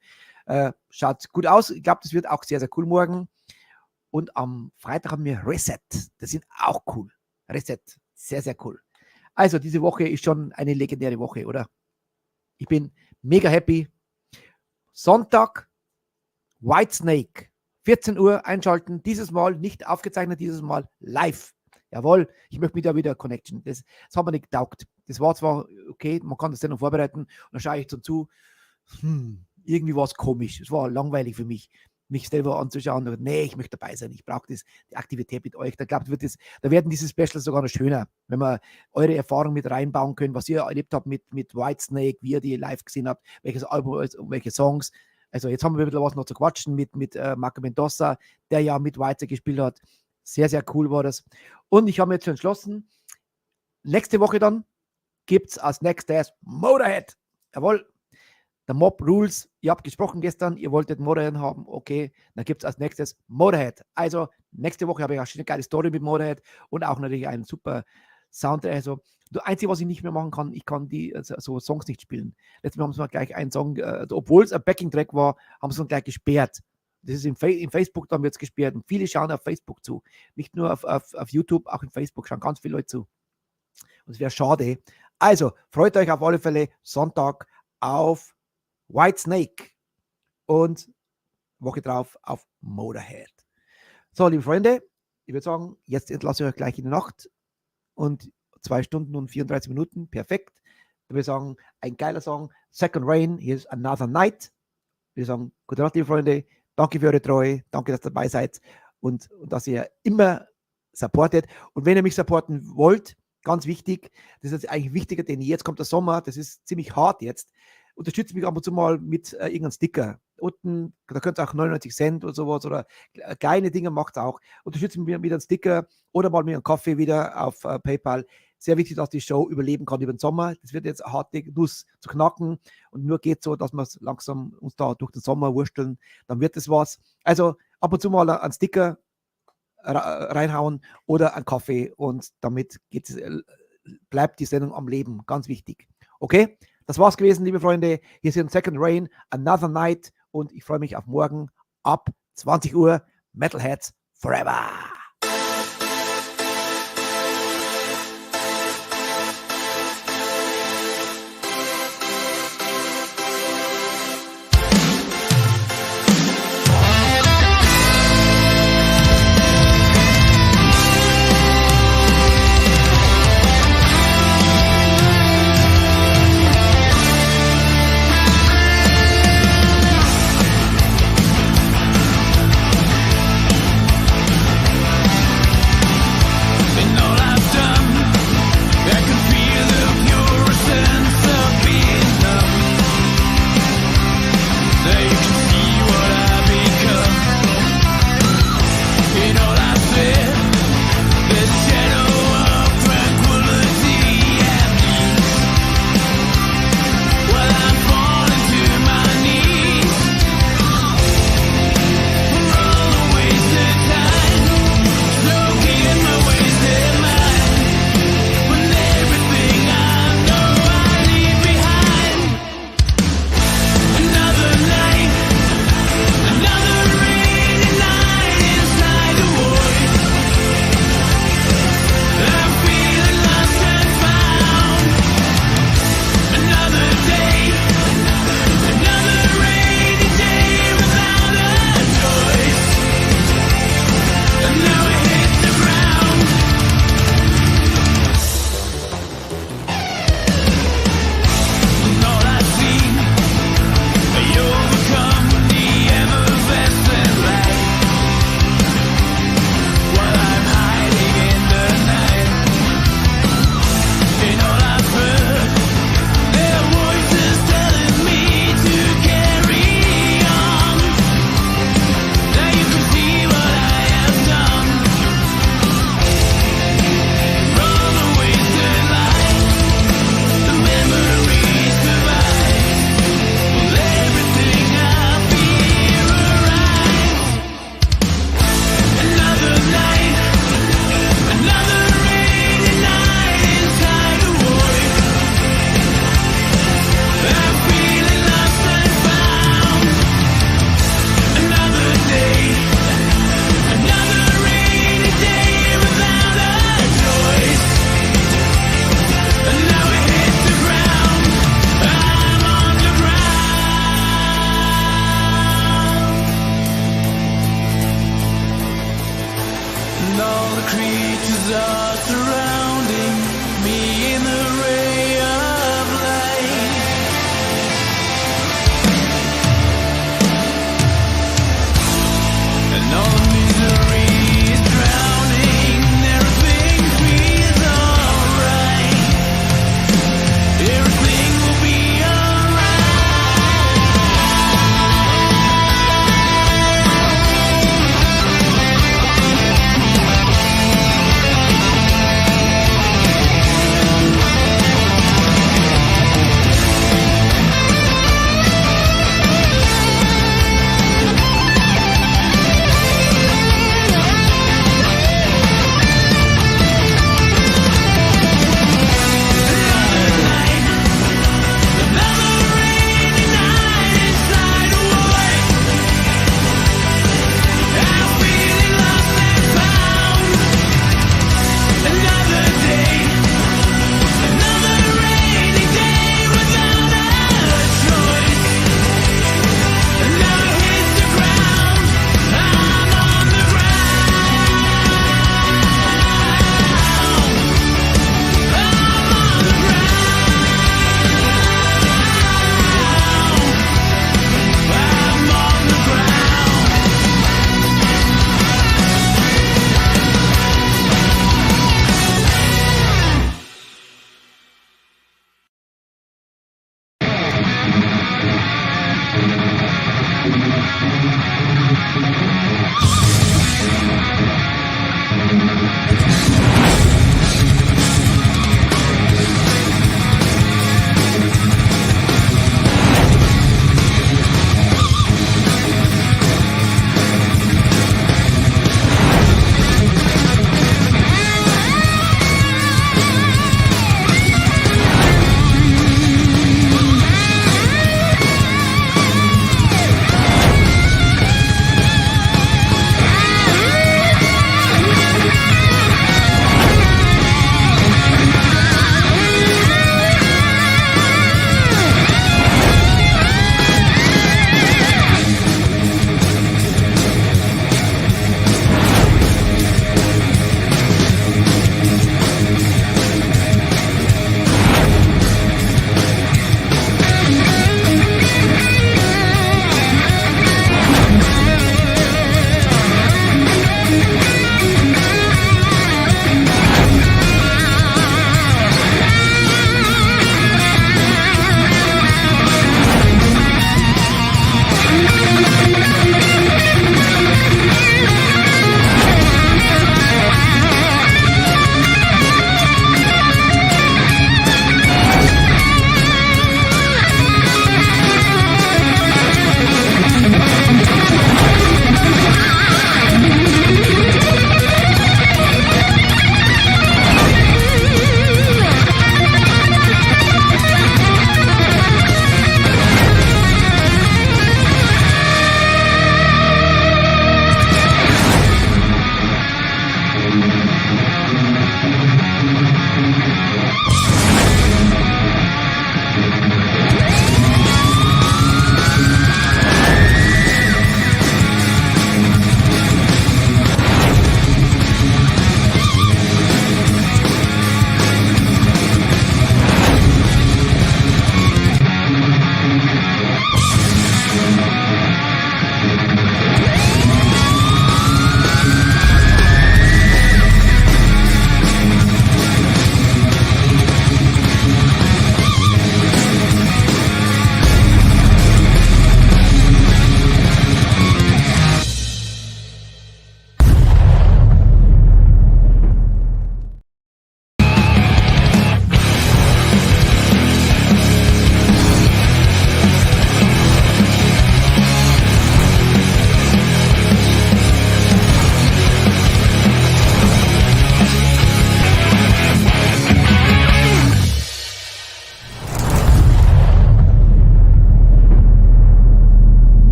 Schaut gut aus. Ich glaube, das wird auch sehr, sehr cool morgen. Und am Freitag haben wir Reset. Das sind auch cool. Reset. Sehr, sehr cool. Also, diese Woche ist schon eine legendäre Woche, oder? Ich bin mega happy. Sonntag, Whitesnake. 14 Uhr einschalten. Dieses Mal nicht aufgezeichnet, dieses Mal live. Jawohl, ich möchte mich da wieder connecten. Das hat mir nicht getaugt. Das war zwar okay, man kann das dann noch vorbereiten und dann schaue ich so zu. Irgendwie war es komisch. Es war langweilig für mich selber anzuschauen. Und nee, ich möchte dabei sein. Ich brauche die Aktivität mit euch. Da werden diese Specials sogar noch schöner, wenn wir eure Erfahrungen mit reinbauen können, was ihr erlebt habt mit Whitesnake, wie ihr die live gesehen habt, welches Album, welche Songs. Also jetzt haben wir wieder was noch zu quatschen mit Marco Mendoza, der ja mit Weise gespielt hat. Sehr, sehr cool war das. Und ich habe mir jetzt schon entschlossen, nächste Woche dann gibt es als nächstes Motorhead. Jawohl, der Mob Rules. Ihr habt gesprochen gestern, ihr wolltet Motorhead haben. Okay, dann gibt es als nächstes Motorhead. Also nächste Woche habe ich auch schon eine geile Story mit Motorhead und auch natürlich einen super Sound. Also das Einzige, was ich nicht mehr machen kann, ich kann die so Songs nicht spielen. Letztes Mal haben sie mal gleich einen Song, obwohl es ein Backing-Track war, haben sie ihn gleich gesperrt. Das ist im Facebook, dann wird es gesperrt. Und viele schauen auf Facebook zu. Nicht nur auf YouTube, auch in Facebook schauen ganz viele Leute zu. Und es wäre schade. Also, freut euch auf alle Fälle Sonntag auf Whitesnake und Woche drauf auf Motorhead. So, liebe Freunde, ich würde sagen, jetzt entlasse ich euch gleich in die Nacht und 2 Stunden und 34 Minuten. Perfekt. Ich würde sagen, ein geiler Song. Second Rain, hier ist Another Night. Ich würde sagen, gute Nacht, liebe Freunde. Danke für eure Treue, danke, dass ihr dabei seid und dass ihr immer supportet. Und wenn ihr mich supporten wollt, ganz wichtig, das ist eigentlich wichtiger, denn jetzt kommt der Sommer, das ist ziemlich hart jetzt. Unterstützt mich ab und zu mal mit irgendeinem Sticker. Unten, da könnt ihr auch 99 Cent oder sowas oder kleine Dinge macht es auch. Unterstützt mich mit einem Sticker oder mal mit einem Kaffee wieder auf PayPal. Sehr wichtig, dass die Show überleben kann über den Sommer. Das wird jetzt eine harte Nuss zu knacken und nur geht so, dass wir es langsam uns da durch den Sommer wursteln. Dann wird es was. Also ab und zu mal einen Sticker reinhauen oder einen Kaffee und damit bleibt die Sendung am Leben. Ganz wichtig. Okay? Das war's gewesen, liebe Freunde. Hier sind Second Rain, Another Night und ich freue mich auf morgen ab 20 Uhr. Metalheads Forever.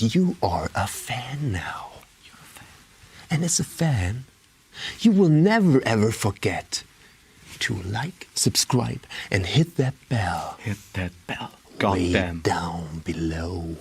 you are a fan now. You're a fan. And as a fan, you will never ever forget to like, subscribe, and hit that bell. Hit that bell. Way Goddamn. down below.